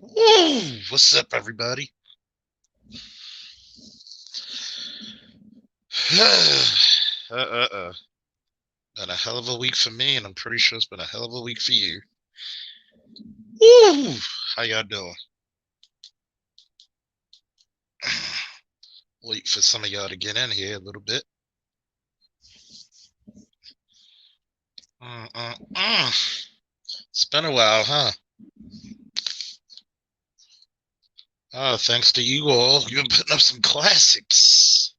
Woo! What's up, everybody? uh. Been a hell of a week for me, and I'm pretty sure it's been a hell of a week for you. Woo! How y'all doing? Wait for some of y'all to get in here a little bit. It's been a while, huh? Oh, thanks to you all, you've been putting up some classics.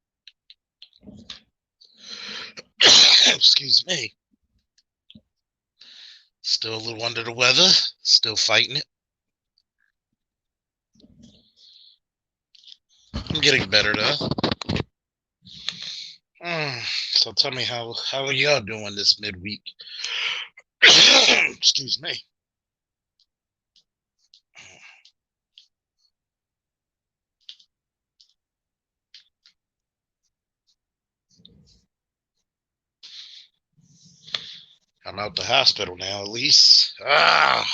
Excuse me. Still a little under the weather. Still fighting it. I'm getting better though. So tell me how are y'all doing this midweek? Excuse me. I'm out the hospital now, at least. Time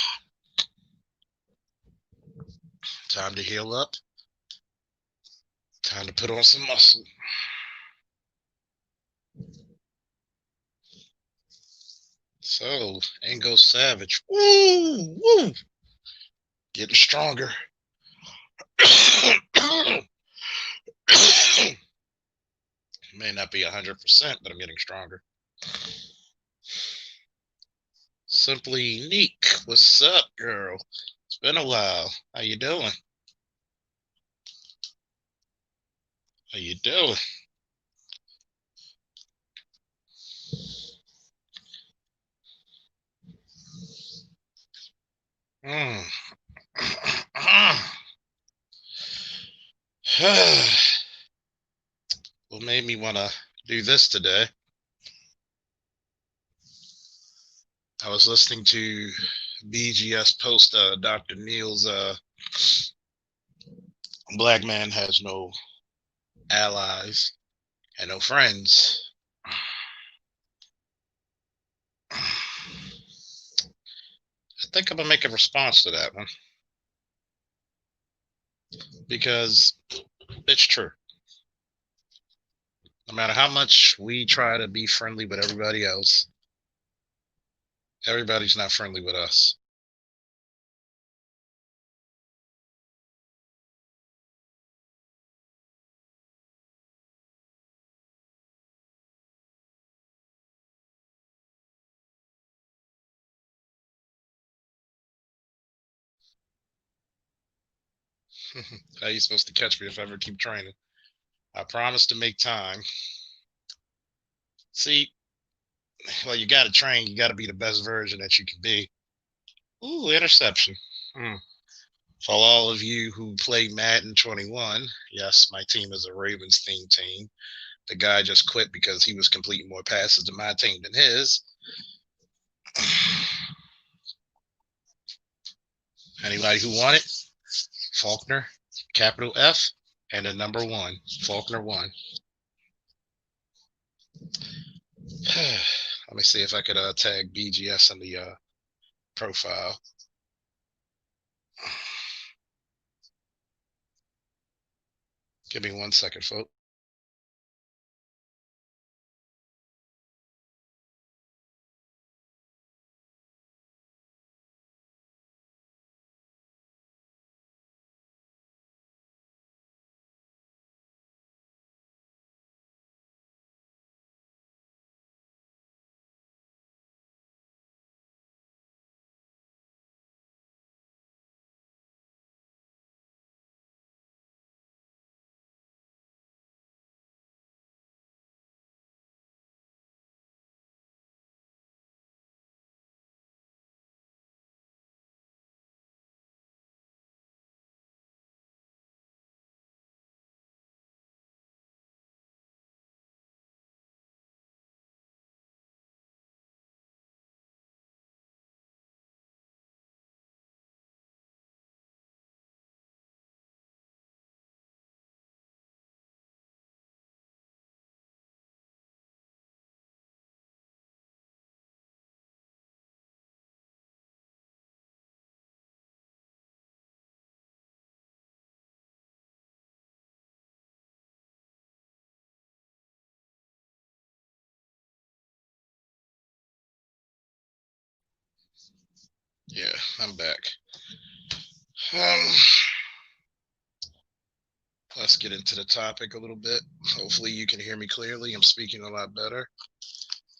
to heal up. Time to put on some muscle. So, Ango Savage. Woo! Woo! Getting stronger. May not be 100%, but I'm getting stronger. Simply Neek. What's up, girl? It's been a while. How you doing? How you doing? Mm. What made me want to do this today? I was listening to BGS post Dr. Neal's Black Man Has No Allies and No Friends. I think I'm gonna make a response to that one because it's true. No matter how much we try to be friendly with everybody else, everybody's not friendly with us. How are you supposed to catch me if I ever keep training? I promise to make time. See, well, you got to train. You got to be the best version that you can be. Ooh, interception. Hmm. For all of you who play Madden 21, yes, my team is a Ravens themed team. The guy just quit because he was completing more passes to my team than his. Anybody who won it? Faulkner, capital F, and the number one. Faulkner won. Let me see if I could tag BGS in the profile. Give me 1 second, folks. Yeah, I'm back. Um, let's get into the topic a little bit. Hopefully, you can hear me clearly. I'm speaking a lot better,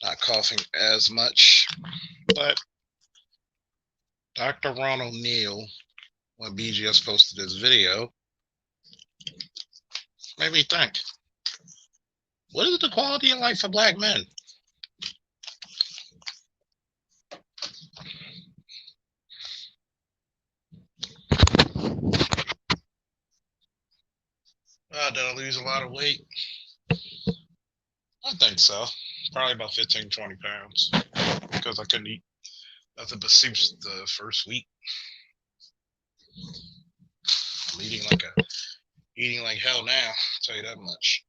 not coughing as much. But Dr. Ron O'Neill, when BGS posted this video, made me think, what is the quality of life for black men? Did I lose a lot of weight? I think so. Probably about 15, 20 pounds because I couldn't eat nothing but soups the first week. I'm eating like hell now, I'll tell you that much.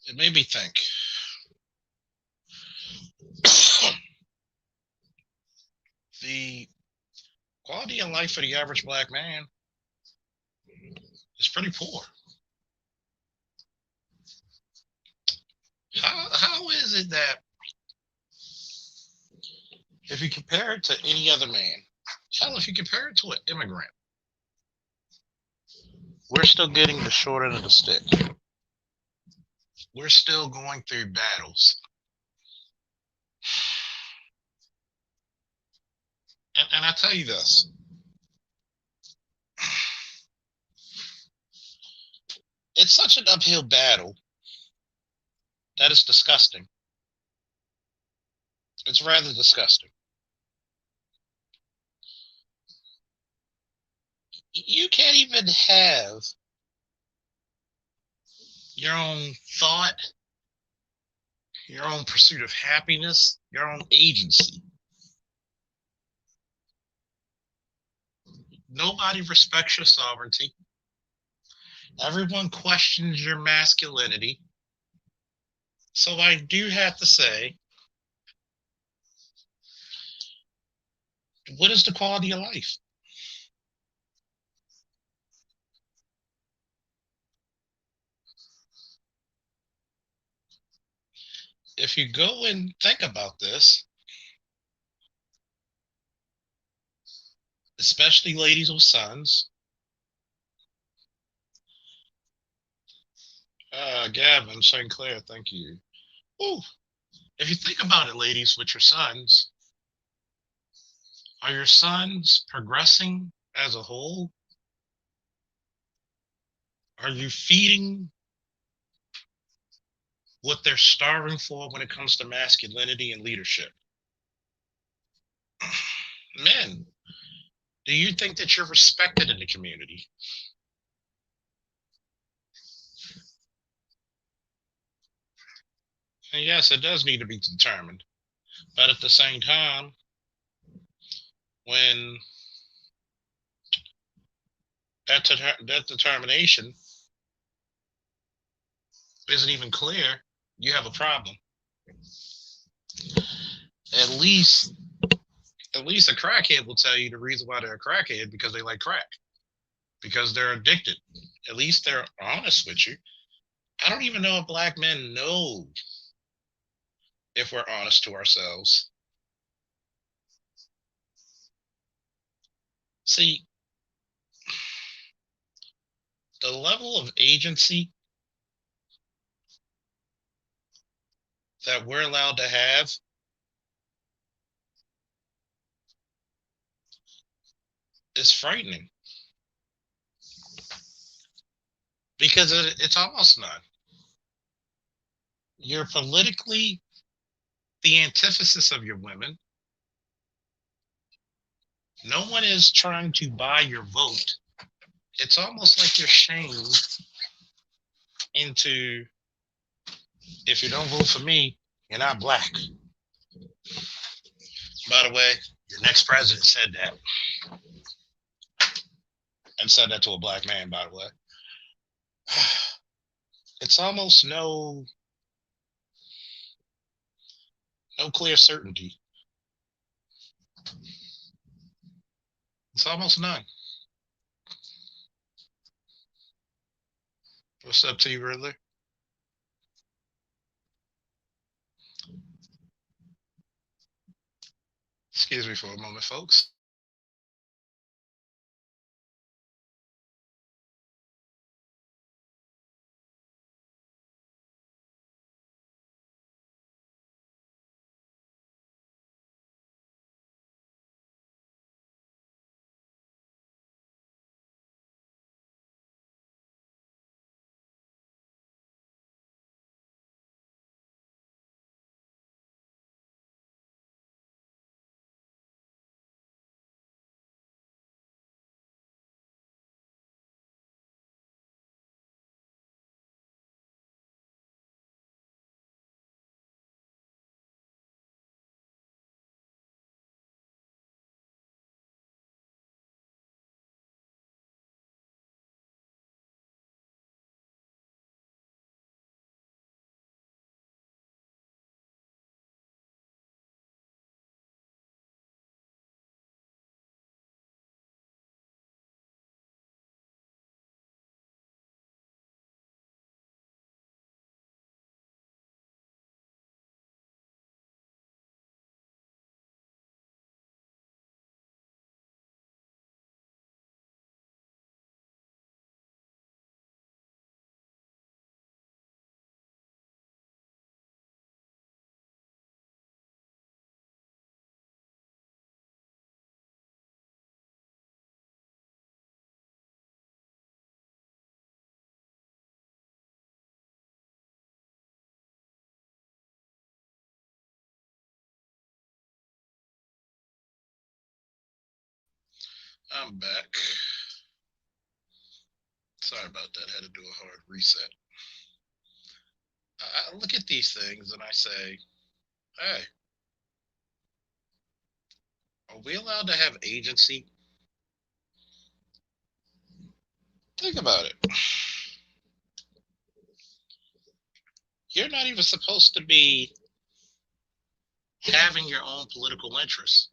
It made me think. The quality of life for the average black man is pretty poor. How is it that if you compare it to any other man, hell, if you compare it to an immigrant, we're still getting the short end of the stick. We're still going through battles. And I tell you this, it's such an uphill battle that is disgusting. It's rather disgusting. You can't even have your own thought, your own pursuit of happiness, your own agency. Nobody respects your sovereignty. Everyone questions your masculinity. So I do have to say, what is the quality of life? If you go and think about this, especially ladies with sons, Gavin St. Clair, thank you. Ooh, if you think about it, ladies with your sons, are your sons progressing as a whole? Are you feeding what they're starving for when it comes to masculinity and leadership? Men, do you think that you're respected in the community? And yes, it does need to be determined. But at the same time, when that determination isn't even clear, you have a problem. At least, at least a crackhead will tell you the reason why they're a crackhead because they like crack, because they're addicted. At least they're honest with you. I don't even know if black men know if we're honest to ourselves. See, the level of agency that we're allowed to have is frightening because it's almost none. You're politically the antithesis of your women. No one is trying to buy your vote. It's almost like you're shamed into, if you don't vote for me, you're not black. By the way, your next president said that, and said that to a black man, by the way. It's almost no clear certainty. It's almost none. What's up to you, Riddler? Excuse me for a moment, folks. I'm back. Sorry about that. I had to do a hard reset. I look at these things and I say, hey, are we allowed to have agency? Think about it. You're not even supposed to be having your own political interests.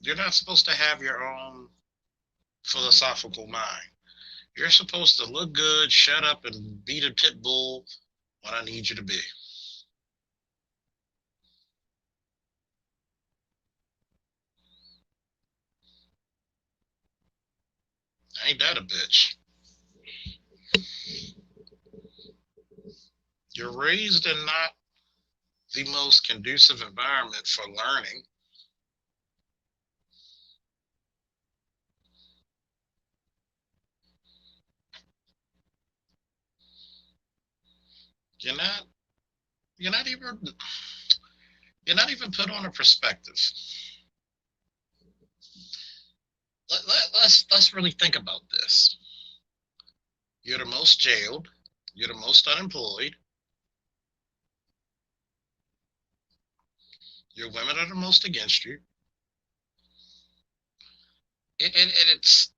You're not supposed to have your own philosophical mind. You're supposed to look good, shut up, and be the pit bull when I need you to be. Ain't that a bitch? You're raised in not the most conducive environment for learning. You're not. You're not even. You're not even put on a perspective. Let's really think about this. You're the most jailed. You're the most unemployed. Your women are the most against you. And it's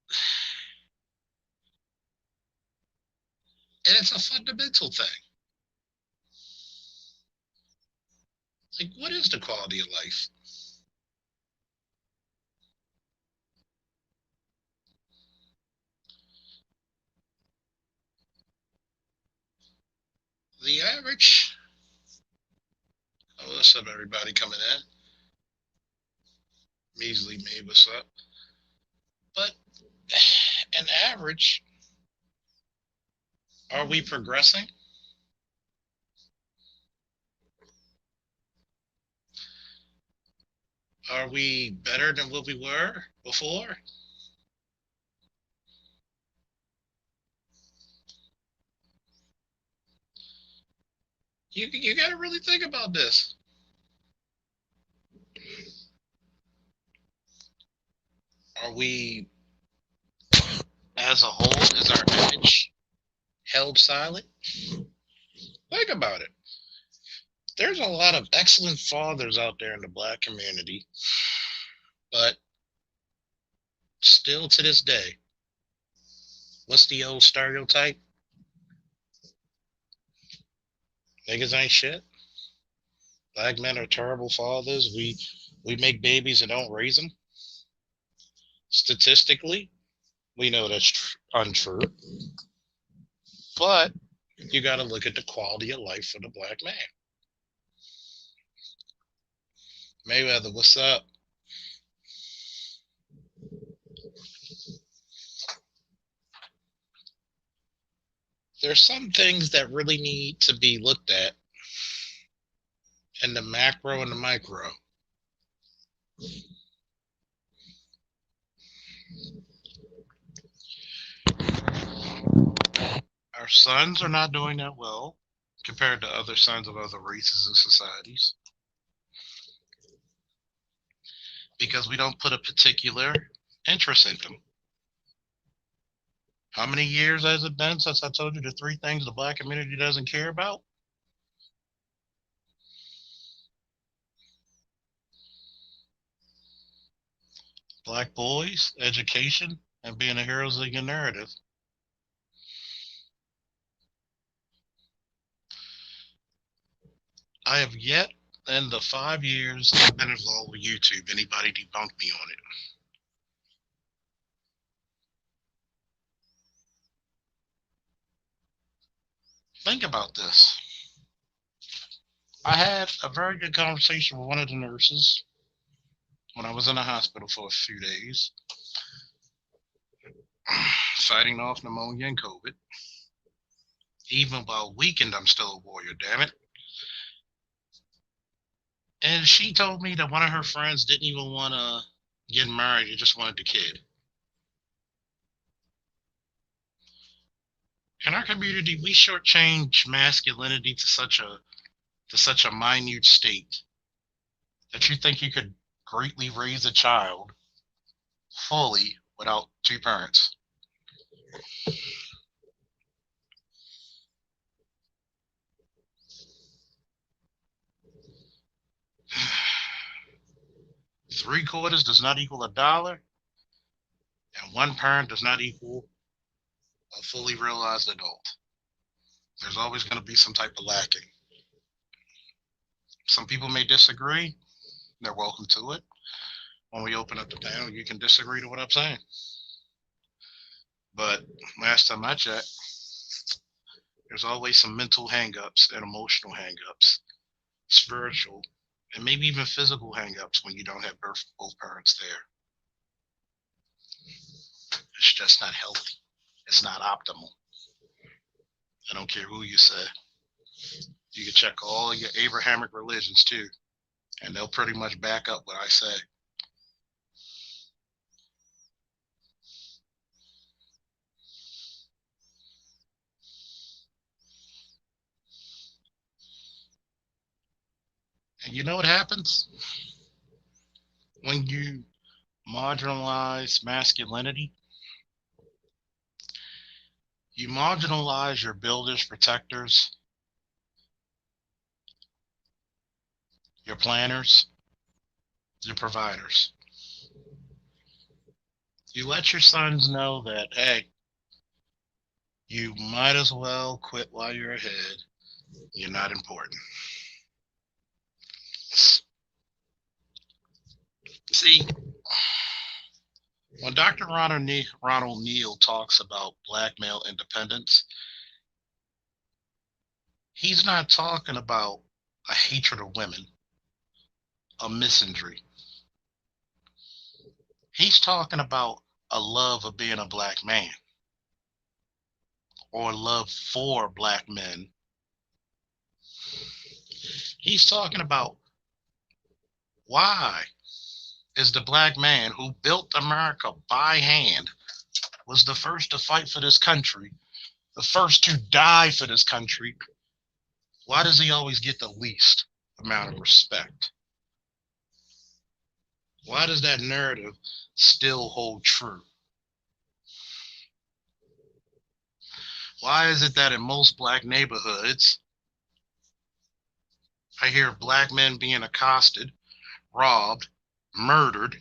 a fundamental thing. Like, what is the quality of life? The average. Oh, what's up, everybody coming in? Measly me, what's up? But an average, are we progressing? Are we better than what we were before? You got to really think about this. Are we, as a whole, is our image held silent? Think about it. There's a lot of excellent fathers out there in the black community, but still to this day, what's the old stereotype? Niggas ain't shit. Black men are terrible fathers. We make babies and don't raise them. Statistically, we know that's untrue. But you got to look at the quality of life for the black man. Mayweather, what's up? There's some things that really need to be looked at in the macro and the micro. Our sons are not doing that well compared to other sons of other races and societies because we don't put a particular interest in them. How many years has it been since I told you the three things the black community doesn't care about? Black boys, education, and being the heroes of your narrative. I have yet, in the 5 years I've been involved with YouTube, anybody debunked me on it. Think about this. I had a very good conversation with one of the nurses when I was in the hospital for a few days, fighting off pneumonia and COVID. Even while weakened, I'm still a warrior, damn it. And she told me that one of her friends didn't even want to get married, they just wanted the kid. In our community, we shortchange masculinity to such a minute state that you think you could greatly raise a child fully without two parents. Three quarters does not equal $1, and one parent does not equal a fully realized adult. There's always going to be some type of lacking. Some people may disagree. They're welcome to it. When we open up the panel, you can disagree to what I'm saying. But last time I checked, there's always some mental hangups and emotional hangups, spiritual, and maybe even physical hangups when you don't have both parents there. It's just not healthy. It's not optimal. I don't care who you say. You can check all your Abrahamic religions too, and they'll pretty much back up what I say. And you know what happens when you marginalize masculinity? You marginalize your builders, protectors, your planners, your providers. You let your sons know that, hey, you might as well quit while you're ahead. You're not important. See, when Dr. Ronald Neal talks about black male independence, he's not talking about a hatred of women, a misandry. He's talking about a love of being a black man or love for black men. He's talking about why is the black man who built America by hand, was the first to fight for this country, the first to die for this country, why does he always get the least amount of respect? Why does that narrative still hold true? Why is it that in most black neighborhoods, I hear black men being accosted, robbed, murdered,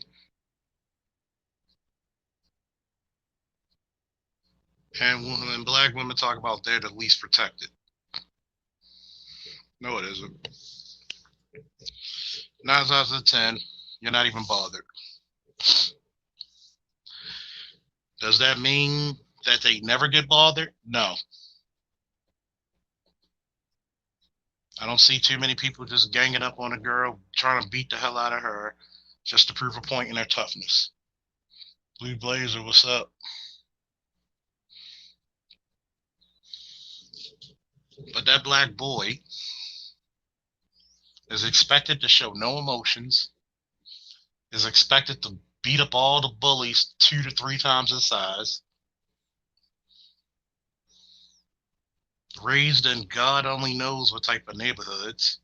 and when black women talk about they're the least protected? No, it isn't. 9 out of 10, you're not even bothered. Does that mean that they never get bothered? No. I don't see too many people just ganging up on a girl, trying to beat the hell out of her just to prove a point in their toughness. Blue Blazer, what's up? But that black boy is expected to show no emotions, is expected to beat up all the bullies 2 to 3 times his size, raised in God only knows what type of neighborhoods.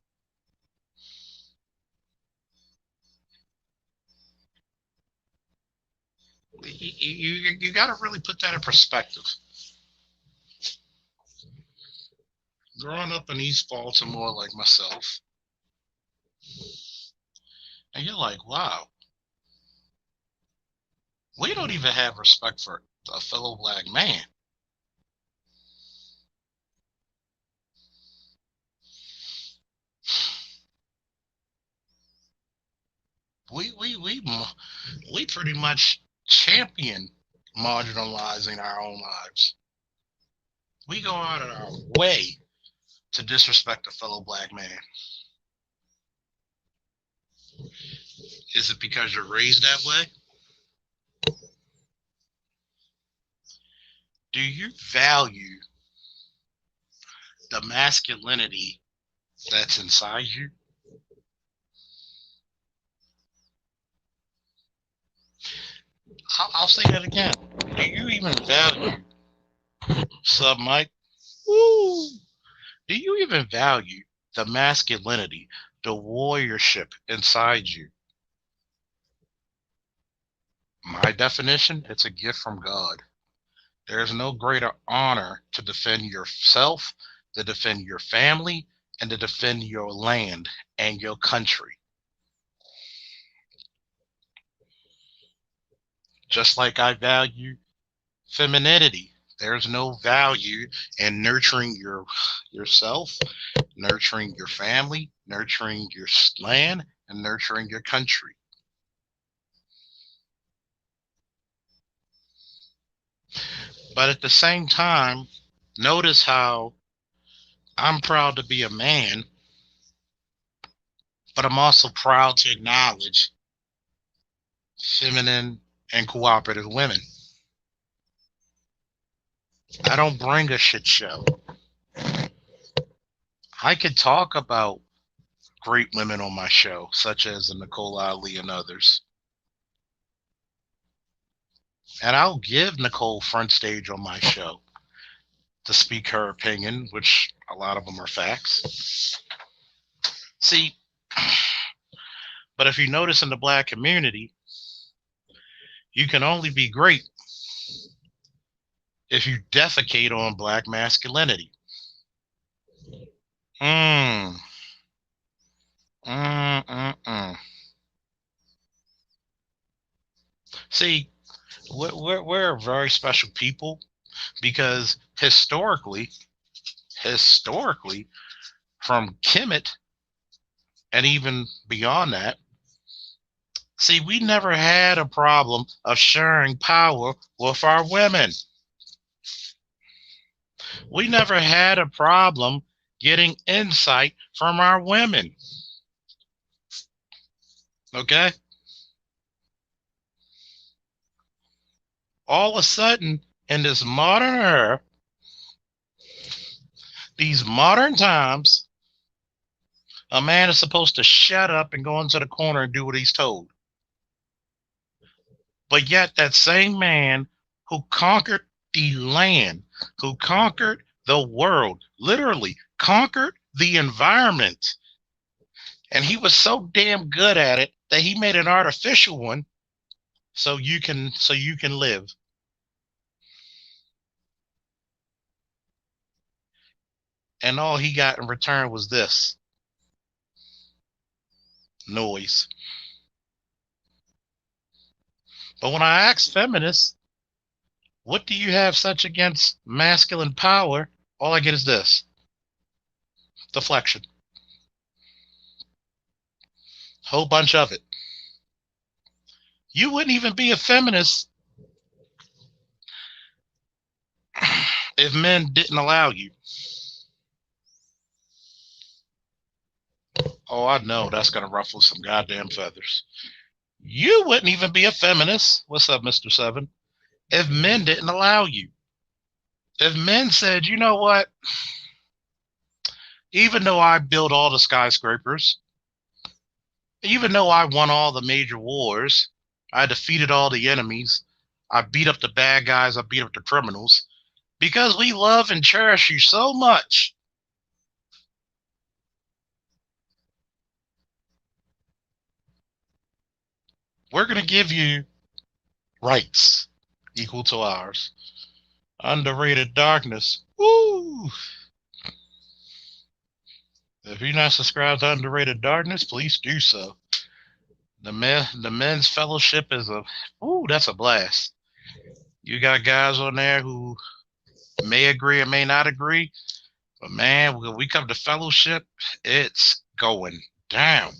You got to really put that in perspective. Growing up in East Baltimore like myself, and you're like, wow, we don't even have respect for a fellow black man. We pretty much champion marginalizing our own lives. We go out of our way to disrespect a fellow black man. Is it because you're raised that way? Do you value the masculinity that's inside you? I'll say that again. Do you even value, sub Mike? Woo! Do you even value the masculinity, the warriorship inside you? My definition, it's a gift from God. There is no greater honor to defend yourself, to defend your family, and to defend your land and your country. Just like I value femininity, there's no value in nurturing yourself, nurturing your family, nurturing your land, and nurturing your country. But at the same time, notice how I'm proud to be a man, but I'm also proud to acknowledge feminine and cooperative women. I don't bring a shit show. I could talk about great women on my show, such as Nicole Ali and others. And I'll give Nicole front stage on my show to speak her opinion, which a lot of them are facts. See, but if you notice in the black community, you can only be great if you defecate on black masculinity. See, we're a very special people because historically, from Kemet and even beyond that, see, we never had a problem of sharing power with our women. We never had a problem getting insight from our women. Okay? All of a sudden, in this modern era, these modern times, a man is supposed to shut up and go into the corner and do what he's told. But yet that same man who conquered the land, who conquered the world, literally conquered the environment, and he was so damn good at it that he made an artificial one so you can live. And all he got in return was this noise. But when I ask feminists, what do you have such against masculine power? All I get is this deflection. Whole bunch of it. You wouldn't even be a feminist if men didn't allow you. Oh, I know that's gonna ruffle some goddamn feathers. You wouldn't even be a feminist. What's up, Mr. Seven? If men didn't allow you. If men said, you know what, even though I built all the skyscrapers, even though I won all the major wars, I defeated all the enemies, I beat up the bad guys, I beat up the criminals, because we love and cherish you so much, we're going to give you rights equal to ours. Underrated darkness. Woo! If you're not subscribed to Underrated Darkness, please do so. The men's fellowship is a that's a blast. You got guys on there who may agree or may not agree, but man, when we come to fellowship, it's going down.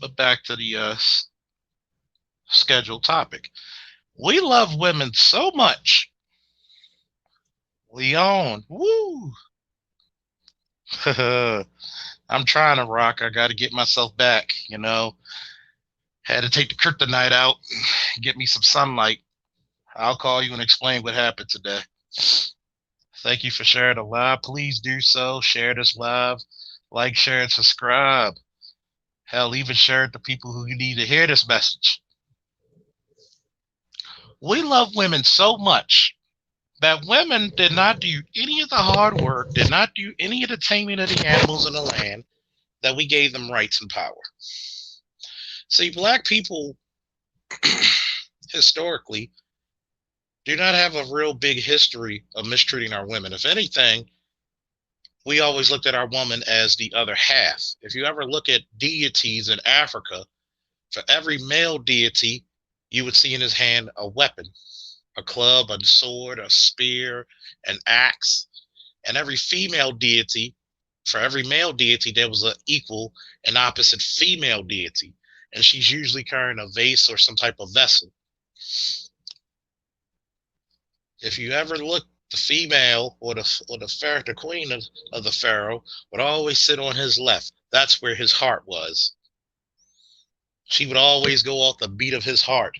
But back to the scheduled topic. We love women so much. Leon, woo! I'm trying to rock. I got to get myself back. Had to take the kryptonite out, get me some sunlight. I'll call you and explain what happened today. Thank you for sharing the live. Please do so. Share this live. Like, share, and subscribe. Hell, even share it to people who need to hear this message. We love women so much that women did not do any of the hard work, did not do any of the taming of the animals in the land, that we gave them rights and power. See, black people historically do not have a real big history of mistreating our women. If anything, we always looked at our woman as the other half. If you ever look at deities in Africa, for every male deity, you would see in his hand a weapon, a club, a sword, a spear, an axe. And every female deity, for every male deity, there was an equal and opposite female deity. And she's usually carrying a vase or some type of vessel. If you ever look, the female or the queen of the pharaoh would always sit on his left. That's where his heart was. She would always go off the beat of his heart.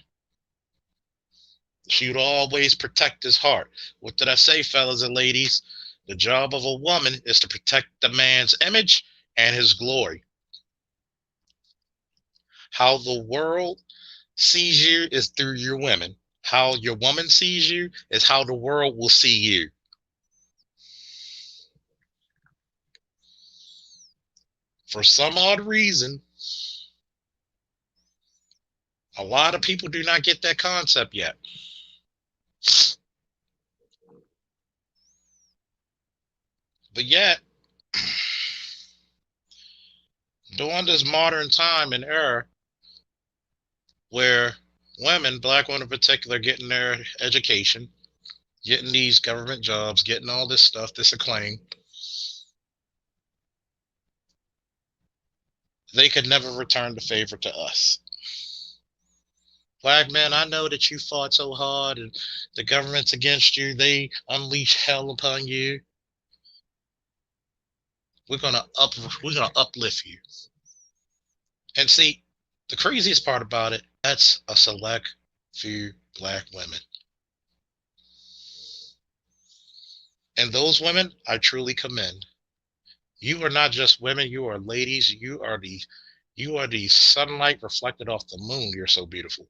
She would always protect his heart. What did I say, fellas and ladies? The job of a woman is to protect the man's image and his glory. How the world sees you is through your women. How your woman sees you is how the world will see you. For some odd reason, a lot of people do not get that concept yet. But yet, during this modern time and era where women, black women in particular, getting their education, getting these government jobs, getting all this stuff, this acclaim, they could never return the favor to us. Black men, I know that you fought so hard and the government's against you. They unleash hell upon you. We're gonna uplift you. And see, the craziest part about it, that's a select few black women. And those women, I truly commend. You are not just women, you are ladies, you are the sunlight reflected off the moon. You're so beautiful.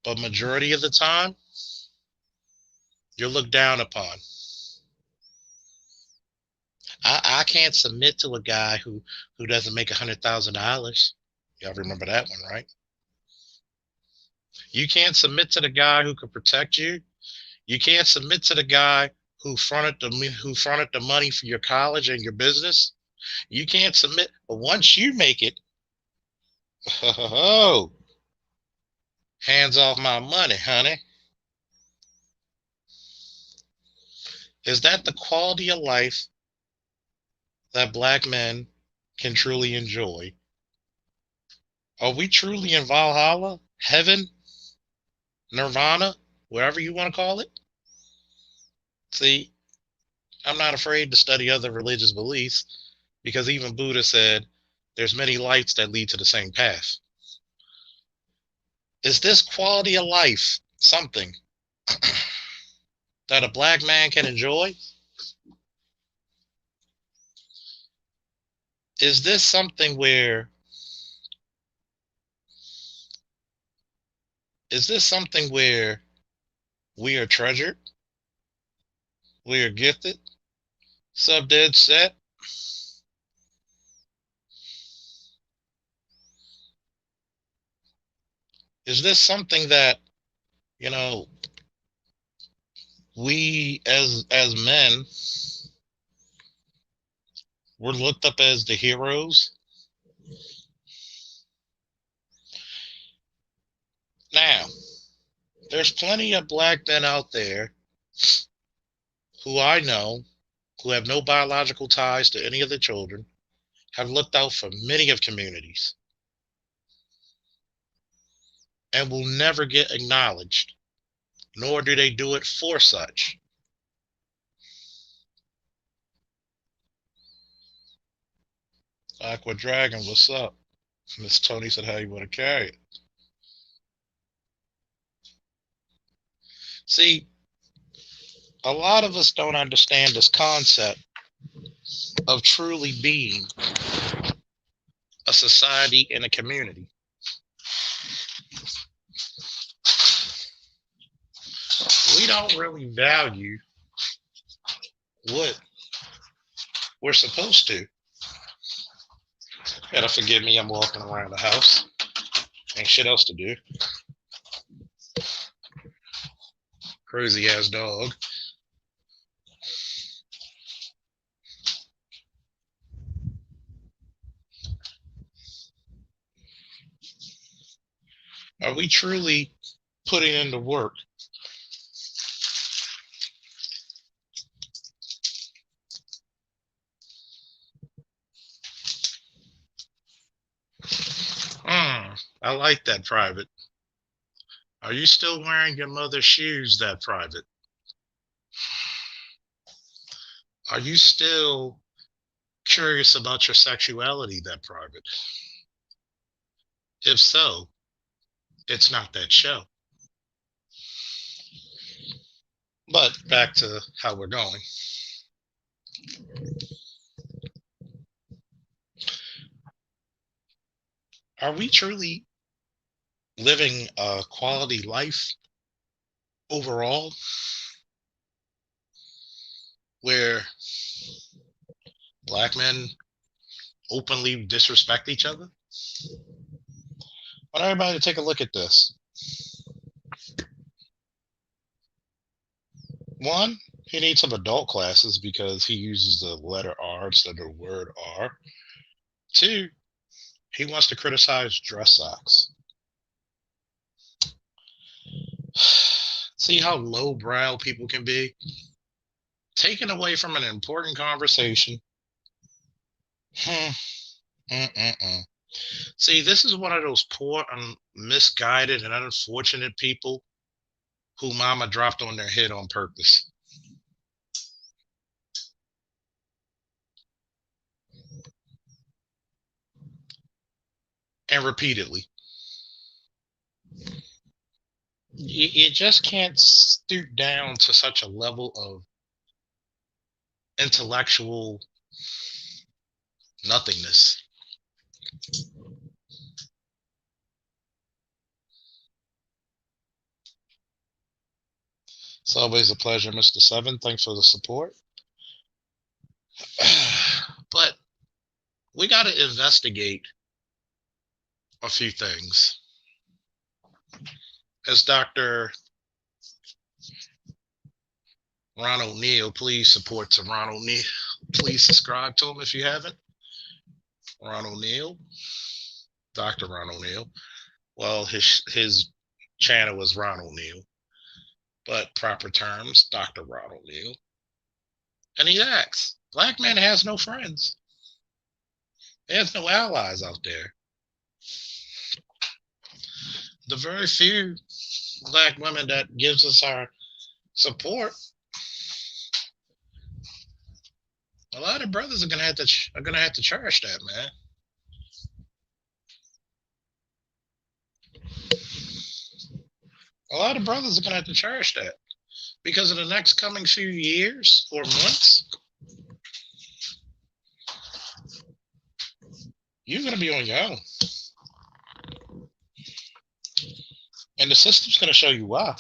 But majority of the time, you're looked down upon. I can't submit to a guy who doesn't make $100,000. Y'all remember that one, right? You can't submit to the guy who can protect you. You can't submit to the guy who fronted the money for your college and your business. You can't submit. But once you make it, oh, hands off my money, honey. Is that the quality of life that black men can truly enjoy? Are we truly in Valhalla, heaven, nirvana, wherever you want to call it? See, I'm not afraid to study other religious beliefs because even Buddha said there's many lights that lead to the same path. Is this quality of life something that a black man can enjoy? Is this something where we are treasured, we are gifted, sub dead set? Is this something that, you know, we as men, we're looked up as the heroes? Now, there's plenty of black men out there who I know who have no biological ties to any of the children, have looked out for many of communities, and will never get acknowledged, nor do they do it for such. Aqua Dragon, what's up? Miss Tony said, how you want to carry it? See, a lot of us don't understand this concept of truly being a society and a community. We don't really value what we're supposed to. Gotta forgive me, I'm walking around the house. Ain't shit else to do. Crazy ass dog. Are we truly putting in the work? I like that, Private. Are you still wearing your mother's shoes, that Private? Are you still curious about your sexuality, that Private? If so, it's not that show. But back to how we're going. Are we truly living a quality life overall where black men openly disrespect each other? I want everybody to take a look at this. One, he needs some adult classes because he uses the letter R instead of the word R. Two, he wants to criticize dress socks. See how lowbrow people can be? Taken away from an important conversation. See, this is one of those poor, misguided, and unfortunate people who mama dropped on their head on purpose. And repeatedly. You just can't stoop down to such a level of intellectual nothingness. It's always a pleasure, Mr. Seven. Thanks for the support. But we got to investigate a few things. As Dr. Ronald Neal, please support to Ronald Neal. Please subscribe to him if you haven't. Ronald Neal, Dr. Ronald Neal. Well, his channel is Ronald Neal, but proper terms, Dr. Ronald Neal. And he asks, black man has no friends. There's no allies out there. The very few black women that gives us our support A lot of brothers are gonna have to charge that, man. A lot of brothers are gonna have to charge that because in the next coming few years or months, you're gonna be on your own, and the system's gonna show you why.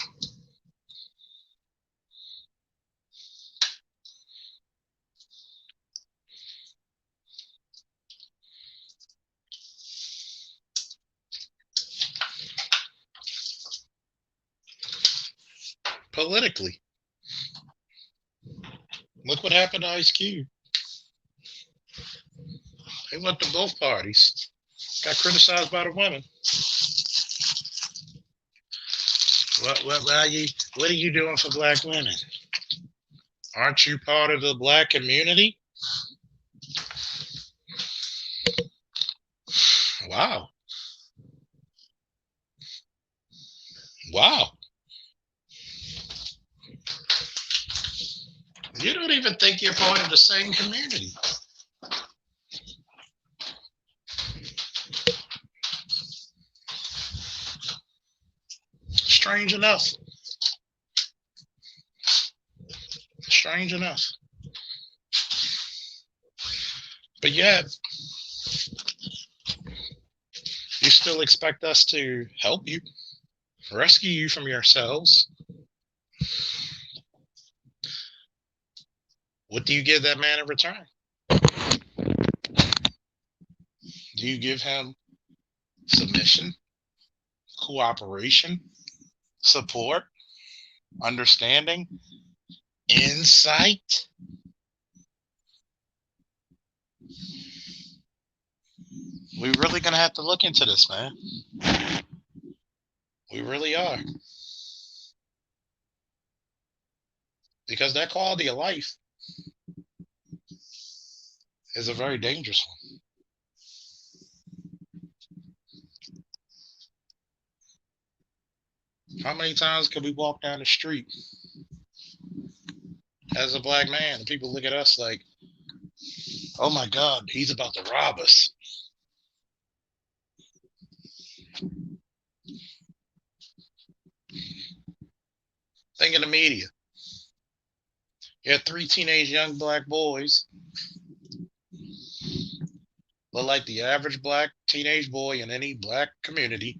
Politically, look what happened to Ice Cube. He went to both parties. Got criticized by the women. What are you doing for black women? Aren't you part of the black community? Wow. Wow. You don't even think you're part of the same community. Strange enough. Strange enough. But yet, you still expect us to help you, rescue you from yourselves. What do you give that man in return? Do you give him submission, cooperation, support, understanding, insight? We're really going to have to look into this, man. We really are. Because that quality of life is a very dangerous one. How many times can we walk down the street as a black man and people look at us like, oh my God, he's about to rob us? Think of the media. You had 3 teenage young black boys, look like the average black teenage boy in any black community,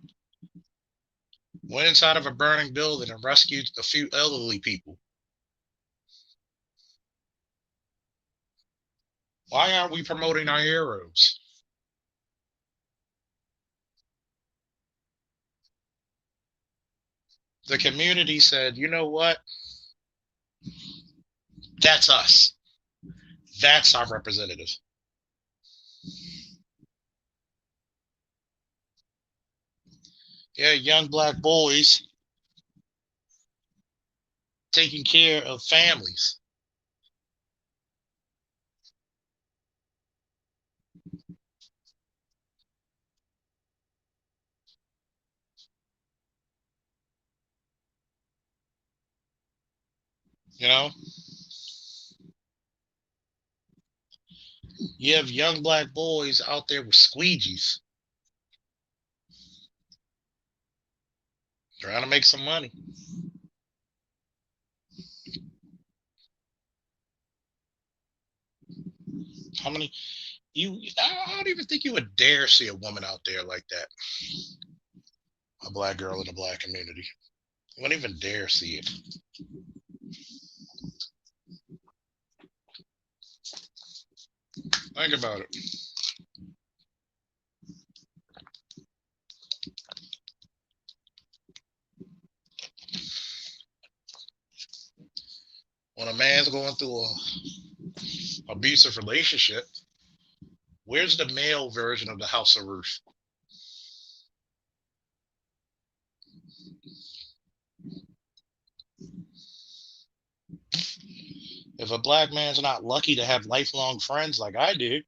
went inside of a burning building and rescued a few elderly people. Why aren't we promoting our heroes? The community said, you know what? That's us. That's our representative. Yeah, young black boys taking care of families. You know, you have young black boys out there with squeegees trying to make some money. How many I don't even think you would dare see a woman out there like that. A black girl in the black community. You wouldn't even dare see it. Think about it. When a man's going through a abusive relationship, where's the male version of the House of Ruth? If a black man's not lucky to have lifelong friends like I do,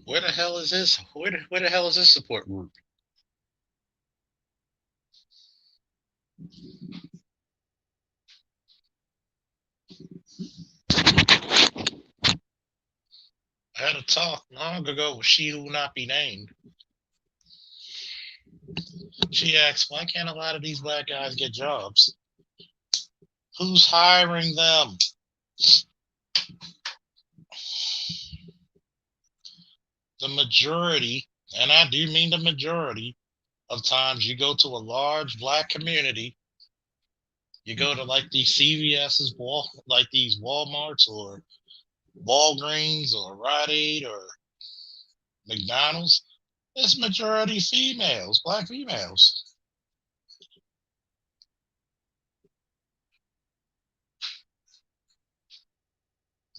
where the hell is this? Where the hell is this support group? I had a talk long ago with She Who Will Not Be Named. She asked, why can't a lot of these black guys get jobs? Who's hiring them? The majority, and I do mean the majority, of times you go to a large black community, you go to like these CVS's, like these Walmarts or Walgreens or Rite Aid or McDonald's, it's majority females, black females.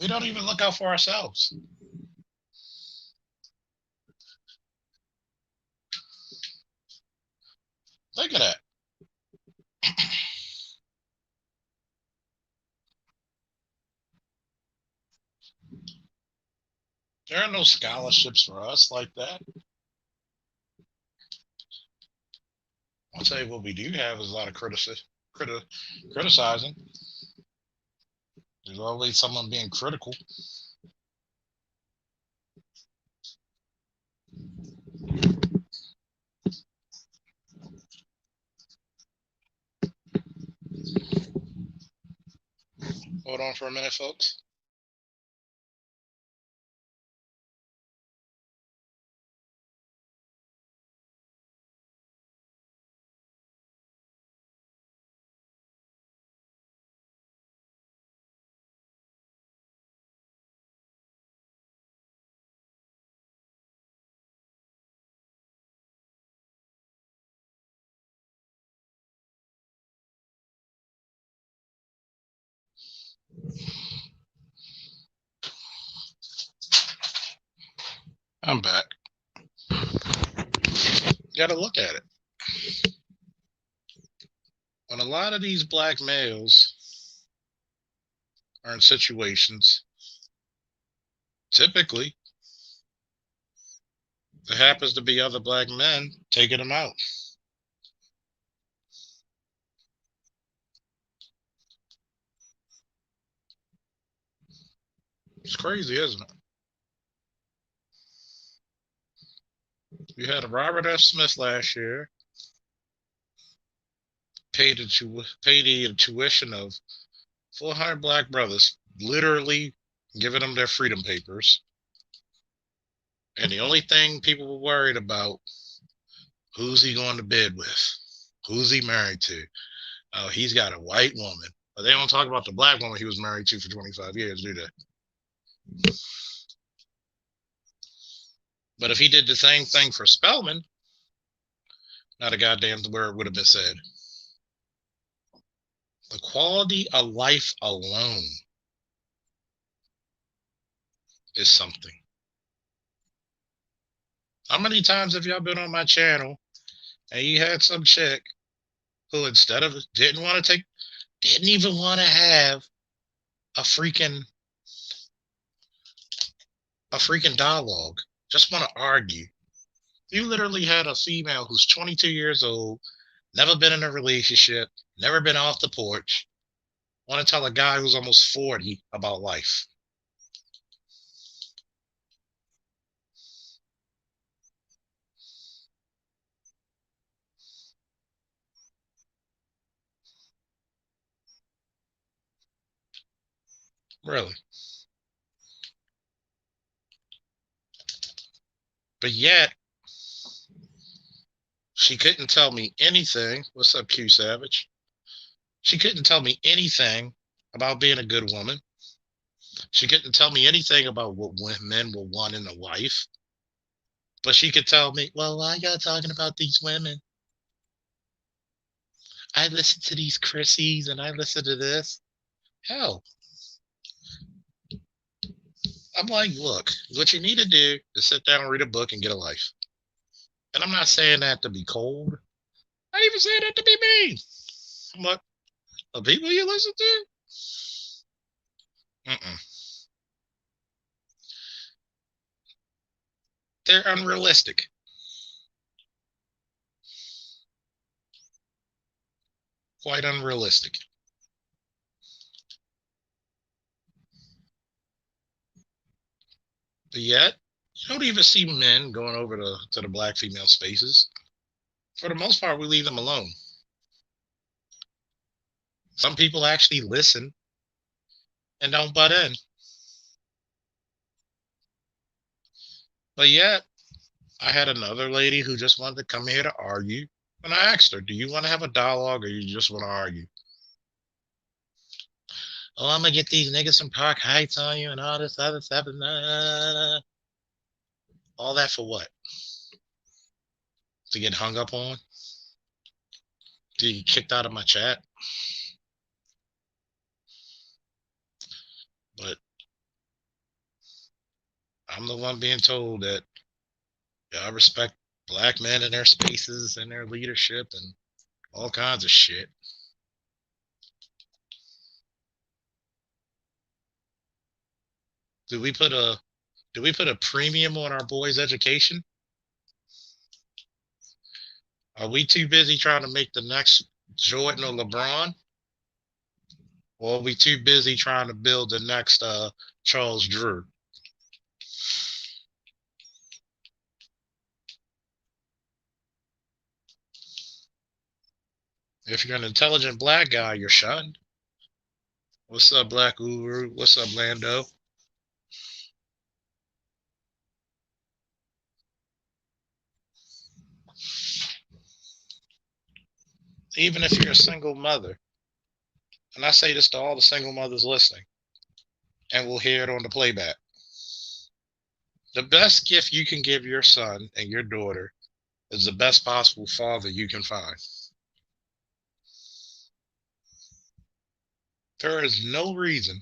We don't even look out for ourselves. Think of that. There are no scholarships for us like that. I'll tell you what we do have is a lot of criticizing. There's always someone being critical. Hold on for a minute, folks. I'm back. You got to look at it. When a lot of these black males are in situations, typically, there happens to be other black men taking them out. It's crazy, isn't it? We had a Robert F. Smith last year paid the tuition of 400 black brothers, literally giving them their freedom papers. And the only thing people were worried about, who's he going to bed with? Who's he married to? Oh, he's got a white woman. But they don't talk about the black woman he was married to for 25 years, do they? But if he did the same thing for Spelman, not a goddamn word would have been said. The quality of life alone is something. How many times have y'all been on my channel and you had some chick who instead of didn't even want to have a freaking dialogue, just want to argue. You literally had a female who's 22 years old, never been in a relationship, never been off the porch, want to tell a guy who's almost 40 about life. Really. But yet, she couldn't tell me anything. What's up, Q Savage? She couldn't tell me anything about being a good woman. She couldn't tell me anything about what men will want in a wife. But she could tell me, well, why y'all talking about these women? I listen to these Chrissies and I listen to this. Hell. I'm like, look, what you need to do is sit down and read a book and get a life. And I'm not saying that to be cold. I even saying that to be mean. I'm like, the people you listen to? They're unrealistic. Quite unrealistic. But yet, you don't even see men going over to the black female spaces. For the most part, we leave them alone. Some people actually listen and don't butt in. But yet, I had another lady who just wanted to come here to argue. And I asked her, do you want to have a dialogue or you just want to argue? Oh, I'm going to get these niggas from Park Heights on you and all this other stuff. And all that for what? To get hung up on? To get kicked out of my chat? But I'm the one being told that I respect black men in their spaces and their leadership and all kinds of shit. Do we put a premium on our boys' education? Are we too busy trying to make the next Jordan or LeBron? Or are we too busy trying to build the next Charles Drew? If you're an intelligent black guy, you're shunned. What's up, Black Uru? What's up, Lando? Even if you're a single mother, and I say this to all the single mothers listening, and we'll hear it on the playback. The best gift you can give your son and your daughter is the best possible father you can find. There is no reason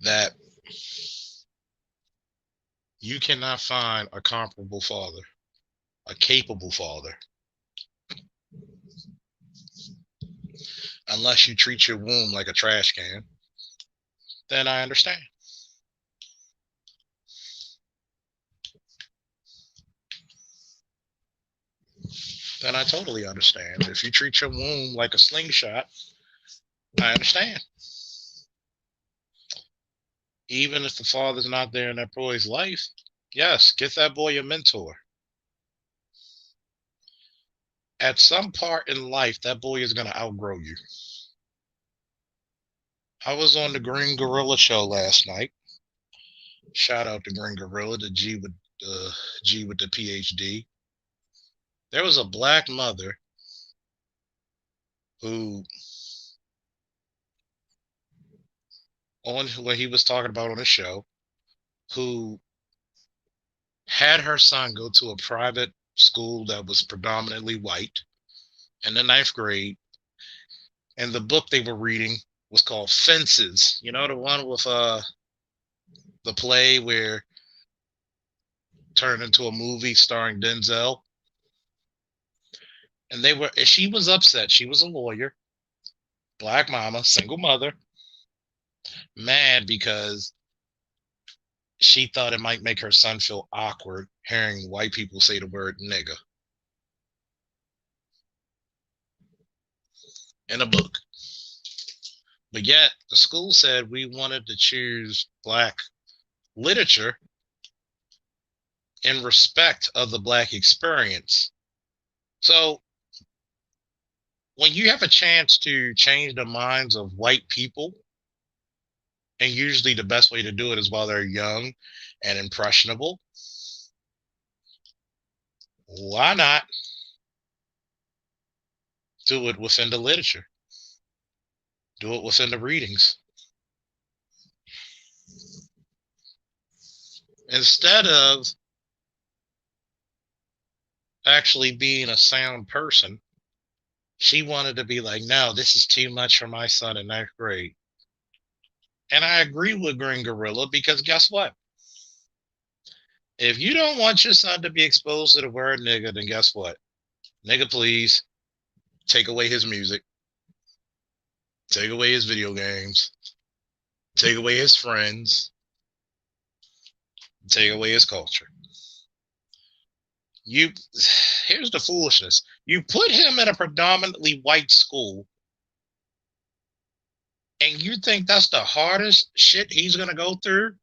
that you cannot find a comparable father, a capable father, unless you treat your womb like a trash can. Then I understand. Then I totally understand. If you treat your womb like a slingshot, I understand. Even if the father's not there in that boy's life, yes, get that boy a mentor. At some part in life, that boy is going to outgrow you. I was on the Green Gorilla show last night. Shout out to Green Gorilla, the G with the PhD. There was a black mother who, on what he was talking about on the show, who had her son go to a private school that was predominantly white in the 9th grade, and the book they were reading was called Fences. You know, the one with the play where turned into a movie starring Denzel. And she was upset. She was a lawyer, black mama, single mother, mad because she thought it might make her son feel awkward hearing white people say the word nigga in a book. But yet the school said we wanted to choose black literature in respect of the black experience. So when you have a chance to change the minds of white people, and usually the best way to do it is while they're young and impressionable, why not do it within the literature? Do it within the readings. Instead of actually being a sound person, she wanted to be like, no, this is too much for my son in 9th grade. And I agree with Green Gorilla, because guess what? If you don't want your son to be exposed to the word nigga, then guess what? Nigga, please take away his music, take away his video games, take away his friends, take away his culture. Here's the foolishness. You put him in a predominantly white school, and And you think that's the hardest shit he's gonna go through?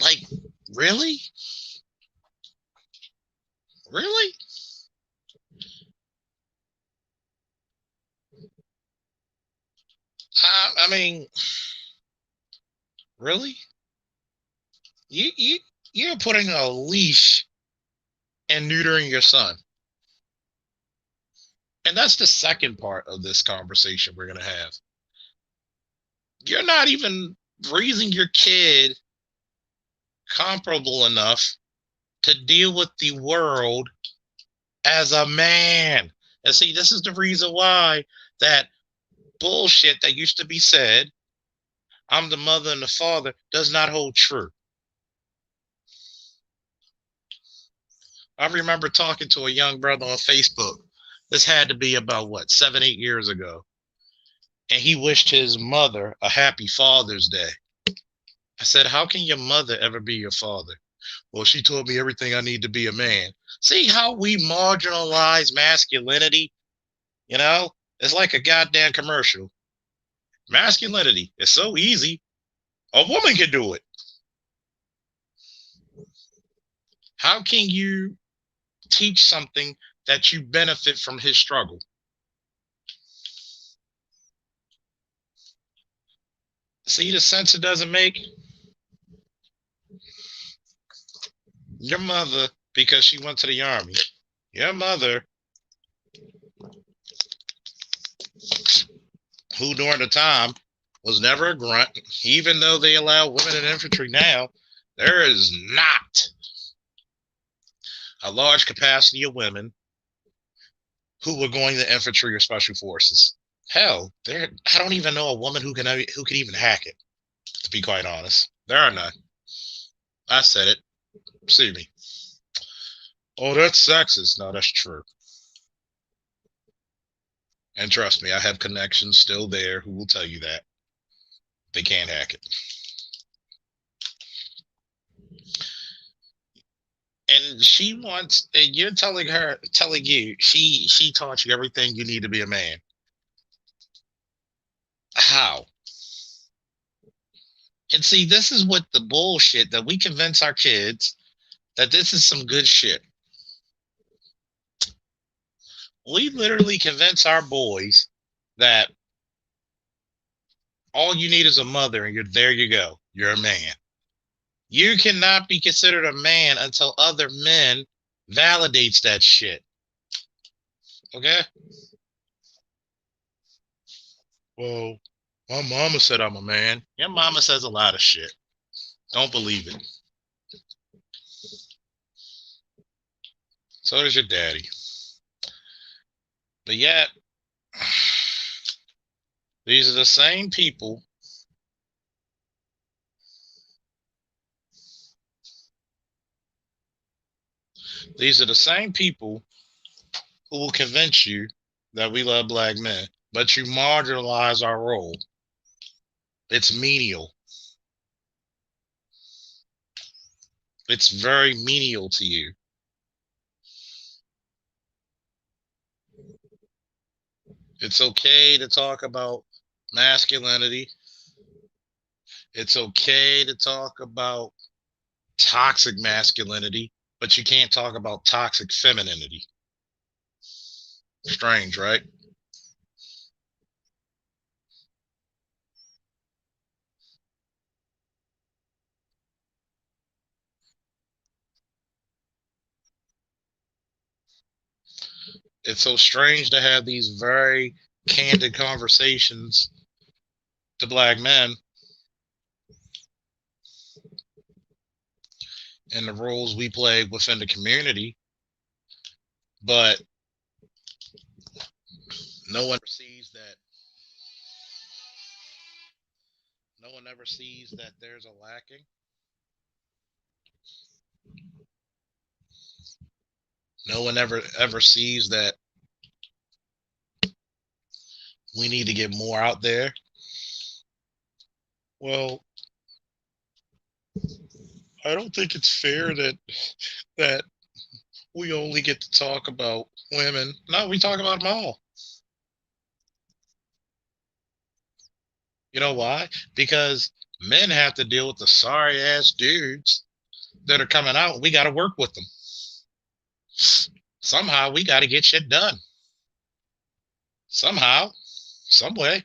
Like, really? Really? I mean, really? You're putting a leash and neutering your son. And that's the second part of this conversation we're gonna have. You're not even raising your kid comparable enough to deal with the world as a man. And see, this is the reason why that bullshit that used to be said, I'm the mother and the father, does not hold true. I remember talking to a young brother on Facebook. This had to be about what, 7, 8 years ago. And he wished his mother a happy Father's Day. I said, how can your mother ever be your father? Well, she told me everything I need to be a man. See how we marginalize masculinity? You know, it's like a goddamn commercial. Masculinity is so easy. A woman can do it. How can you teach something that you benefit from his struggle? See the sense it doesn't make? Your mother, because she went to the army, your mother, who during the time was never a grunt, even though they allow women in infantry now, there is not a large capacity of women who were going to infantry or special forces. Hell, I don't even know a woman who can even hack it, to be quite honest. There are none. I said it. See me. Oh, that's sexist. No, that's true. And trust me, I have connections still there who will tell you that. They can't hack it. And she wants, and you're telling you, she taught you everything you need to be a man. How? And see, this is what the bullshit that we convince our kids that this is some good shit. We literally convince our boys that all you need is a mother and there you go. You're a man. You cannot be considered a man until other men validates that shit. Okay? Well, my mama said I'm a man. Your mama says a lot of shit. Don't believe it. So does your daddy. But yet, these are the same people who will convince you that we love black men, but you marginalize our role. It's menial. It's very menial to you. It's okay to talk about masculinity. It's okay to talk about toxic masculinity, but you can't talk about toxic femininity. Strange, right? It's so strange to have these very candid conversations to black men and the roles we play within the community, but no one sees that. No one ever sees that there's a lacking. No one ever sees that we need to get more out there. Well, I don't think it's fair that we only get to talk about women. No, we talk about them all. You know why? Because men have to deal with the sorry ass dudes that are coming out. We got to work with them. Somehow we got to get shit done. Somehow, some way.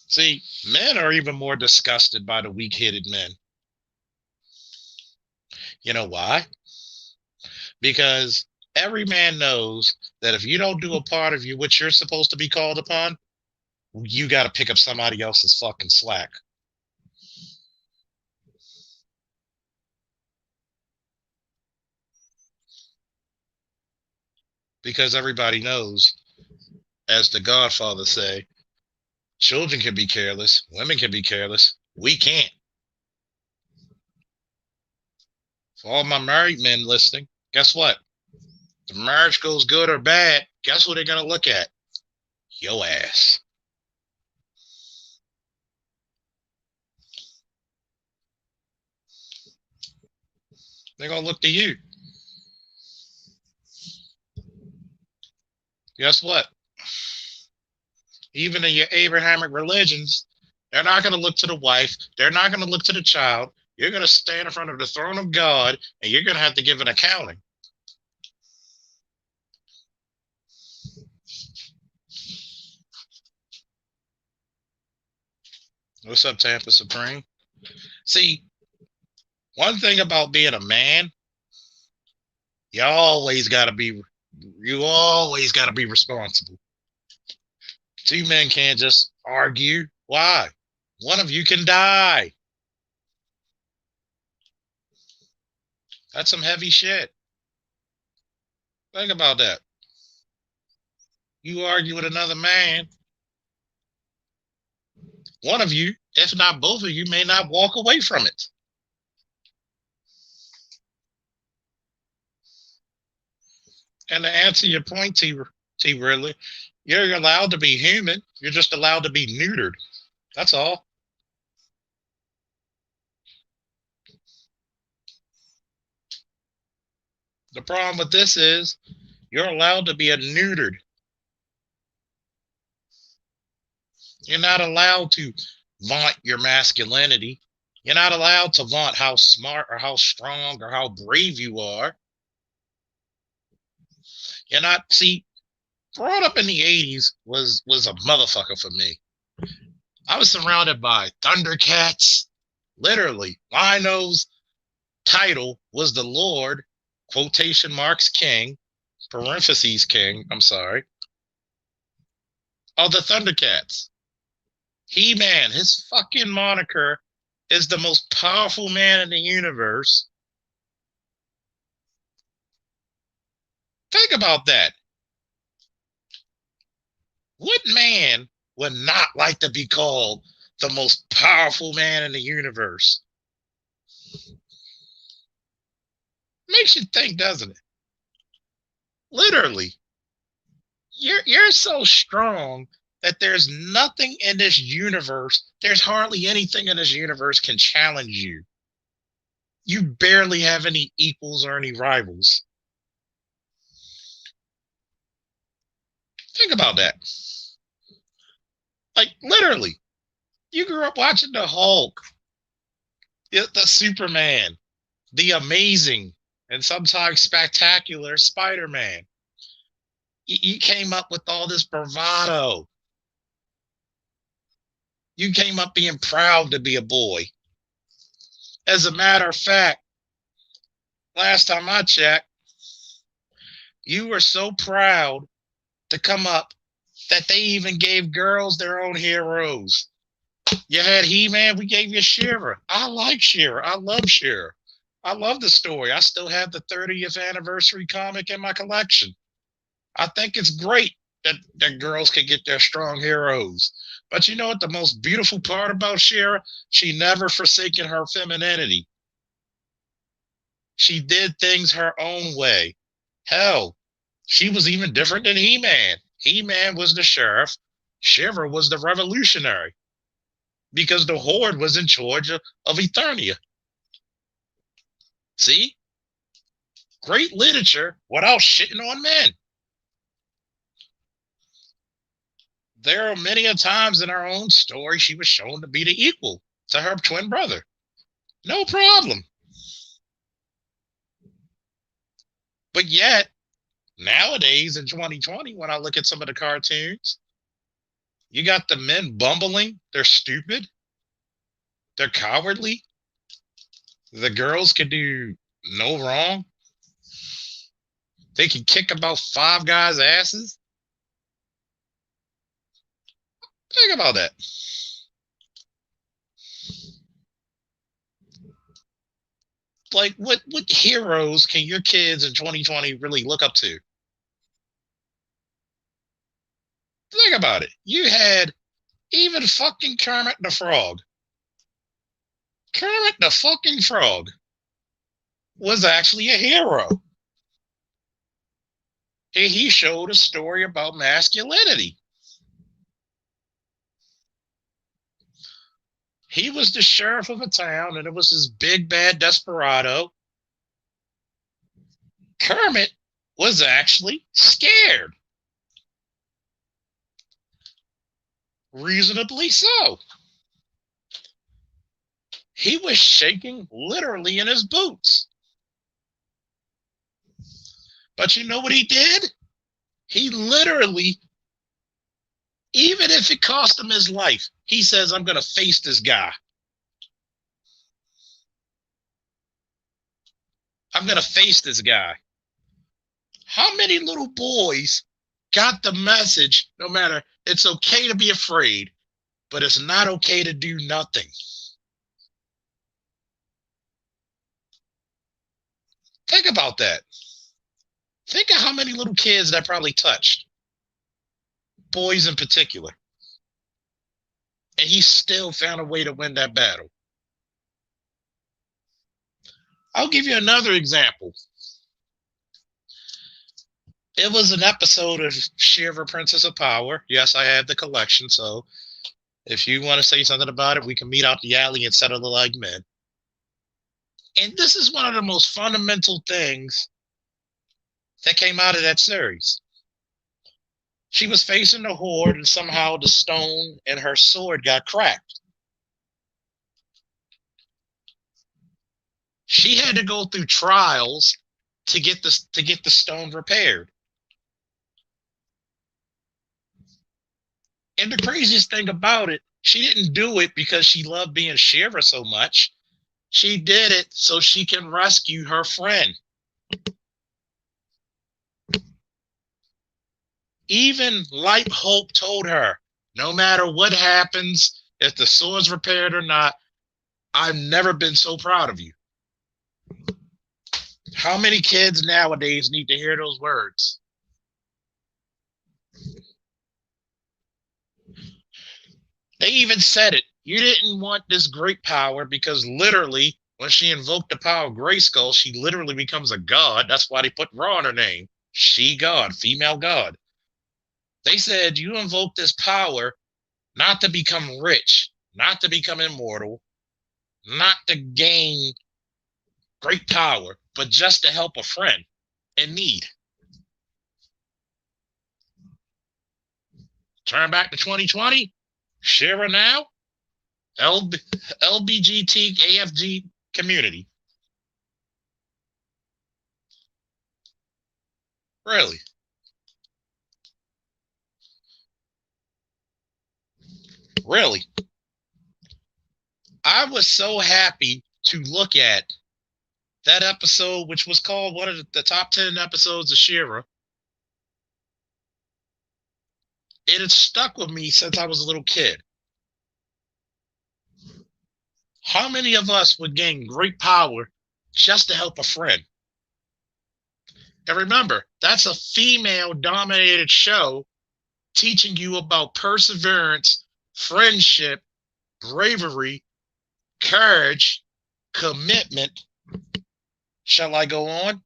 See, men are even more disgusted by the weak-headed men. You know why? Because every man knows that if you don't do a part of you what you're supposed to be called upon, you got to pick up somebody else's fucking slack. Because everybody knows, as the Godfather say, children can be careless, women can be careless, we can't. For all my married men listening, guess what? If the marriage goes good or bad, guess what they're gonna look at? Yo ass. They're gonna look to you. Guess what? Even in your Abrahamic religions, they're not going to look to the wife. They're not going to look to the child. You're going to stand in front of the throne of God and you're going to have to give an accounting. What's up, Tampa Supreme? See, one thing about being a man, you always got to be responsible. Two men can't just argue. Why? One of you can die. That's some heavy shit. Think about that. You argue with another man, one of you, if not both of you, may not walk away from it. And to answer your point, T. Ridley, you're allowed to be human. You're just allowed to be neutered. That's all. The problem with this is you're allowed to be a neutered. You're not allowed to vaunt your masculinity. You're not allowed to vaunt how smart or how strong or how brave you are. You're not, see, growing up in the 80s was a motherfucker for me. I was surrounded by Thundercats. Literally, Lino's title was the Lord, quotation marks, King, parentheses King, I'm sorry, of the Thundercats. He-Man, his fucking moniker is the most powerful man in the universe. Think about that. What man would not like to be called the most powerful man in the universe? Makes you think, doesn't it? Literally. You're so strong that there's nothing in this universe, there's hardly anything in this universe can challenge you. You barely have any equals or any rivals. Think about that. Like, literally, you grew up watching the Hulk, the Superman, the amazing and sometimes spectacular Spider-Man. You came up with all this bravado. You came up being proud to be a boy. As a matter of fact, last time I checked, you were so proud to come up that they even gave girls their own heroes. You had He-Man, we gave you She-Ra. I like She-Ra. I love She-Ra. I love the story. I still have the 30th anniversary comic in my collection. I think it's great that girls can get their strong heroes. But you know what the most beautiful part about She-Ra? She never forsaken her femininity. She did things her own way. Hell, she was even different than He-Man. He-Man was the sheriff. She-Ra was the revolutionary. Because the Horde was in charge of Eternia. See? great literature without shitting on men. There are many a times in her own story she was shown to be the equal to her twin brother. No problem. But yet, nowadays in 2020, when I look at some of the cartoons, you got the men bumbling, they're stupid, they're cowardly. The girls can do no wrong. They can kick about 5 guys' asses. Think about that. Like, what heroes can your kids in 2020 really look up to? Think about it. You had even fucking Kermit the Frog. Kermit the fucking Frog was actually a hero. He showed a story about masculinity. He was the sheriff of a town, and it was his big bad desperado. Kermit was actually scared. Reasonably so. He was shaking literally in his boots. But you know what he did? He literally, even if it cost him his life, he says, I'm going to face this guy. I'm going to face this guy. How many little boys got the message, no matter, it's okay to be afraid, but it's not okay to do nothing? Think about that. Think of how many little kids that probably touched. Boys in particular. And he still found a way to win that battle. I'll give you another example. It was an episode of She-Ra, Princess of Power. Yes, I have the collection, so if you want to say something about it, we can meet out the alley and settle it like men. And this is one of the most fundamental things that came out of that series. She was facing the Horde, and somehow the stone in her sword got cracked. She had to go through trials to get the stone repaired. And the craziest thing about it, she didn't do it because she loved being She-Ra so much. She did it so she can rescue her friend. Even Light Hope told her, no matter what happens, if the sword's repaired or not, I've never been so proud of you. How many kids nowadays need to hear those words? They even said it. You didn't want this great power because literally, when she invoked the power of Grayskull, she literally becomes a god. That's why they put Ra in her name. She god, female god. They said you invoke this power not to become rich, not to become immortal, not to gain great power, but just to help a friend in need. Turn back to 2020. She-Ra now, LBGT AFG community. Really? Really? I was so happy to look at that episode, which was called one of the top 10 episodes of She-Ra. It had stuck with me since I was a little kid. How many of us would gain great power just to help a friend? And remember, that's a female-dominated show teaching you about perseverance, friendship, bravery, courage, commitment. Shall I go on?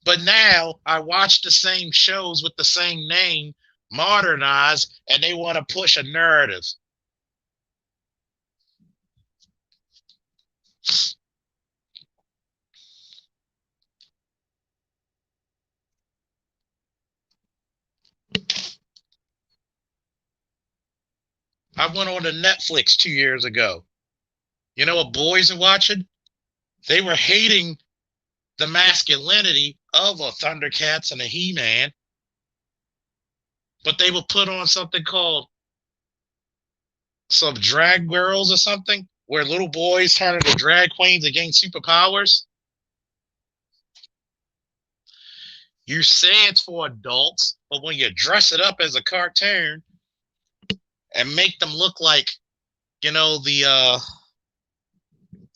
But now I watch the same shows with the same name, modernized, and they want to push a narrative. I went on to Netflix 2 years ago. You know what boys are watching? They were hating the masculinity of a Thundercats and a He-Man, but they would put on something called some drag girls or something, where little boys turn into drag queens and gain superpowers. You say it's for adults, but when you dress it up as a cartoon and make them look like, you know, the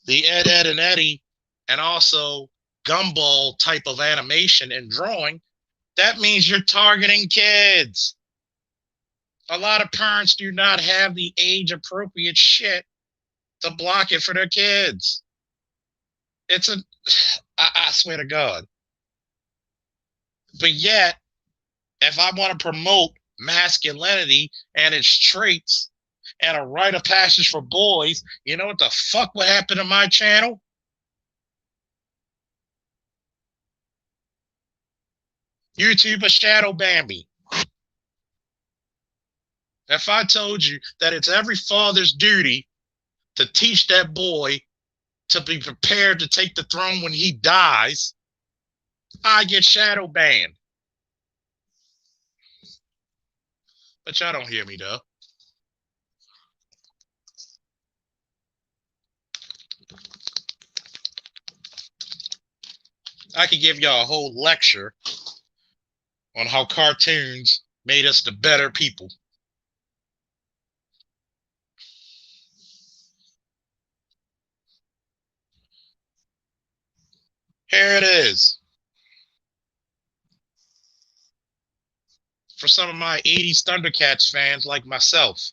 Ed, Ed, and Eddie, and also Gumball type of animation and drawing, that means you're targeting kids. A lot of parents do not have the age appropriate shit to block it for their kids. I swear to God. But yet, if I want to promote masculinity and its traits and a rite of passage for boys, you know what the fuck would happen to my channel? YouTube a shadow ban me. If I told you that it's every father's duty to teach that boy to be prepared to take the throne when he dies, I get shadow banned. But y'all don't hear me though. I could give y'all a whole lecture on how cartoons made us the better people. Here it is. For some of my 80s Thundercats fans like myself.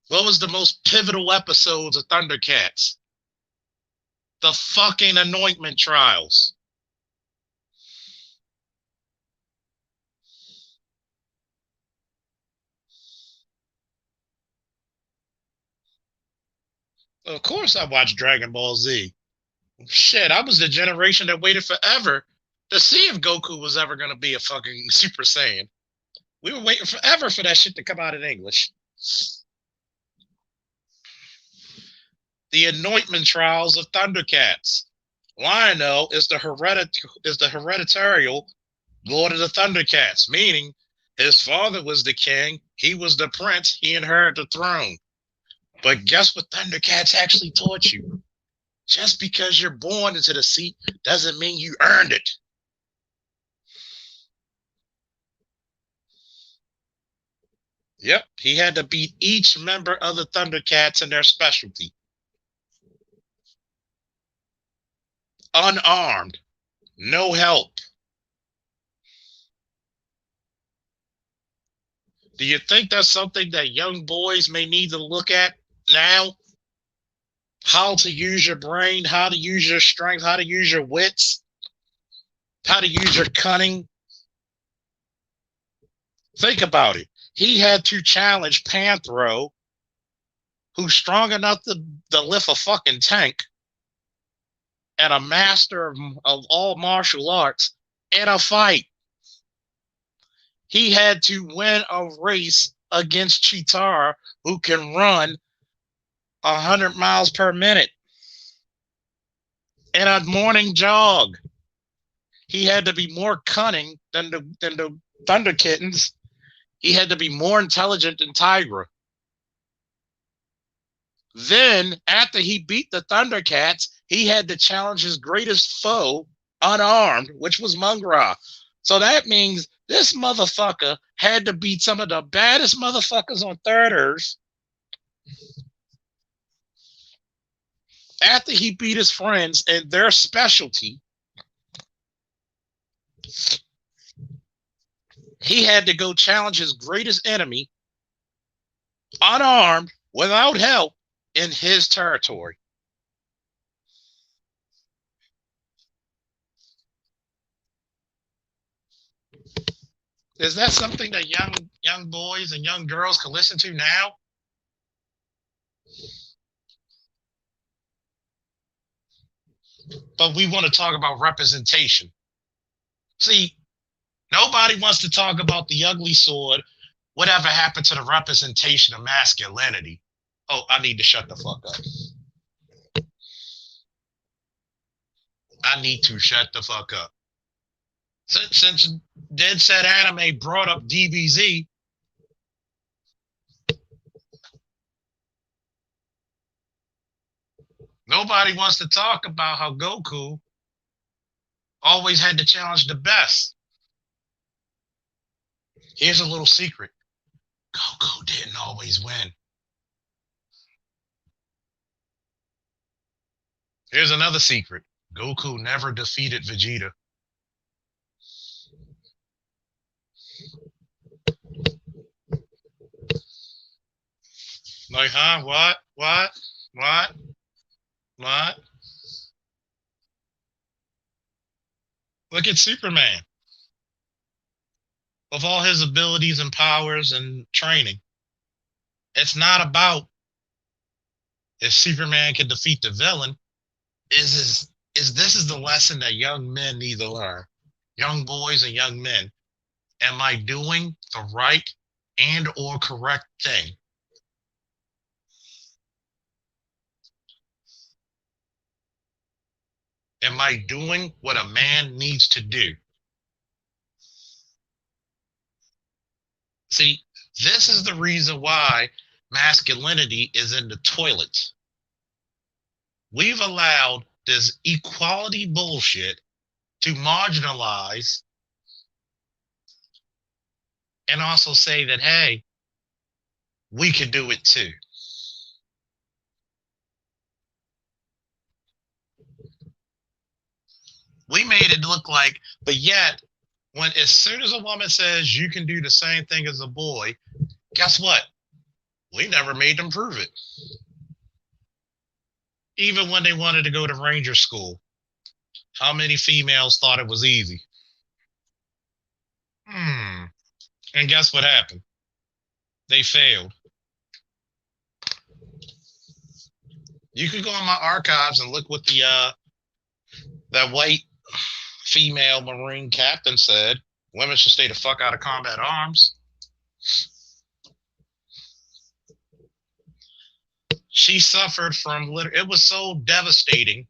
What was the most pivotal episodes of Thundercats? The fucking anointment trials. Of course I watched Dragon Ball Z. Shit, I was the generation that waited forever to see if Goku was ever going to be a fucking Super Saiyan. We were waiting forever for that shit to come out in English. The anointment trials of Thundercats. Lion-O is the hereditary Lord of the Thundercats, meaning his father was the king, he was the prince, he inherited the throne. But guess what Thundercats actually taught you? Just because you're born into the seat doesn't mean you earned it. Yep, he had to beat each member of the Thundercats in their specialty. Unarmed, no help. Do you think that's something that young boys may need to look at now? How to use your brain, how to use your strength, how to use your wits, how to use your cunning. Think about it. He had to challenge Panthro, who's strong enough to lift a fucking tank, and a master of all martial arts in a fight. He had to win a race against Cheetara, who can run 100 miles per minute in a morning jog. He had to be more cunning than the Thunder Kittens. He had to be more intelligent than Tigra. Then, after he beat the Thundercats, he had to challenge his greatest foe unarmed, which was Mungra. So that means this motherfucker had to beat some of the baddest motherfuckers on Third Earth. After he beat his friends in their specialty, he had to go challenge his greatest enemy, unarmed, without help, in his territory. Is that something that young boys and young girls can listen to now? But we want to talk about representation. See, nobody wants to talk about the ugly sword Whatever happened to the representation of masculinity? Oh, I need to shut the fuck up. I need to shut the fuck up. Since Dead Set Anime brought up DBZ, nobody wants to talk about how Goku always had to challenge the best. Here's a little secret. Goku didn't always win. Here's another secret. Goku never defeated Vegeta. Like, huh? What? Look at Superman. Of all his abilities and powers and training, it's not about if Superman can defeat the villain. Is this is the lesson that young men need to learn. Young boys and young men. Am I doing the right and or correct thing? Am I doing what a man needs to do? See, this is the reason why masculinity is in the toilet. We've allowed this equality bullshit to marginalize and also say that, hey, we could do it too. We made it look like, but yet, when as soon as a woman says you can do the same thing as a boy, guess what? We never made them prove it. Even when they wanted to go to Ranger School, how many females thought it was easy? And guess what happened? They failed. You could go in my archives and look what the that white female Marine captain said. Women should stay the fuck out of combat arms. She suffered from, it was so devastating.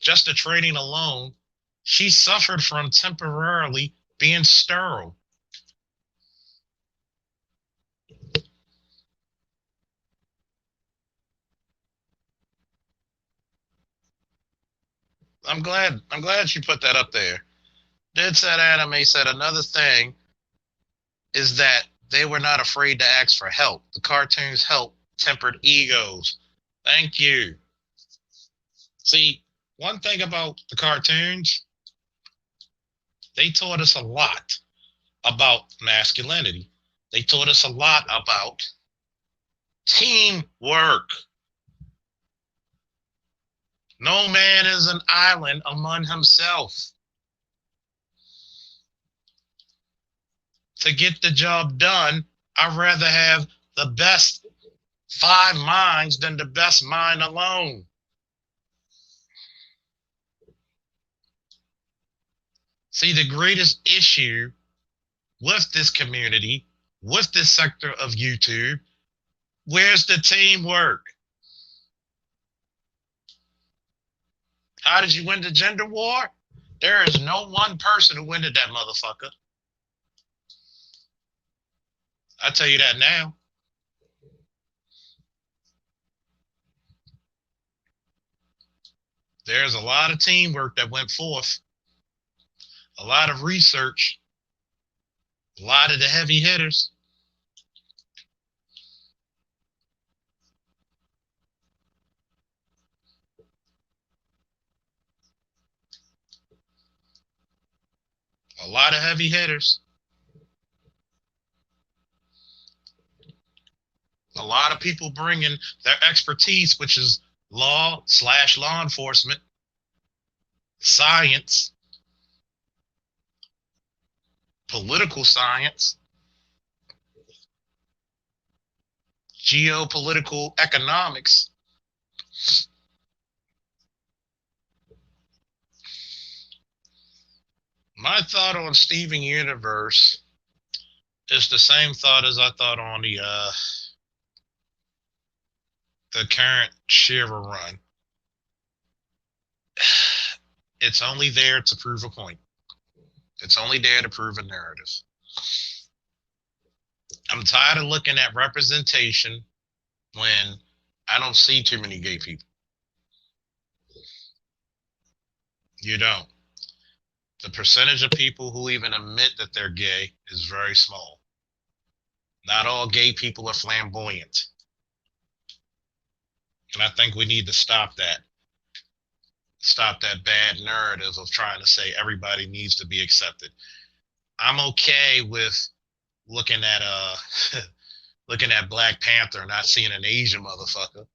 Just the training alone, she suffered from temporarily being sterile. I'm glad you put that up there. Dead Set Anime said another thing is that they were not afraid to ask for help. The cartoons help tempered egos. Thank you. See, one thing about the cartoons, they taught us a lot about masculinity. They taught us a lot about teamwork. No man is an island among himself. To get the job done, I'd rather have the best 5 minds than the best mind alone. See, the greatest issue with this community, with this sector of YouTube, where's the teamwork? How did you win the gender war? There is no one person who winded that motherfucker. I tell you that now. There's a lot of teamwork that went forth, a lot of research, a lot of the heavy hitters. A lot of heavy hitters. A lot of people bringing their expertise, which is law / law enforcement, science, political science, geopolitical economics. My thought on Steven Universe It's the same thought as I thought on the current Shiva run. It's only there to prove a point. It's only there to prove a narrative. I'm tired of looking at representation when I don't see too many gay people. You don't. The percentage of people who even admit that they're gay is very small. Not all gay people are flamboyant. And I think we need to stop that. Stop that bad narrative of trying to say everybody needs to be accepted. I'm okay with looking at looking at Black Panther and not seeing an Asian motherfucker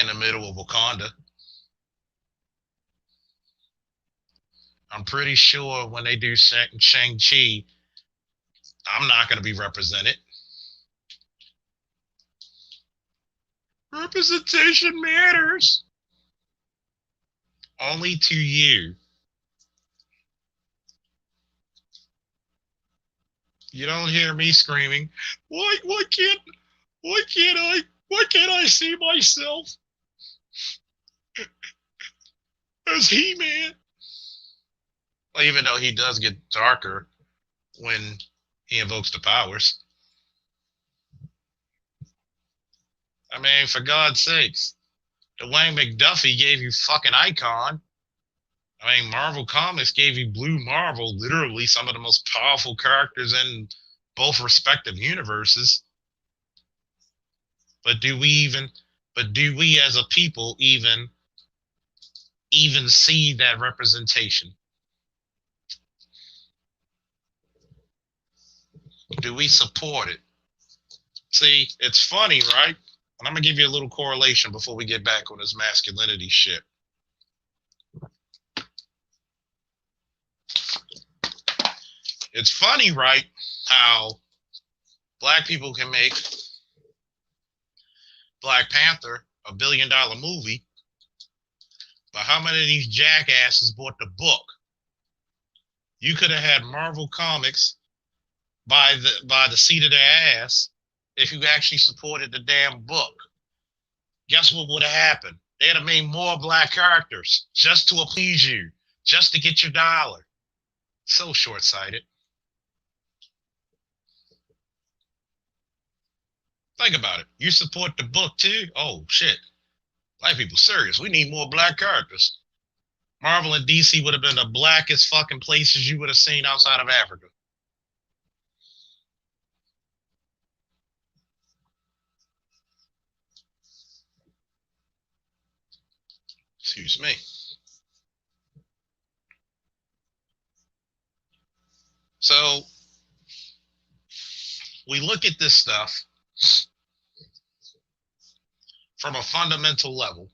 in the middle of Wakanda. I'm pretty sure when they do Shang-Chi, I'm not going to be represented. Representation matters. Only to you. You don't hear me screaming, why can't I see myself as He-Man? Well, even though he does get darker when he invokes the powers. I mean, for God's sakes, Dwayne McDuffie gave you fucking Icon. I mean, Marvel Comics gave you Blue Marvel, literally some of the most powerful characters in both respective universes. But do we as a people even see that representation? Do we support it? See, it's funny, right? And I'm gonna give you a little correlation before we get back on this masculinity shit. It's funny, right, how Black people can make Black Panther a $1 billion movie, but how many of these jackasses bought the book? You could have had Marvel Comics by the seat of their ass if you actually supported the damn book. Guess what would have happened? They'd have made more Black characters just to appease you, just to get your dollar. So short-sighted. Think about it. You support the book too? Oh shit. Black people serious. We need more Black characters. Marvel and DC would have been the blackest fucking places you would have seen outside of Africa. Excuse me. So we look at this stuff from a fundamental level.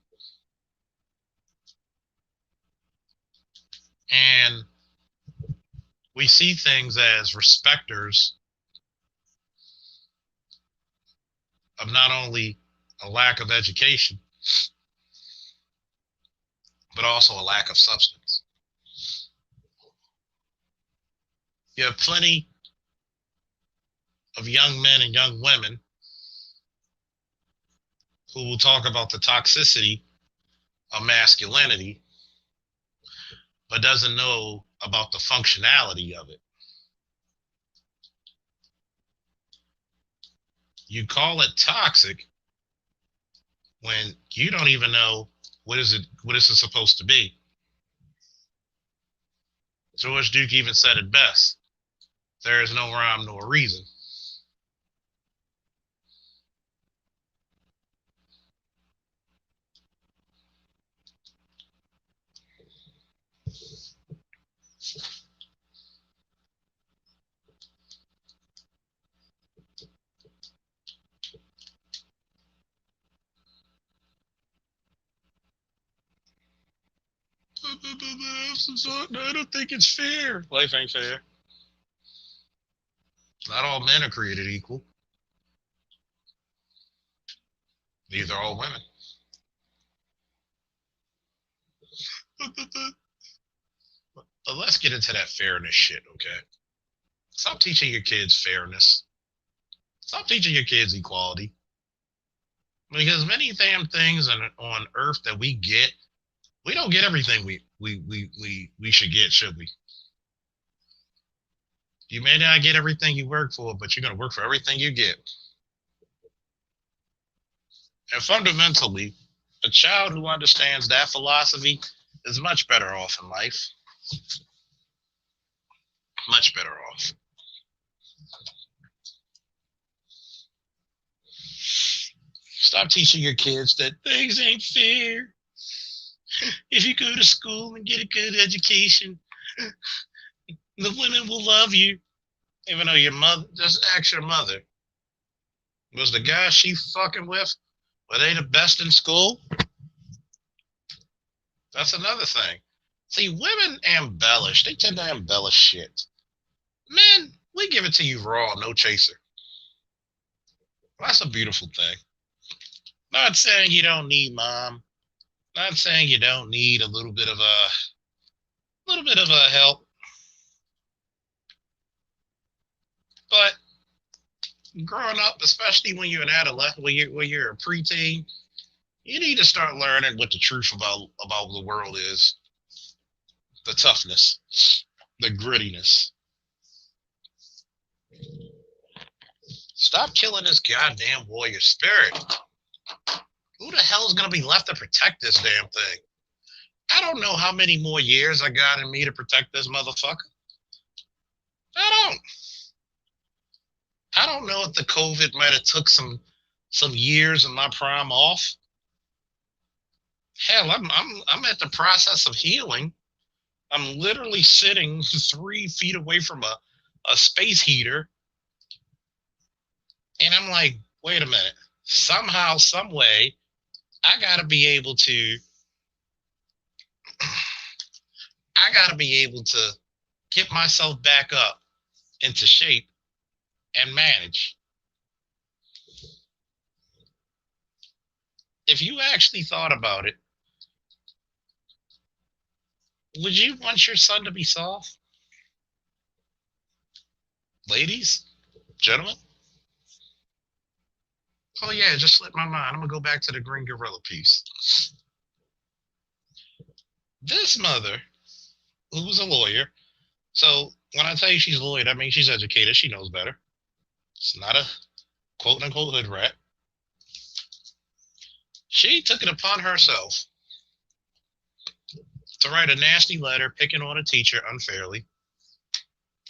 And we see things as respecters of not only a lack of education, but also a lack of substance. You have plenty of young men and young women who will talk about the toxicity of masculinity, but doesn't know about the functionality of it. You call it toxic when you don't even know what is it supposed to be. George Duke even said it best. There is no rhyme nor reason. I don't think it's fair. Life ain't fair. Not all men are created equal. Neither are all women. But let's get into that fairness shit, okay? Stop teaching your kids fairness. Stop teaching your kids equality. Because many damn things on earth that we get, we don't get everything we should get, should we? You may not get everything you work for, but you're going to work for everything you get. And fundamentally, a child who understands that philosophy is much better off in life. Much better off. Stop teaching your kids that things ain't fair. If you go to school and get a good education, the women will love you. Even though your mother, just ask your mother. Was the guy she fucking with, were they the best in school? That's another thing. See, women embellish. They tend to embellish shit. Men, we give it to you raw, no chaser. That's a beautiful thing. Not saying you don't need mom. Not saying you don't need a little bit of a help. But growing up, especially when you're an adolescent, when you're a preteen, you need to start learning what the truth about the world is. The toughness, the grittiness. Stop killing this goddamn warrior spirit. Who the hell is going to be left to protect this damn thing? I don't know how many more years I got in me to protect this motherfucker. I don't know if the COVID might have took some years of my prime off. Hell, I'm at the process of healing. I'm literally sitting 3 feet away from a space heater. And I'm like, wait a minute. Somehow, some way, I gotta be able to get myself back up into shape and manage. If you actually thought about it, would you want your son to be soft? Ladies, gentlemen? Oh yeah, it just slipped my mind. I'm gonna go back to the green gorilla piece. This mother, who was a lawyer, so when I tell you she's a lawyer, that means she's educated. She knows better. It's not a quote unquote hood rat. She took it upon herself to write a nasty letter picking on a teacher unfairly,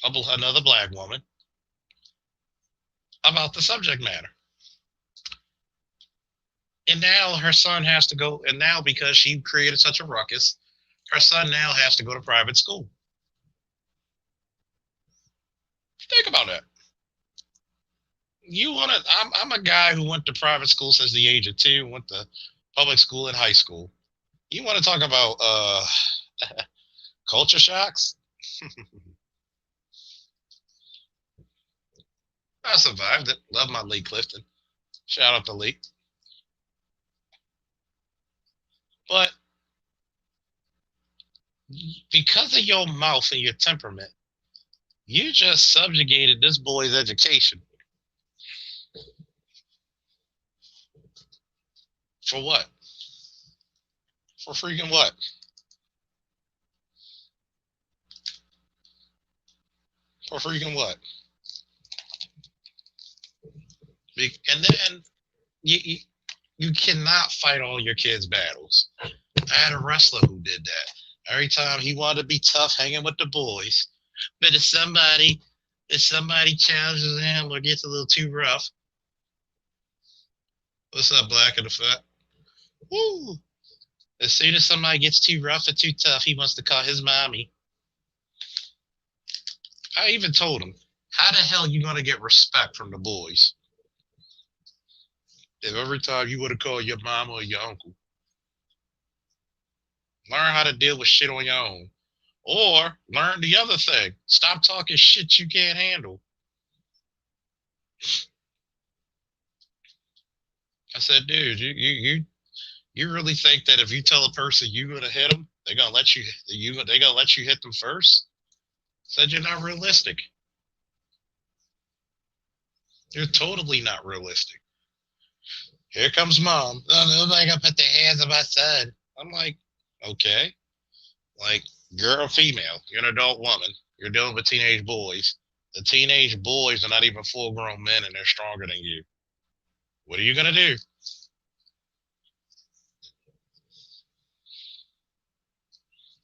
another black woman, about the subject matter. And now her son has to go, and now because she created such a ruckus, her son now has to go to private school. Think about that. I'm a guy who went to private school since the age of 2, went to public school and high school. You want to talk about culture shocks? I survived it. Love my Lee Clifton. Shout out to Lee. But because of your mouth and your temperament, you just subjugated this boy's education. For what? For freaking what? For freaking what? And then you cannot fight all your kids' battles. I had a wrestler who did that. Every time he wanted to be tough hanging with the boys, but if somebody challenges him or gets a little too rough, what's up, Black and the Fat? Woo! As soon as somebody gets too rough or too tough, he wants to call his mommy. I even told him, how the hell you gonna get respect from the boys if every time you would have called your mom or your uncle? Learn how to deal with shit on your own. Or learn the other thing. Stop talking shit you can't handle. I said, dude, you really think that if you tell a person you're gonna hit them, they're gonna let you hit them first? I said, you're not realistic. You're totally not realistic. Here comes mom. Oh, nobody gonna put their hands on my son. I'm like, okay. Like, you're a female. You're an adult woman. You're dealing with teenage boys. The teenage boys are not even full grown men and they're stronger than you. What are you gonna do?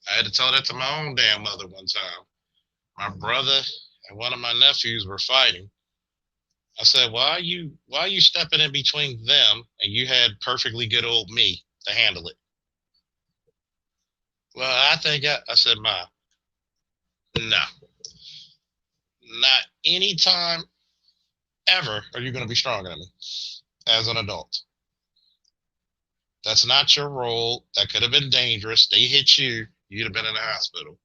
I had to tell that to my own damn mother one time. My brother and one of my nephews were fighting. I said, why are you stepping in between them and you had perfectly good old me to handle it? Well, I said, Ma, no, not any time ever are you going to be stronger than me as an adult. That's not your role. That could have been dangerous. They hit you, you'd have been in the hospital.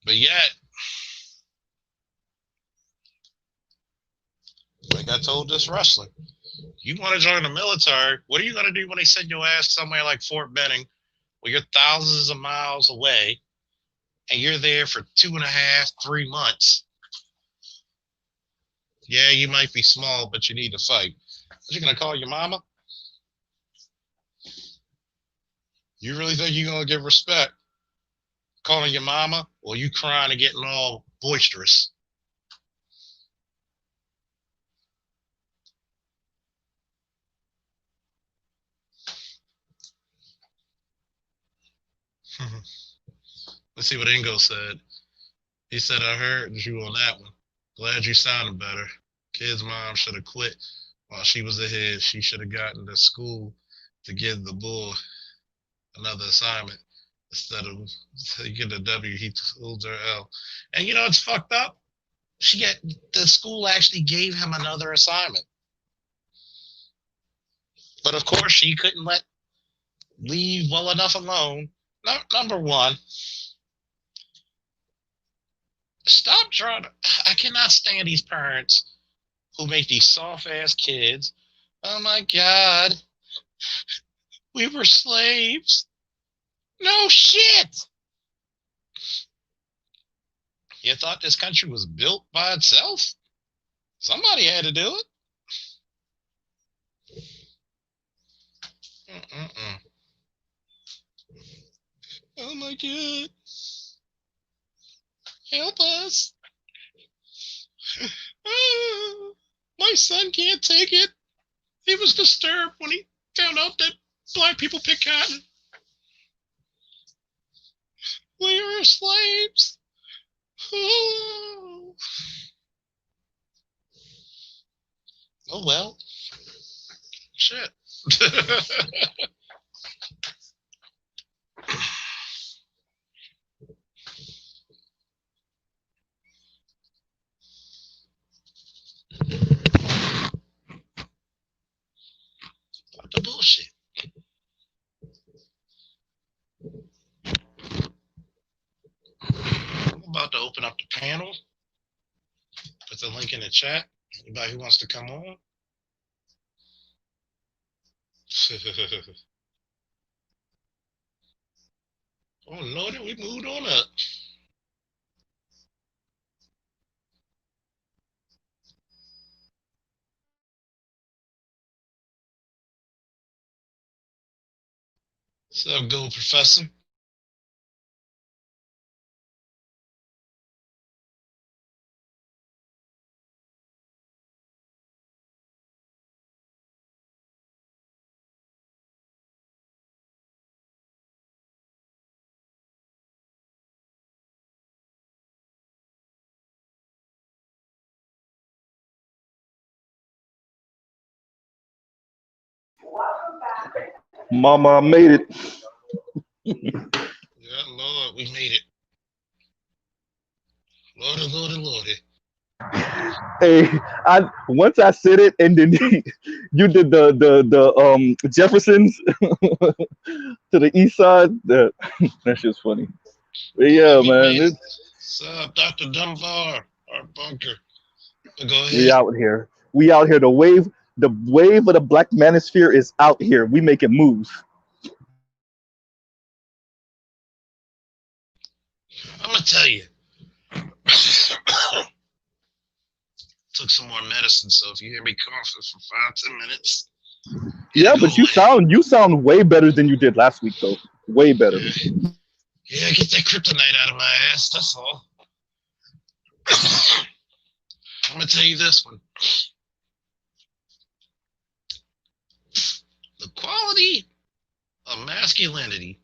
But yet, like I told this wrestler, you want to join the military, what are you going to do when they send your ass somewhere like Fort Benning, where you're thousands of miles away and you're there for 2.5, 3 months? Yeah, you might be small, but you need to fight. What, you gonna call your mama? You really think you're gonna get respect calling your mama, or you crying and getting all boisterous? Let's see what Ingo said. He said, I heard you on that one. Glad you sounded better. Kid's mom should have quit while she was ahead. She should have gotten to school to give the boy another assignment instead of taking the W. He told her L. And you know it's fucked up. The school actually gave him another assignment, but of course she couldn't leave well enough alone. Number one, stop trying to. I cannot stand these parents who make these soft ass kids. Oh my God, we were slaves. No shit. You thought this country was built by itself? Somebody had to do it. Mm-mm-mm. Oh my God. Help us. My son can't take it. He was disturbed when he found out that black people pick cotton. We were slaves. Oh, oh well. Shit. The bullshit. I'm about to open up the panel. Put the link in the chat. Anybody who wants to come on. Oh Lord, we moved on up. What's up, Gold Professor? Mama, I made it. Yeah, Lord, we made it. Lordy, Lordy, Lordy. Hey, I once I said it, and then you did the Jeffersons to the east side. That's just funny. But yeah, man, what's up, Dr. Dunbar, our bunker? Go ahead. we out here. We out here. The wave of the Black Manosphere is out here. We making moves. I'm gonna tell you. took some more medicine, so if you hear me coughing for 5-10 minutes, Yeah, it'll go but you away. sound way better than you did last week though. Way better. Yeah, yeah, get that kryptonite out of my ass. That's all. I'm gonna tell you this one: the quality of masculinity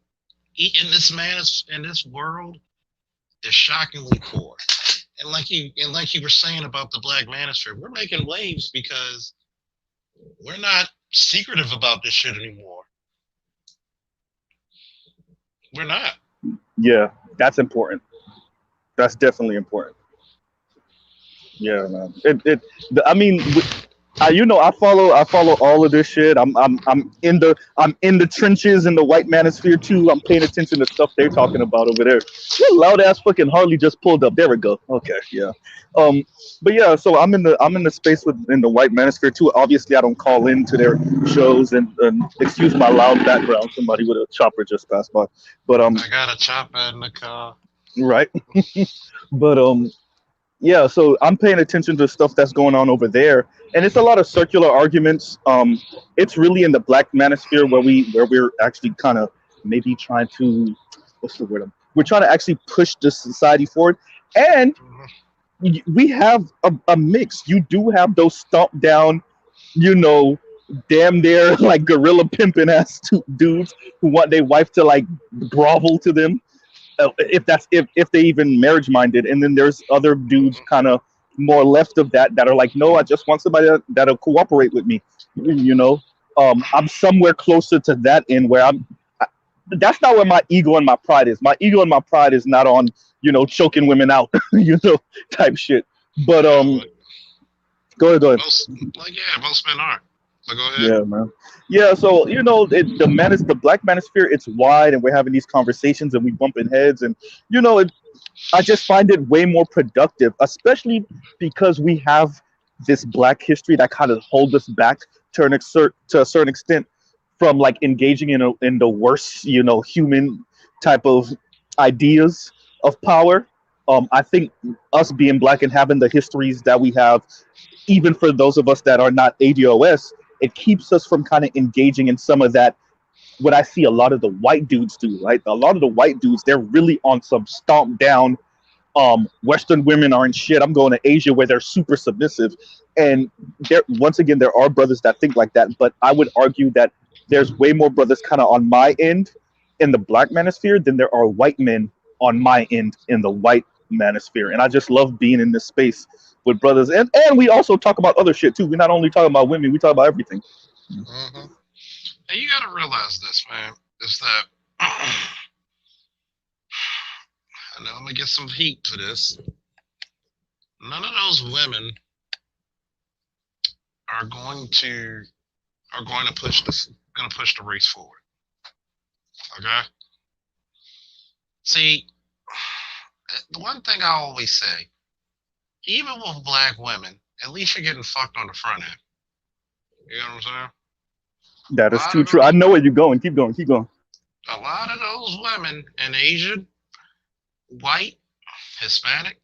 in this world is shockingly poor. And like you were saying about the Black Manosphere, we're making waves because we're not secretive about this shit anymore. We're not. Yeah, that's important. That's definitely important. Yeah, man. I mean, I follow all of this shit. I'm in the trenches in the white manosphere too. I'm paying attention to stuff they're talking about over there. That loud ass fucking Harley just pulled up. There we go. Okay, yeah. Um, but yeah, so I'm in the space in the white manosphere too. Obviously, I don't call into their shows and excuse my loud background. Somebody with a chopper just passed by. But I got a chopper in the car. right. But yeah, so I'm paying attention to stuff that's going on over there, and it's a lot of circular arguments. It's really in the black manosphere where we're actually kind of maybe trying to, what's the word? We're trying to actually push the society forward, and Mhm. we have a mix. You do have those stomp down, you know, damn near like gorilla pimping ass dudes who want their wife to like grovel to them, if they even marriage minded, and then there's other dudes kind of more left of that are like, no, I just want somebody that'll cooperate with me, you know. I'm somewhere closer to that end where that's not where my ego and my pride is. My ego and my pride is not on, choking women out, type shit. But Yeah, but go ahead. most men aren't. So go ahead. Yeah, man. Yeah, so the black manosphere. It's wide, and we're having these conversations, and we bumping heads, and I just find it way more productive, especially because we have this Black history that kind of hold us back to a certain extent from like engaging in the worst, human type of ideas of power. I think us being Black and having the histories that we have, even for those of us that are not ADOS, it keeps us from kind of engaging in some of that. What I see a lot of the white dudes do, right? A lot of the white dudes, they're really on some stomp down. Western women aren't shit. I'm going to Asia where they're super submissive, and there once again there are brothers that think like that. But I would argue that there's way more brothers kind of on my end in the Black manosphere than there are white men on my end in the white manosphere. And I just love being in this space with brothers, and we also talk about other shit too. We're not only talking about women, we talk about everything. Hmm. And you got to realize this, man, is that I know I'm gonna get some heat for this. None of those women are going to push the race forward. Okay. See, the one thing I always say, even with black women, at least you're getting fucked on the front end. You know what I'm saying? That A is lot too of true. I those, know where you're going. Keep going. Keep going. a lot of those women in Asian, white, Hispanic,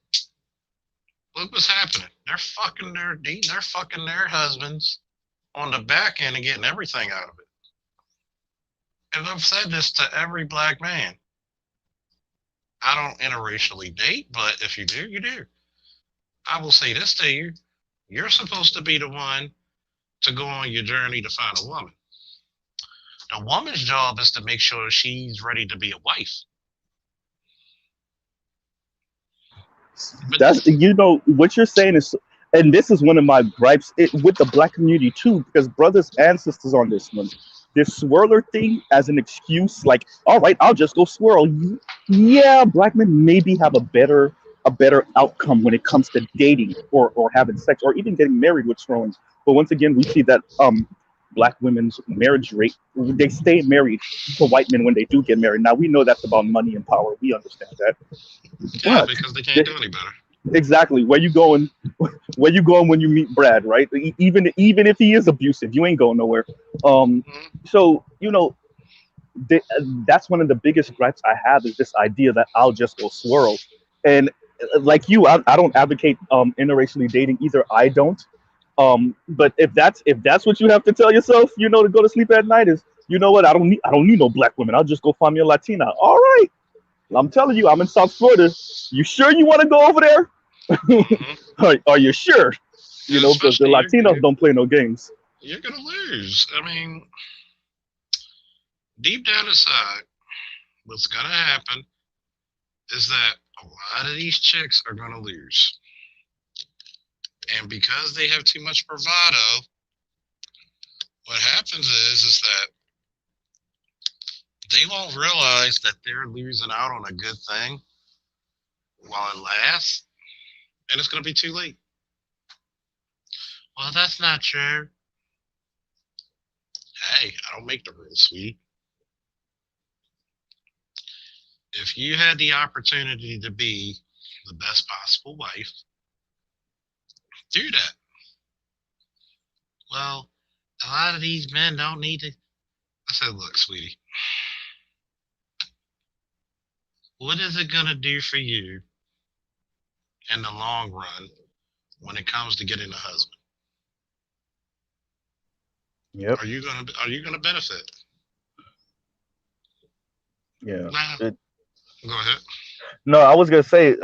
look what's happening. They're fucking their husbands on the back end and getting everything out of it. And I've said this to every black man. I don't interracially date, but if you do, you do. I will say this to you. You're supposed to be the one to go on your journey to find a woman. The woman's job is to make sure she's ready to be a wife. But That's what you're saying is, and this is one of my gripes with the Black community too, because brothers and sisters on this one, this swirler thing as an excuse, like, all right, I'll just go swirl. Yeah, Black men maybe have a better outcome when it comes to dating or having sex or even getting married with swirling. But once again, we see that Black women's marriage rate, they stay married to white men when they do get married. Now we know that's about money and power. We understand that, yeah, but because they can't do any better. exactly where you going, where you going when you meet Brad, right? Even if he is abusive, you ain't going nowhere. um Mhm. so th- that's one of the biggest gripes I have, is this idea that I'll just go swirl. And like you, I don't advocate interracially dating either. I don't. But if that's what you have to tell yourself, to go to sleep at night is, what, I don't need no black women. I'll just go find me a Latina. All right, I'm telling you, I'm in South Florida. You sure you want to go over there? Hmm. Are you sure? And Because the especially Latinos don't play no games. you're gonna lose. I mean, deep down inside, what's gonna happen is that a lot of these chicks are gonna lose, and because they have too much bravado, what happens is that they won't realize that they're losing out on a good thing while it lasts, and it's gonna be too late. Well, that's not true. Hey, I don't make the rules, sweetie. If you had the opportunity to be the best possible wife, do that. Well, a lot of these men don't need to. I said, look, sweetie, what is it going to do for you in the long run when it comes to getting a husband? Yep. Are you gonna benefit? Yeah. Nah. It, Go ahead. no, I was gonna say,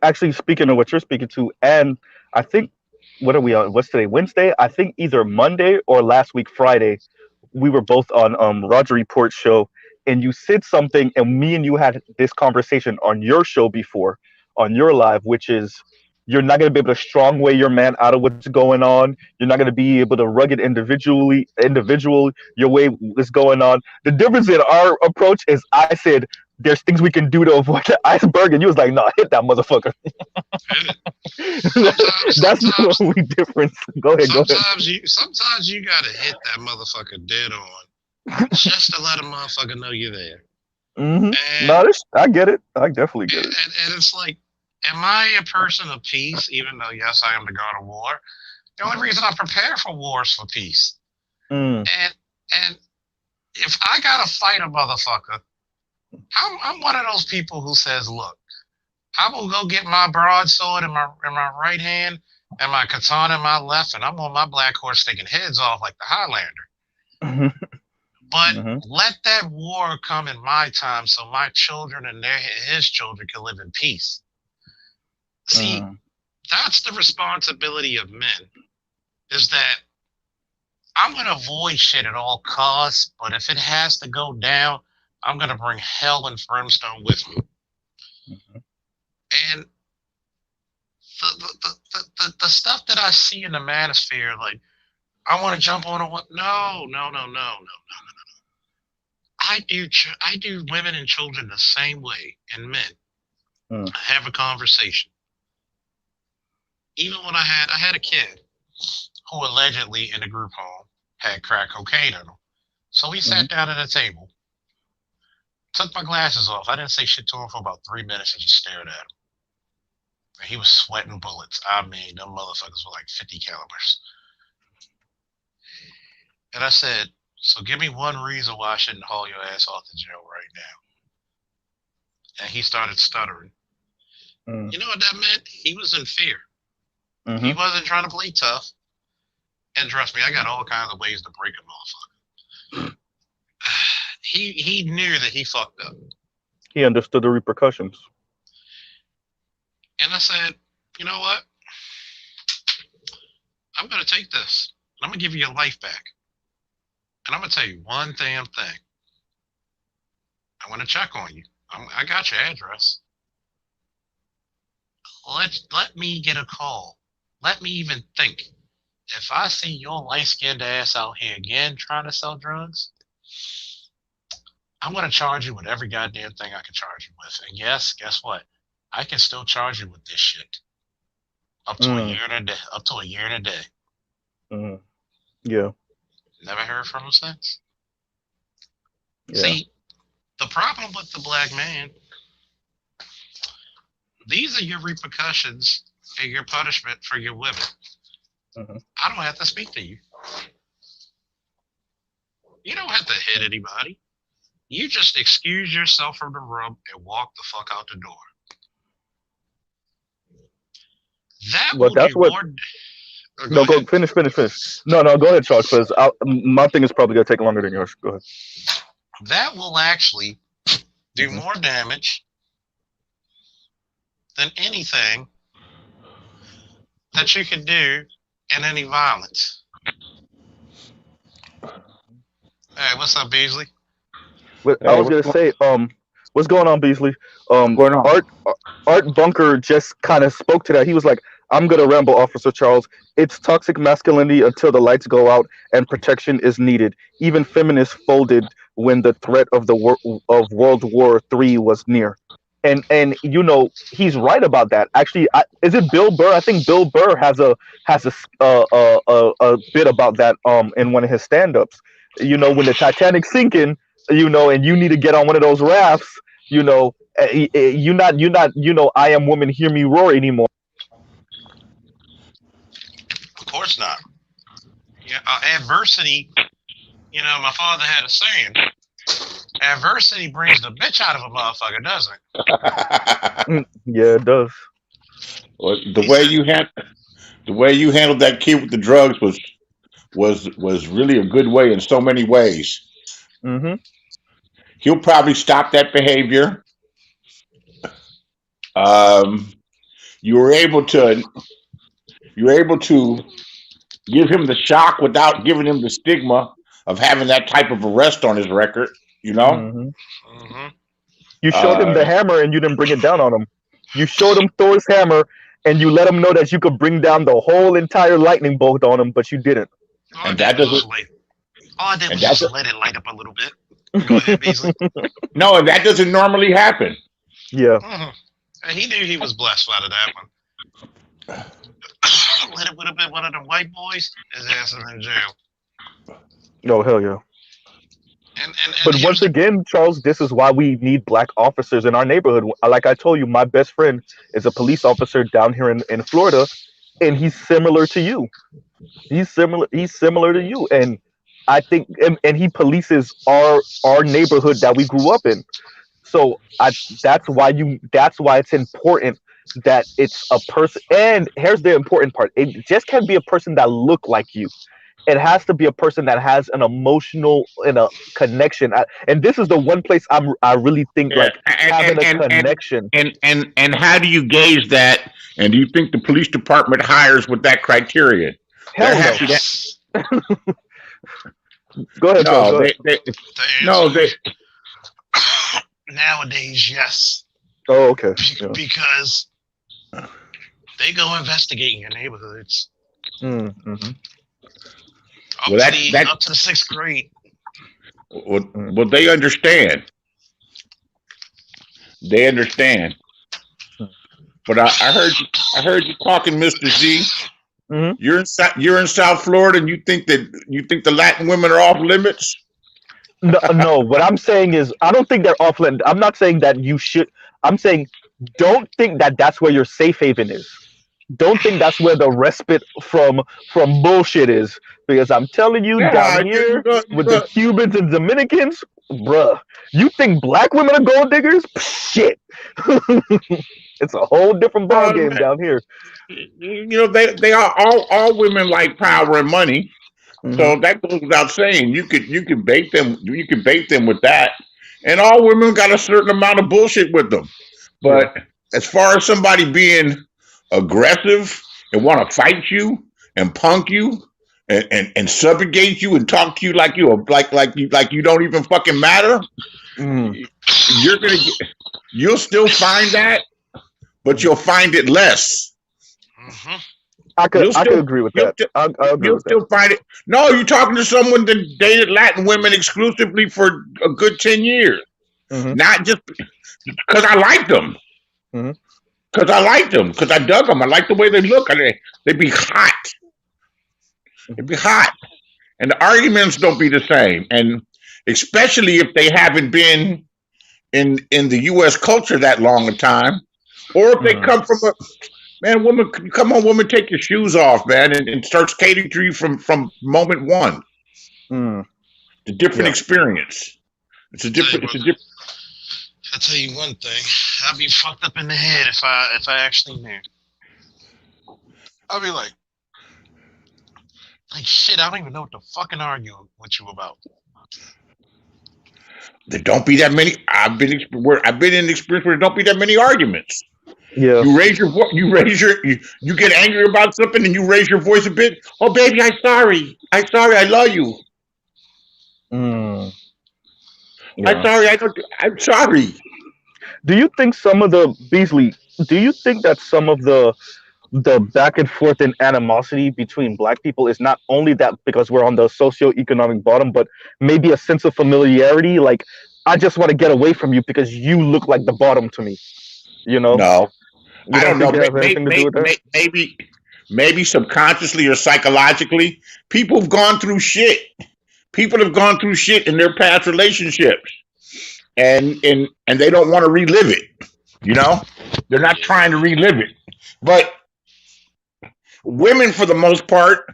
actually, speaking of what you're speaking to, and I think, what are we on? What's today? Wednesday? I think either Monday or last week Friday, we were both on Roger Report's show, and you said something, and me and you had this conversation on your show before, on your live, which is, you're not going to be able to strong way your man out of what's going on. You're not going to be able to rugged individual your way what's going on. The difference in our approach is, I said there's things we can do to avoid the iceberg, and you was like, "No, hit that motherfucker." Hit it. Sometimes, That's the sometimes, only difference. Go ahead, go ahead. sometimes you gotta hit that motherfucker dead on just to let a motherfucker know you're there. Hmm. And No, I get it. I definitely and, get it. and it's like, am I a person of peace? Even though yes, I am the god of war. The only reason I prepare for war is for peace. Mm, And if I gotta fight a motherfucker, I'm one of those people who says, look, I will go get my broadsword in my right hand and my katana in my left, and I'm on my black horse taking heads off like the Highlander. hmm. But Hmm. let that war come in my time so my children and his children can live in peace. See, that's the responsibility of men, is that I'm going to avoid shit at all costs, but if it has to go down, I'm going to bring hell and brimstone with me. And the stuff that I see in the manosphere, like, I want to jump on a what? No, no, no, no, no. I do women and children the same way, and men. Mm. I have a conversation. Even when I had a kid who allegedly in a group home had crack cocaine in him. So we Hmm. sat down at a table, took my glasses off. I didn't say shit to him for about 3 minutes and just stared at him. And he was sweating bullets. I mean, them motherfuckers were like 50 calibers. And I said, so give me one reason why I shouldn't haul your ass off to jail right now. And he started stuttering. Mm. You know what that meant? He was in fear. He Hmm. wasn't trying to play tough. And trust me, I got all kinds of ways to break a motherfucker. He knew that he fucked up. He understood the repercussions. And I said, you know what? I'm going to take this. I'm going to give you your life back. And I'm going to tell you one damn thing. I want to check on you. I got your address. Let me get a call. Let me even think. If I see your light-skinned ass out here again trying to sell drugs, I'm going to charge you with every goddamn thing I can charge you with. And yes, guess what? I can still charge you with this shit up to a Mm. year and a day. Up to a year and a day. Mm. Yeah, Never heard from him since. yeah. See, the problem with the black man, these are your repercussions and your punishment for your women. Hmm. I don't have to speak to you. You don't have to hit anybody. You just excuse yourself from the room and walk the fuck out the door. That Well, will that's do what. more. No, go Ahead. finish. No, go ahead, Charles. Because my thing is probably gonna take longer than yours. Go ahead. That will actually do Mhm. more damage than anything that you could do in any violence. Hey, what's up, Beasley? I Hey, was what's gonna say, what's going on, Beasley? going on? Art Bunker just kind of spoke to that. He was like, "I'm gonna ramble, Officer Charles. It's toxic masculinity until the lights go out and protection is needed. Even feminists folded when the threat of of World War III was near." And he's right about that. Actually, is it Bill Burr? I think Bill Burr has a bit about that in one of his stand-ups. When the Titanic's sinking, and you need to get on one of those rafts, you're not, I am woman, hear me roar anymore. Of course not. Yeah, adversity. My father had a saying: "Adversity brings the bitch out of a motherfucker, doesn't it?" Yeah, it does. Well, He said, the way you handled that kid with the drugs was really a good way in so many ways. Hmm. He'll probably stop that behavior. Um, you were able to give him the shock without giving him the stigma of having that type of arrest on his record. You know, Hmm. mm-hmm. You showed him uh, the hammer and you didn't bring it down on him. You showed him Thor's hammer and you let him know that you could bring down the whole entire lightning bolt on him, but you didn't. All I and did that was doesn't just light. All I did and was that just let it light up a little bit. Go ahead, Beasley. no, and that doesn't normally happen. Yeah. Mm-hmm. And he knew he was blessed out of that one. Let it would have been one of them white boys. His ass is in jail. Oh, hell yeah. And But here's once the again, Charles, this is why we need black officers in our neighborhood. Like I told you, my best friend is a police officer down here in Florida, and he's similar to you. He's similar to you. And I think and he polices our neighborhood that we grew up in. So that's why it's important that it's a person. And here's the important part: it just can't be a person that look like you. It has to be a person that has an emotional and a connection. And this is the one place I really think, Yeah, like, having a connection. and how do you gauge that? And do you think the police department hires with that criteria? They're Hell no. happy that yes. Go ahead, Charles. no, Go ahead. they The no, answer they is nowadays yes, Oh, okay. Yeah. because they go investigating your neighborhoods Mm-hmm. well that up to the 6th grade. well they understand. They understand. But I heard you talking, Mr. Z. Hmm. You're in South Florida, and you think the Latin women are off limits? No, no. What I'm saying is, I don't think they're off limits. I'm not saying that you should. I'm saying, don't think that that's where your safe haven is. Don't think that's where the respite from bullshit is. Because I'm telling you, Yeah, down here with the Cubans and Dominicans, bruh, you think black women are gold diggers? Shit. It's a whole different ball game down here. they are all women like power and money. Hmm. So that goes without saying. You can bait them with that. And all women got a certain amount of bullshit with them. Yeah. But as far as somebody being aggressive and want to fight you and punk you and subjugate you and talk to you like you don't even fucking matter, Mm. you'll still find that, but you'll find it less. Mm-hmm. I You'll could still agree with you'll, that. I agree you'll with that. still find it. No, you're talking to someone that dated Latin women exclusively for a good 10 years. Hmm. Not just because I liked them. Mhm. Because I liked them. Because I dug them. I like the way they look. They'd be hot. They'd be hot. And the arguments don't be the same. And especially if they haven't been in the U.S. culture that long a time. Or if they Mm. come from a man, woman, come on, woman, take your shoes off, man, and start skating to you from moment one. Mm. It's a different Yeah. experience. It's a different. I'll tell you one thing. I'd be fucked up in the head if I actually knew. I'll be like shit. I don't even know what to fucking argue with you about. There don't be that many. I've been in the experience where there don't be that many arguments. Yeah. You raise your voice. You get angry about something, and you raise your voice a bit. Oh, baby, I'm sorry. I'm sorry. I love you. Mm, I'm yeah. sorry. I'm sorry. Do you think some of the Beasley? Do you think that some of the back and forth and animosity between black people is not only that because we're on the socioeconomic bottom, but maybe a sense of familiarity? Like, I just want to get away from you because you look like the bottom to me. You know? No, You I don't don't know. think it has anything to do with that? Maybe subconsciously or psychologically, people have gone through shit. People have gone through shit in their past relationships, and they don't want to relive it. You know, they're not trying to relive it. But women, for the most part,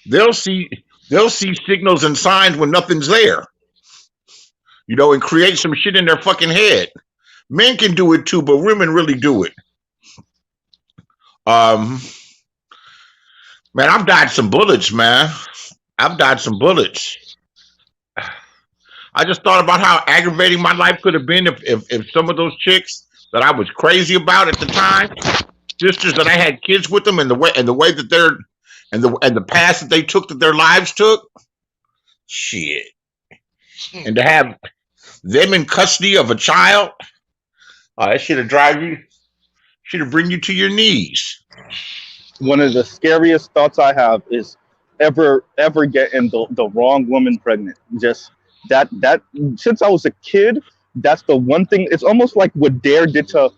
they'll see they'll see signals and signs when nothing's there. You know, and create some shit in their fucking head. Men can do it too, but women really do it. Um, Man, I've dodged some bullets, man. I've dodged some bullets. I just thought about how aggravating my life could have been if some of those chicks that I was crazy about at the time, sisters that I had kids with them, and the way that they're and the path that they took that their lives took, shit, and to have them in custody of a child, that should have bring you to your knees. One of the scariest thoughts I have is ever getting the wrong woman pregnant. Just that since I was a kid, that's the one thing. It's almost like what Dare did to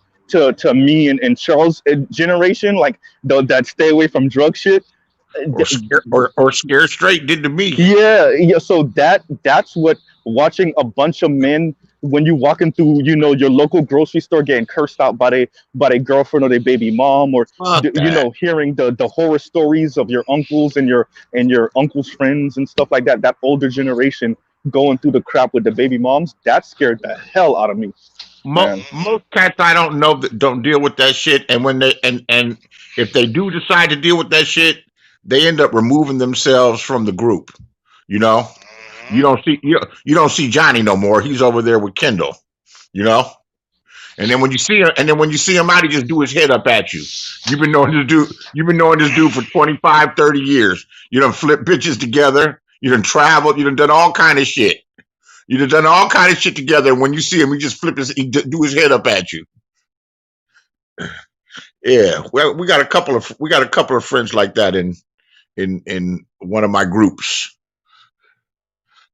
me and Charles' generation, like that stay away from drug shit. Or scare straight did to me. Yeah, yeah. So that's what watching a bunch of men when you walking through, your local grocery store getting cursed out by their girlfriend or their baby mom, or Fuck that. hearing the horror stories of your uncles and your uncle's friends and stuff like that. That older generation going through the crap with the baby moms, that scared the hell out of me, man. Most cats I don't know that don't deal with that shit, and when they and if they do decide to deal with that shit, they end up removing themselves from the group. You know, you don't see Johnny no more. He's over there with Kendall. You know, and then when you see him out, he just do his head up at you. You've been knowing this dude for 25, 30 years. You done flip bitches together. You done traveled. You done all kind of shit. You done all kind of shit together. And when you see him, he just do his head up at you. Yeah, well, we got a couple of friends like that in one of my groups.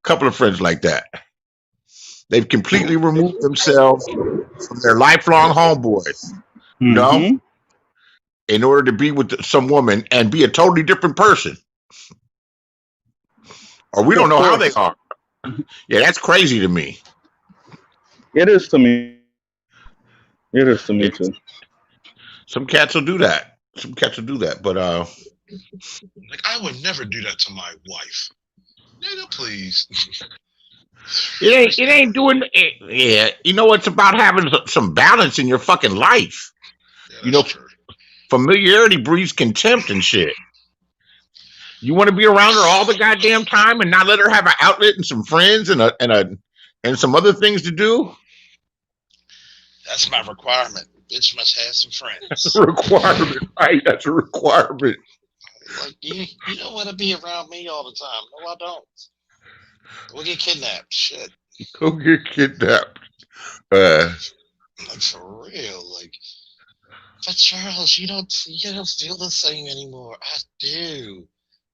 Couple of friends like that. They've completely removed themselves from their lifelong homeboys, you know, Hmm. in order to be with some woman and be a totally different person. Or we don't Of know how they course, are. Yeah, that's crazy to me. it is to me. It is to me It, too. some cats will do that. Some cats will do that. But Like I would never do that to my wife. Nigga, please. it ain't doing it. Yeah, you know, it's about having some balance in your fucking life. Yeah, You that's know, true. familiarity breeds contempt and shit. You want to be around her all the goddamn time and not let her have an outlet and some friends and some other things to do? That's my requirement. Bitch must have some That's a friends. requirement, right? That's a requirement. Like you don't want to be around me all the time. No, I don't. We'll get kidnapped. Shit. Go get kidnapped. Uh, Like for real. Like, but Charles, you don't feel the same anymore. I do.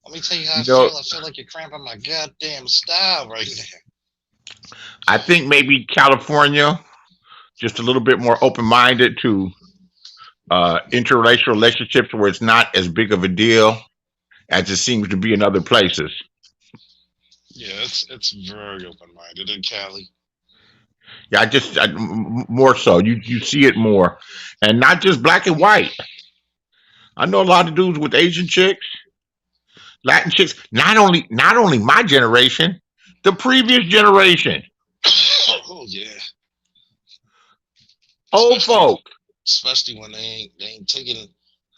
Let me tell you how I you know, feel. I feel like you're cramping my goddamn style right now. I think maybe California just a little bit more open minded to interracial relationships where it's not as big of a deal as it seems to be in other places. Yeah, it's very open minded in Cali. Yeah, more so. You see it more, and not just black and white. I know a lot of dudes with Asian chicks, Latin chicks. Not only my generation, the previous generation, Oh yeah. old Especially folk. especially when they ain't taking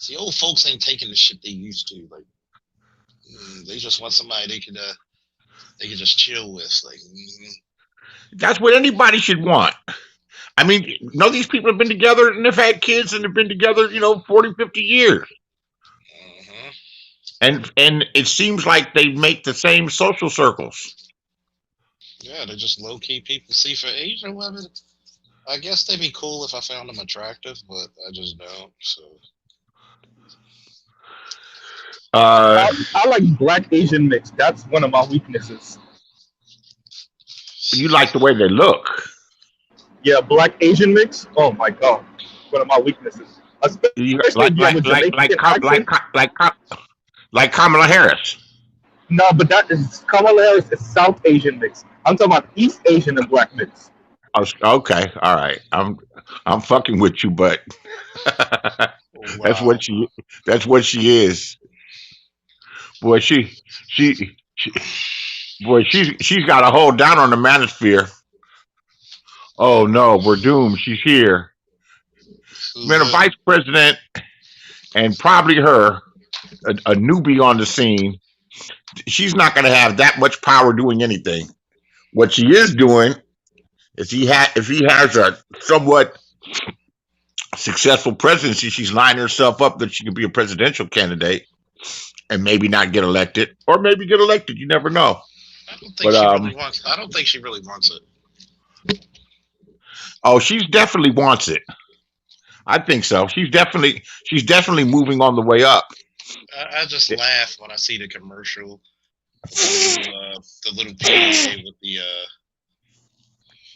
See, old folks ain't taking the shit they used to. Like, they just want somebody they could just chill with. Like, That's what anybody should want. I mean, these people have been together and they've had kids and they've been together, 40, 50 years. mhm. And it seems like they make the same social circles. Yeah, they're just low key people. See, for Asian women, I guess they'd be cool if I found them attractive, but I just don't. So, Uh, I like black Asian mix. That's one of my weaknesses. you like the way they look. Yeah, black Asian mix. Oh my god, one of my weaknesses. You Especially if you have a Jamaican accent. Like Kamala Harris. No, but that is Kamala Harris is South Asian mix. I'm talking about East Asian and black mix. Oh, okay, all right. I'm fucking with you, but that's wow. what she. That's what she is. Boy, she boy, she's got a hold down on the manosphere. Oh no, we're doomed. She's here. Who's Been a that? vice president and probably her, a newbie on the scene. She's not going to have that much power doing anything. What she is doing is if he has a somewhat successful presidency, she's lining herself up that she could be a presidential candidate and maybe not get elected, or maybe get elected. You never know. I don't think But she really wants. I don't think she really wants it. oh, she's definitely wants it. I think so. She's definitely moving on the way up. I just laugh when I see the commercial, the little PA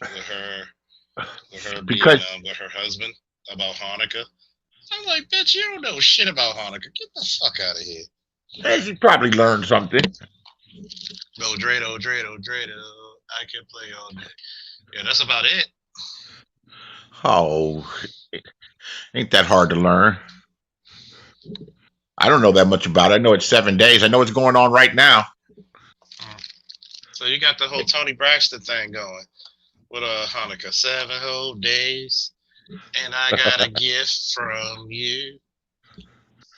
with her being Because with her husband about Hanukkah. I'm like, bitch, you don't know shit about Hanukkah. Get the fuck out of here. she probably learned something. No, Drado. I can play all day. Yeah, that's about it. Oh, ain't that hard to learn? I don't know that much about it. I know it's 7 days. I know what's going on right now. So you got the whole Tony Braxton thing going with Hanukkah, 7 whole days, and I got a gift from you.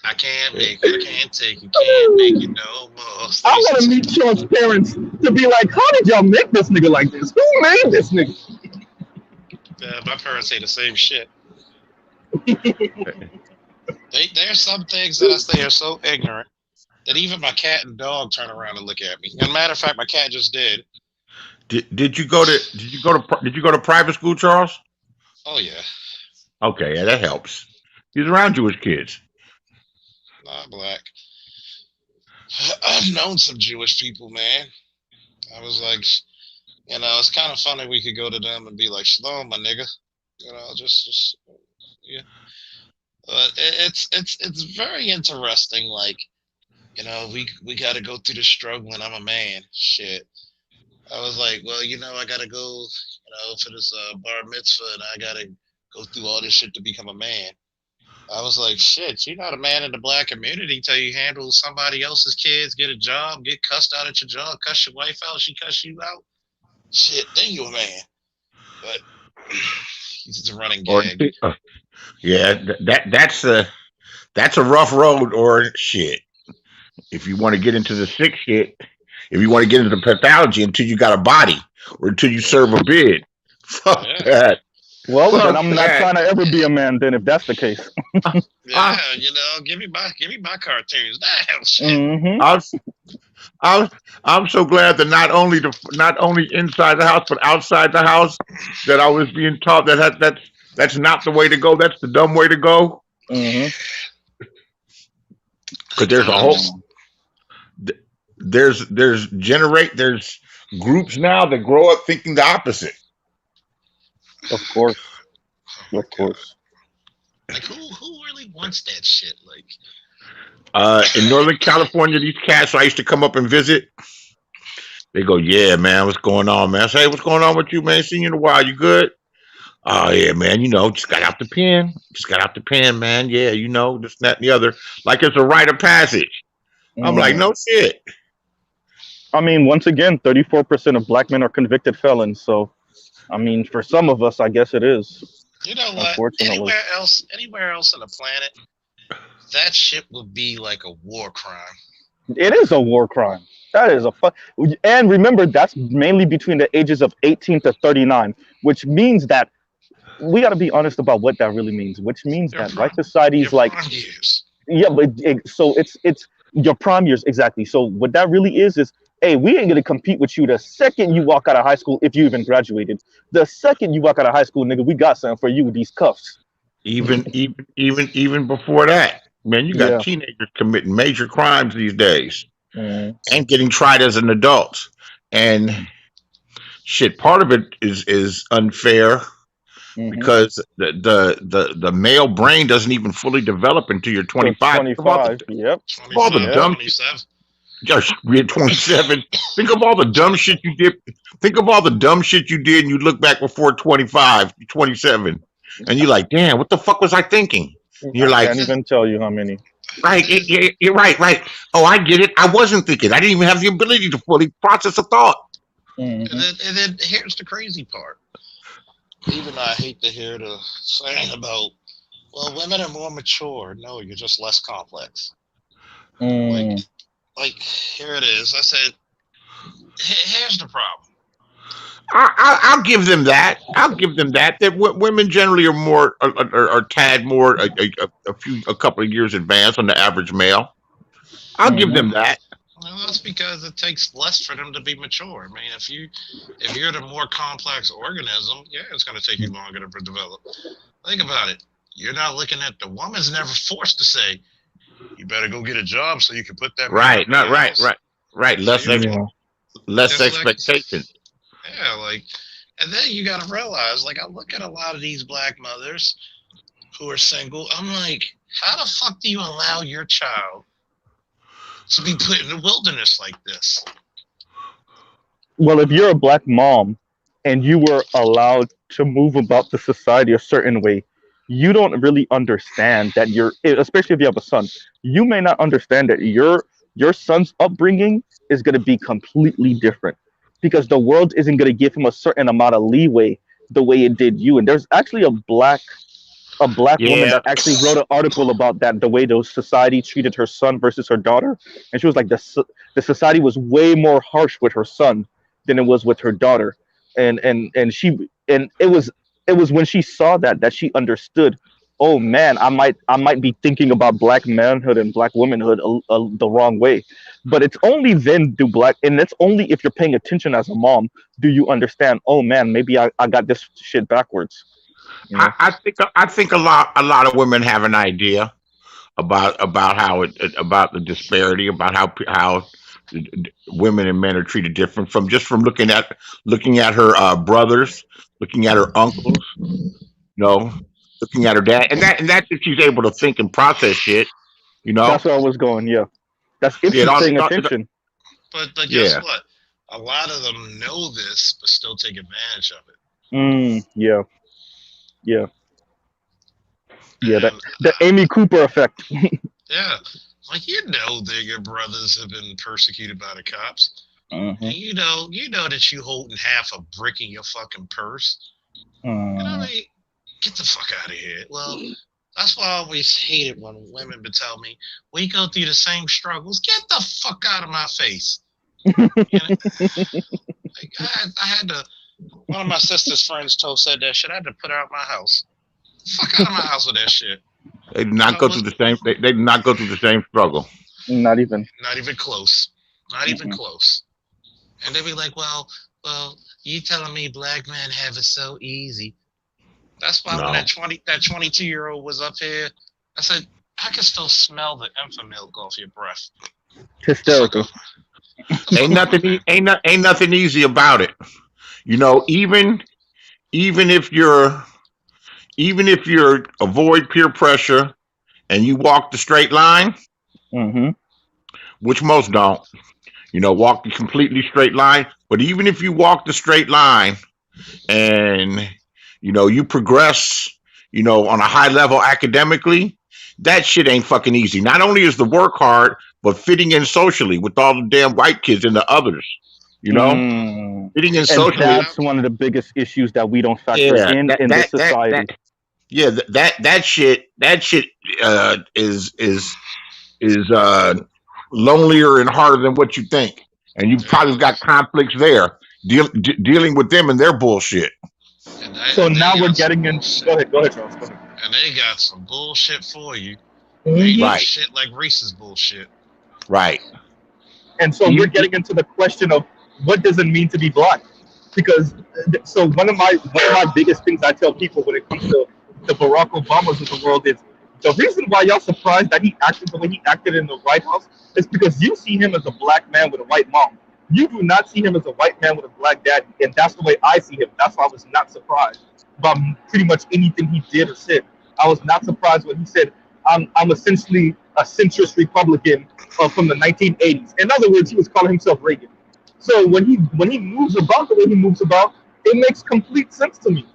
I can't make it, can't take it, can't make it no more. I want to meet Sean's parents to be like, how did y'all make this nigga like this? Who made this nigga? My parents say the same shit. There's some things that I say are so ignorant that even my cat and dog turn around and look at me. As a matter of fact, my cat just did. Did you go to private school, Charles? Oh yeah, Okay, yeah, that helps. He's around Jewish kids. not black. I've known some Jewish people, man. I was like, it's kind of funny we could go to them and be like, "Shalom, my nigga," just yeah. But it's very interesting. Like, we got to go through the struggle, and I'm a man. Shit. I was like, well, I got to go, for this bar mitzvah, and I got to go through all this shit to become a man. I was like, shit, you're not a man in the black community till you handle somebody else's kids, get a job, get cussed out at your job, cuss your wife out, she cuss you out. Shit, then you're a man. But it's a running gag. Yeah, that's a rough road, or shit. If you want to get into the sick shit, if you want to get into pathology until you got a body or until you serve a bid, fuck Yeah. that. Well, Fuck then I'm not that. trying to ever be a man. Then, if that's the case, Yeah, give me my cartoons. Damn shit. I'm so glad that not only inside the house but outside the house that I was being taught that's not the way to go. That's the dumb way to go. Because there's a whole there's groups now that grow up thinking the opposite. of course, Oh my of God. course. Like who really wants that shit? Like, In Northern California, these cats I used to come up and visit. They go, yeah, man, what's going on, man? I say, hey, what's going on with you, man? Seen you in a while. You good? Oh yeah, man. Just got out the pen. Man. Yeah, this, that, and the other. Like it's a rite of passage. I'm like, no shit. I mean, once again, 34% of black men are convicted felons. So, I mean, for some of us, I guess it is. you know what? Unfortunately. Anywhere else on the planet, that shit would be like a war crime. It is a war crime. That is a and remember that's mainly between the ages of 18 to 39, which means that we got to be honest about what that really means. Which means Your that white prime, society's your like, prime years. yeah, but so it's your prime years exactly. So what that really is, hey, we ain't gonna compete with you the second you walk out of high school if you even graduated. The second you walk out of high school, nigga, we got something for you with these cuffs. Even before that, man, you got Yeah. teenagers committing major crimes these days Mhm. and getting tried as an adult. And shit, part of it is unfair Mhm. because the male brain doesn't even fully develop until you're So 25. Think of 25. Yep. all the 27, Yep. dumb 27. just you're 27. Think of all the dumb shit you did. Think of all the dumb shit you did, and you look back before 25, 27, and you're like, damn, what the fuck was I thinking? And you're I like, can't even tell you how many. right, you're right, right. Oh, I get it. I wasn't thinking. I didn't even have the ability to fully process a thought. Mhm. And then here's the crazy part. Even though I hate to hear the saying about, well, women are more mature. No, you're just less complex. Like, Mm. here it is. I said, here's the problem. I'll give them that. I'll give them that. That women generally are more, are tad more, a couple of years advanced on the average male. I'll give Mhm. them that. Well, that's because it takes less for them to be mature. I mean, if you're the more complex organism, yeah, it's going to take you longer to develop. Think about it. You're not looking at the woman's never forced to say, you better go get a job so you can put that man Right. up in Not your right. house. Right. Right. So Less you're the Yeah. less just like expectation. yeah, like, and then you got to realize, like, I look at a lot of these black mothers who are single. I'm like, how the fuck do you allow your child to be put in the wilderness like this? Well, if you're a black mom and you were allowed to move about the society a certain way, you don't really understand that especially if you have a son, you may not understand that your son's upbringing is going to be completely different because the world isn't going to give him a certain amount of leeway the way it did you. And there's actually a black woman Yeah. that actually wrote an article about that, the way the society treated her son versus her daughter, and she was like, the society was way more harsh with her son than it was with her daughter, and it was when she saw that she understood. Oh man, I might be thinking about black manhood and black womanhood the wrong way, but it's only then do black, and it's only if you're paying attention as a mom do you understand. Oh man, maybe I got this shit backwards. You know. I think a lot of women have an idea about how about the disparity, about how women and men are treated different from looking at her brothers, looking at her uncles, you know, looking at her dad, and that's if she's able to think and process shit, you know. That's where I was going. Yeah, that's if Yeah, she's paying attention. But guess yeah. what? A lot of them know this, but still take advantage of it. Yeah, yeah, yeah. That And the Amy Cooper effect. yeah, like that your brothers have been persecuted by the cops, Mhm. and you know that you holding half a brick in your fucking purse. You know what I mean? Get the fuck out of here. Well, that's why I always hate it when women would tell me we go through the same struggles. Get the fuck out of my face. You know? Like, I had to. One of my sister's friends said that shit. I had to put her out of my house. Fuck out of my house with that shit. They did You not know, go through the same. They did not go through the same struggle. Not even. not even close. Not even Mm-mm. close. And they be like, well, you telling me black men have it so easy. That's why when No. that 22-year-old was up here, I said, I can still smell the infant milk off your breath. Hysterical. Ain't nothing easy about it. You know, even if you're avoid peer pressure and you walk the straight line, Hmm. which most don't, walk the completely straight line. But even if you walk the straight line and you progress, on a high level academically, that shit ain't fucking easy. Not only is the work hard, but fitting in socially with all the damn white kids and the others, you know, Mm. fitting in And socially. that's one of the biggest issues that we don't factor Yeah, in this that society. Yeah, that shit is lonelier and harder than what you think, and you've Yeah, probably got conflicts there dealing with them and their bullshit. So and they now we're got some getting in. bullshit, Go ahead, Charles. Go ahead. and they got some bullshit for you. Ain't no Mhm. Right, shit like Reese's bullshit. right. And so we're E- e- getting into the question of what does it mean to be black? Because so one of my biggest things I tell people when it comes to the Barack Obamas of the world is the reason why y'all surprised that he acted the way he acted in the White House is because you see him as a black man with a white mom. You do not see him as a white man with a black dad, and that's the way I see him. That's why I was not surprised about pretty much anything he did or said. I was not surprised when he said, I'm essentially a centrist Republican from the 1980s. In other words, he was calling himself Reagan. So when he moves about the way he moves about, it makes complete sense to me,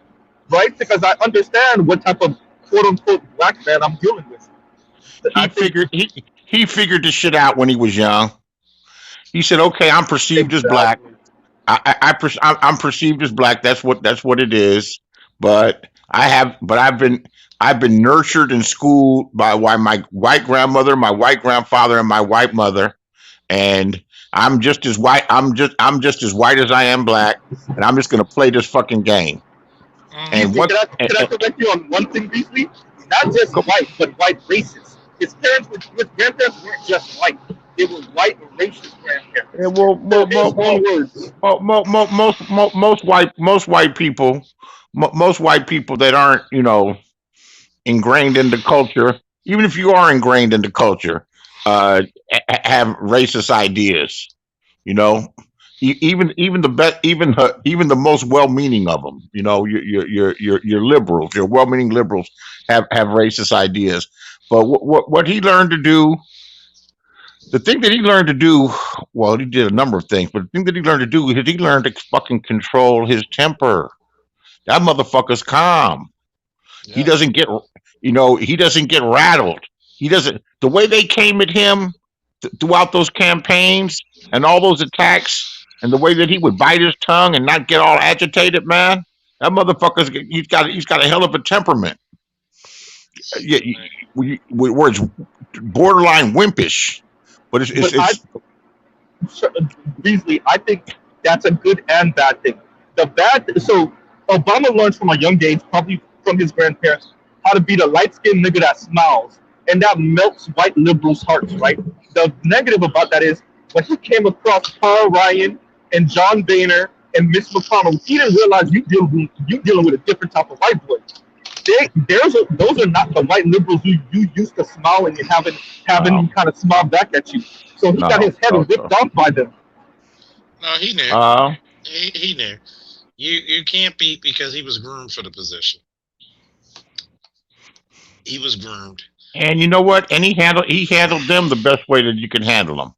right? Because I understand what type of quote unquote black man I'm dealing with. I he think figured he figured this shit out when he was young. He said, "Okay, I'm perceived as black. exactly. I'm perceived as black. That's what it is. But I've been nurtured and schooled by my white grandmother, my white grandfather, and my white mother, and I'm just as white. I'm just as white as I am black, and I'm just gonna play this fucking game. And Mm-hmm. Beasley, what? can I correct you on one thing, Beasley? Not just Go, white, but white racist. His grandparents weren't just white; they were white racist yeah, grandparents. well, They're his own words. most white people that aren't ingrained in the culture, even if you are ingrained in the culture, uh, have racist ideas. You know, even the best, even the most well-meaning of them. Your liberals, your well-meaning liberals have racist ideas. But what he learned to do, the thing that he learned to do, well, he did a number of things, but the thing that he learned to do is he learned to fucking control his temper. That motherfucker's calm. He Yeah. doesn't get, he doesn't get rattled. He doesn't. The way they came at him throughout those campaigns and all those attacks, and the way that he would bite his tongue and not get all agitated, man. That motherfucker's he's got a hell of a temperament. Yeah, where it's borderline wimpish, but it's it's, But I it's Beasley, I think that's a good and bad thing. The bad, so Obama learned from a young age, probably from his grandparents, how to be the light skinned nigga that smiles, and that melts white liberals' hearts, right? The negative about that is when he came across Paul Ryan and John Boehner and Mitch McConnell, he didn't realize you dealing with a different type of white boy. Those are not the white liberals who you used to smiling and having no, him kind of smile back at you. So he got no, his head no, ripped no. off by them. No, he knew. Uh, He knew. You can't beat because he was groomed for the position. He was groomed. and you know what? And he handled them the best way that you can handle them.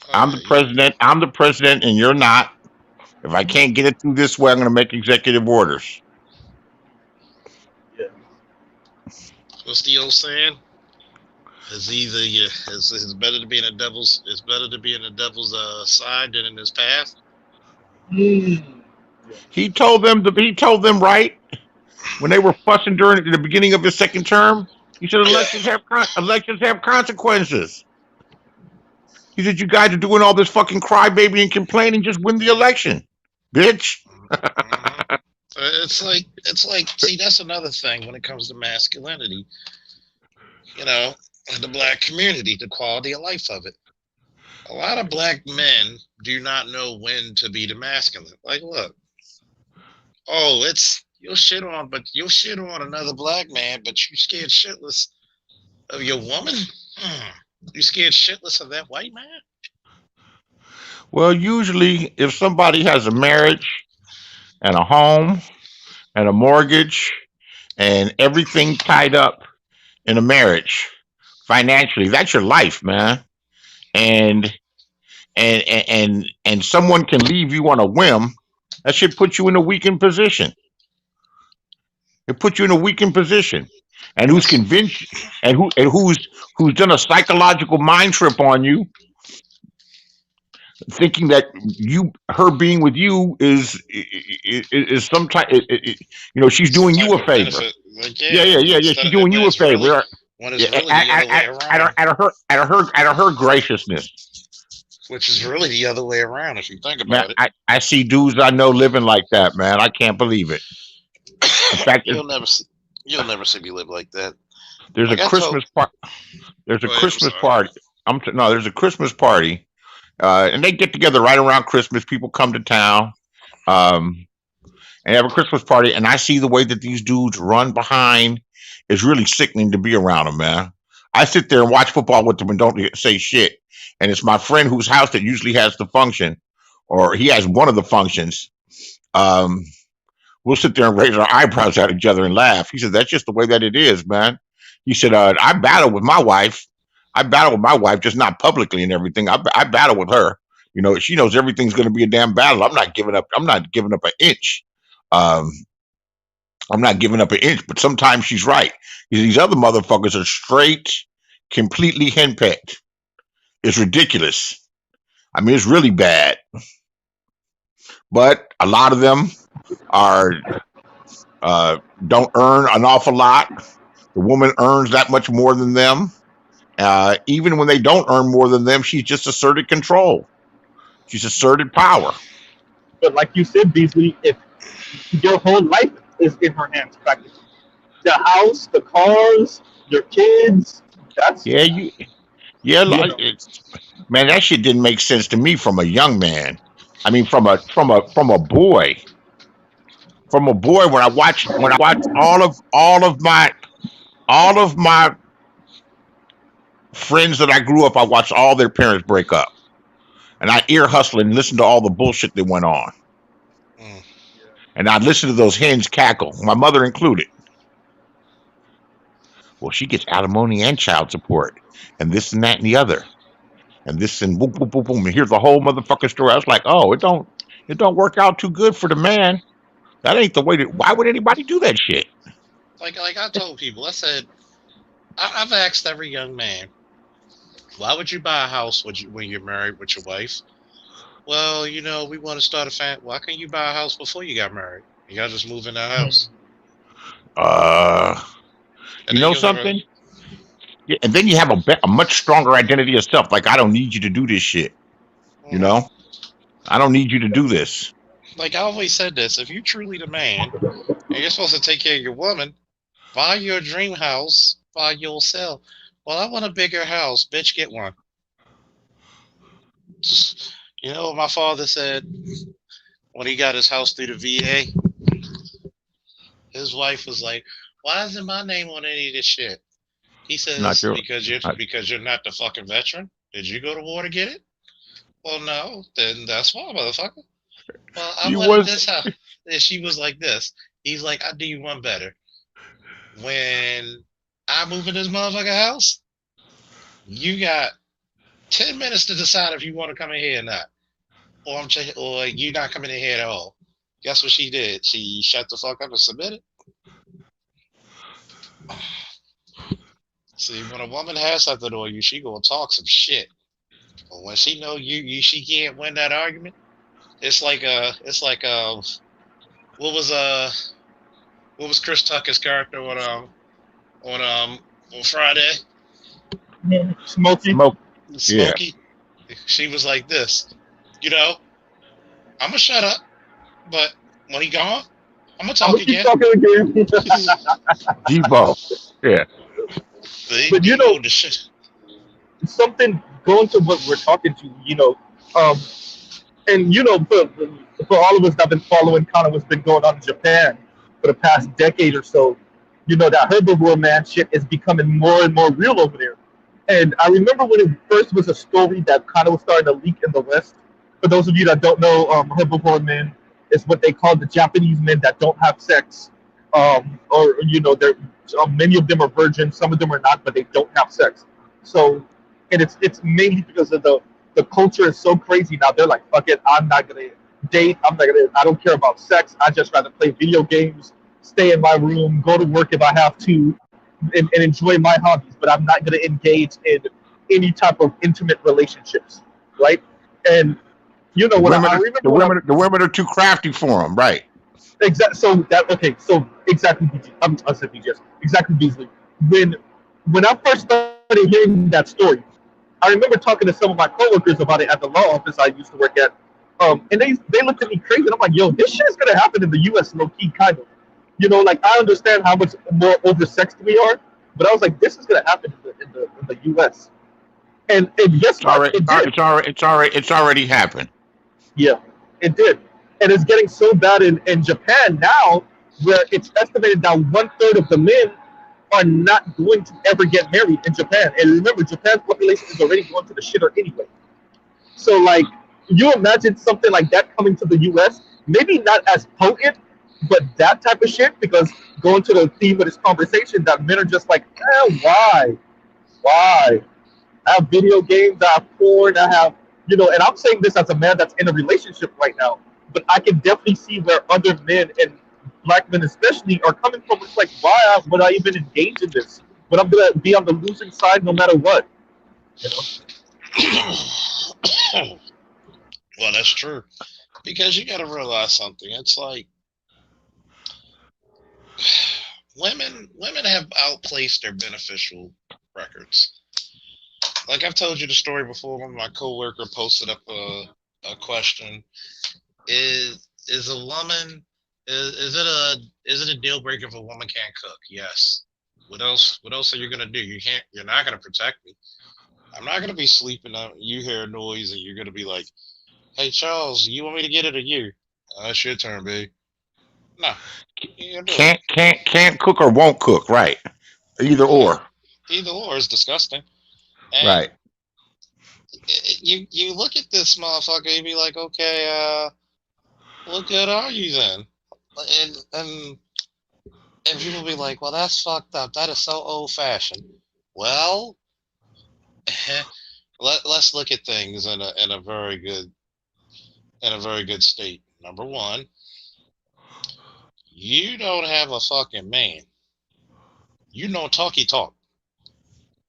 Oh I'm yeah, the president. I'm the president, and you're not. If I can't get it through this way, I'm going to make executive orders. Yeah. what's the old saying? It's either it's better to be in the devil's side than in his path. Mm. He told them right when they were fussing during the beginning of his second term. He said elections have consequences. He said you guys are doing all this fucking crybaby and complaining. Just win the election, bitch. Mhm. It's like see that's another thing when it comes to masculinity. You know, the black community, the quality of life of it. A lot of black men do not know when to be the masculine. Like, look, it's you'll shit on another black man, but you scared shitless of your woman. Hmm. You scared shitless of that white man? Well, usually, if somebody has a marriage and a home and a mortgage and everything tied up in a marriage financially, that's your life, man. And and someone can leave you on a whim. That should put you in a weakened position. It puts you in a weakened position. And who's That's convinced and who's done a psychological mind trip on you thinking that her being with you is some type. She's Some doing type you a of favor. benefit. Like, Yeah. instead She's of doing you a favor. when Yeah, it's really the other way around. Out of her graciousness, Which is really the other way around if you think man. about it. I see dudes I know living like that, man. I can't believe it. In fact, You'll never see me live like that. there's a Like I told, Christmas party. There's a Go ahead, I'm Christmas sorry. party. No, there's a Christmas party, and they get together right around Christmas. People come to town, and have a Christmas party. And I see the way that these dudes run behind is really sickening to be around them, man. I sit there and watch football with them and don't say shit. And it's my friend whose house that usually has the function, or he has one of the functions. Um, we'll sit there and raise our eyebrows at each other and laugh. He said, "That's just the way that it is, man." He said, "I battle with my wife. I battle with my wife, just not publicly and everything. I battle with her. She knows everything's going to be a damn battle. I'm not giving up. I'm not giving up an inch. Um, I'm not giving up an inch. But sometimes she's right. These other motherfuckers are straight, completely henpecked. It's ridiculous. I mean, it's really bad. But a lot of them are don't earn an awful lot. The woman earns that much more than them. Even when they don't earn more than them, she's just asserted control. She's asserted power. But like you said, Beasley, if your whole life is in her hands, practically, the house, the cars, your kids, that's Yeah, man, that shit didn't make sense to me from a young man. I mean, from a boy. From a boy, when I watched all of my friends that I grew up, I watched all their parents break up, and I ear hustle and listen to all the bullshit that went on, Mm. and I'd listen to those hens cackle, my mother included. Well, she gets alimony and child support, and this and that and the other, and this and boom, boom, boom, boom, and here's the whole motherfucking story. I was like, oh, it don't work out too good for the man. That ain't the way to. Why would anybody do that shit? Like I told people, I said, I've asked every young man, why would you buy a house when you're married with your wife? Well, we want to start a family. Why can't you buy a house before you got married? You gotta just move in that house. And You then know you'll never. something? Yeah, and then you have a much stronger identity of self. Like, I don't need you to do this shit. You Mhm. know, I don't need you to do this. Like I always said this, if you're truly the man and you're supposed to take care of your woman, buy your dream house by yourself. Well, I want a bigger house. Bitch, get one. You know what my father said when he got his house through the VA? His wife was like, "Why isn't my name on any of this shit?" He Not says, your. "Because I, you're not the fucking veteran. Did you go to war to get it? Well, no. Then that's why, motherfucker. Well, I you wanted was. this house." And she was like this. He's like, "I do you one better. When I move in this motherfucking house, you got 10 minutes to decide if you want to come in here or not. Or you're not coming in here at all." Guess what she did? She shut the fuck up and submitted. See, when a woman has something on you, she gonna talk some shit. But when she know she can't win that argument. It's like what was Chris Tucker's character on Friday? Smokey. Smoke. Yeah. Smokey. She was like this, I'm gonna shut up, but when he gone, I'm gonna I'm talk gonna keep again. talking again. Debo. Yeah. But The shit. something going to what we're talking to, and for all of us that have been following kind of what's been going on in Japan for the past decade or so, that herbivore man shit is becoming more and more real over there. And I remember when it first was a story that kind of was starting to leak in the West. For those of you that don't know, herbivore men is what they call the Japanese men that don't have sex, or they're many of them are virgins, some of them are not, but they don't have sex. So, and it's mainly because of the culture is so crazy now. They're like, fuck it, I'm not gonna date. I don't care about sex. I just rather play video games, stay in my room, go to work if I have to, and enjoy my hobbies. But I'm not gonna engage in any type of intimate relationships, right? And you know The when women, I are, remember when I the women are too crafty for them, right? so exactly BG, I said BGS exactly Beasley. When when I first started hearing that story, I remember talking to some of my coworkers about it at the law office I used to work at. And they looked at me crazy. And I'm like, yo, this shit is gonna happen in the U.S. low key, kind of. You know, like I understand how much more oversexed we are, but I was like, this is gonna happen in the U.S. And guess It's what? already, It did. it's already happened. Yeah, it did. And it's getting so bad in Japan now, where it's estimated that one third of the men are not going to ever get married in Japan. And remember, Japan's population is already going to the shitter anyway. So, like, you imagine something like that coming to the US, maybe not as potent, but that type of shit, because going to the theme of this conversation, that men are just like, why? Why? I have video games, I have porn, I have, and I'm saying this as a man that's in a relationship right now, but I can definitely see where other men and black men especially are coming from. It's like, why would I even engage in this? But I'm gonna be on the losing side no matter what. You know? Well, that's true. Because you got to realize something. It's like women have outplaced their beneficial records. Like I've told you the story before. When my coworker posted up a question: is a woman is it a deal breaker if a woman can't cook? Yes. What else? What else are you gonna do? You're not gonna protect me. I'm not gonna be sleeping on you hear a noise and you're gonna be like, hey Charles, you want me to get it or you? It's your turn, babe. No, you ain't gonna do it. Can't cook or won't cook, right? Either Yeah, or, either or is disgusting. And right? you look at this motherfucker and be like, okay, what good are you then? And people be like, well, that's fucked up. That is so old fashioned. Well, let's look at things in a very good state. Number one, you don't have a fucking man. You know talky talk.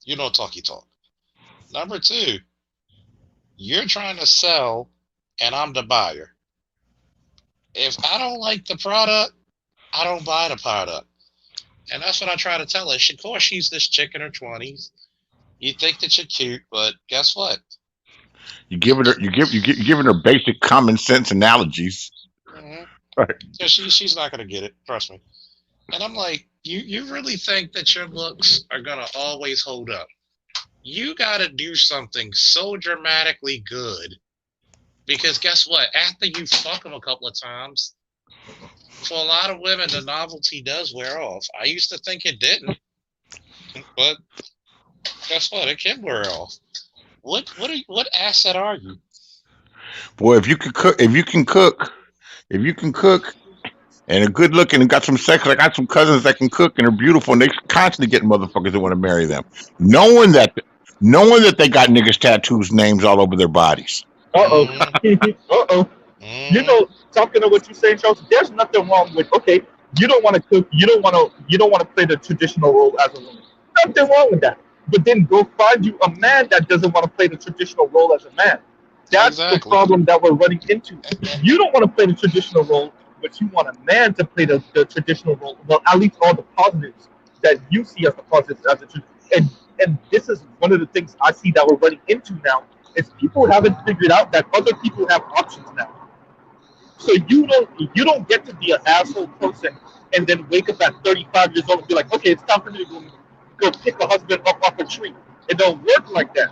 You know talky talk. Number two, you're trying to sell and I'm the buyer. If I don't like the product, I don't buy the product. And that's what I try to tell her. Of course, she's this chick in her 20s. You think that you're cute, but guess what? You're giving her basic common sense analogies. Mm-hmm. Right. Yeah, she's not going to get it. Trust me. And I'm like, you really think that your looks are going to always hold up? You got to do something so dramatically good. Because guess what? After you fuck them a couple of times, for a lot of women, the novelty does wear off. I used to think it didn't, but guess what? It can wear off. What asset are you? Boy, if you can cook, and are good looking and got some sex, I got some cousins that can cook and are beautiful, and they constantly get motherfuckers that want to marry them, knowing that they got niggas tattoos names all over their bodies. Uh-oh. Mm, Uh-oh. mm, Talking to what you're saying, Charles, there's nothing wrong with, okay, you don't want to cook, you don't want to play the traditional role as a woman. Nothing wrong with that. But then go find you a man that doesn't want to play the traditional role as a man. That's the exactly. problem that we're running into. You don't want to play the traditional role, but you want a man to play the traditional role. Well, at least all the positives that you see as the positives as and this is one of the things I see that we're running into now is people haven't figured out that other people have options now. So you don't get to be an asshole person and then wake up at 35 years old and be like, okay, it's time for me to go pick a husband up off a tree. It don't work like that.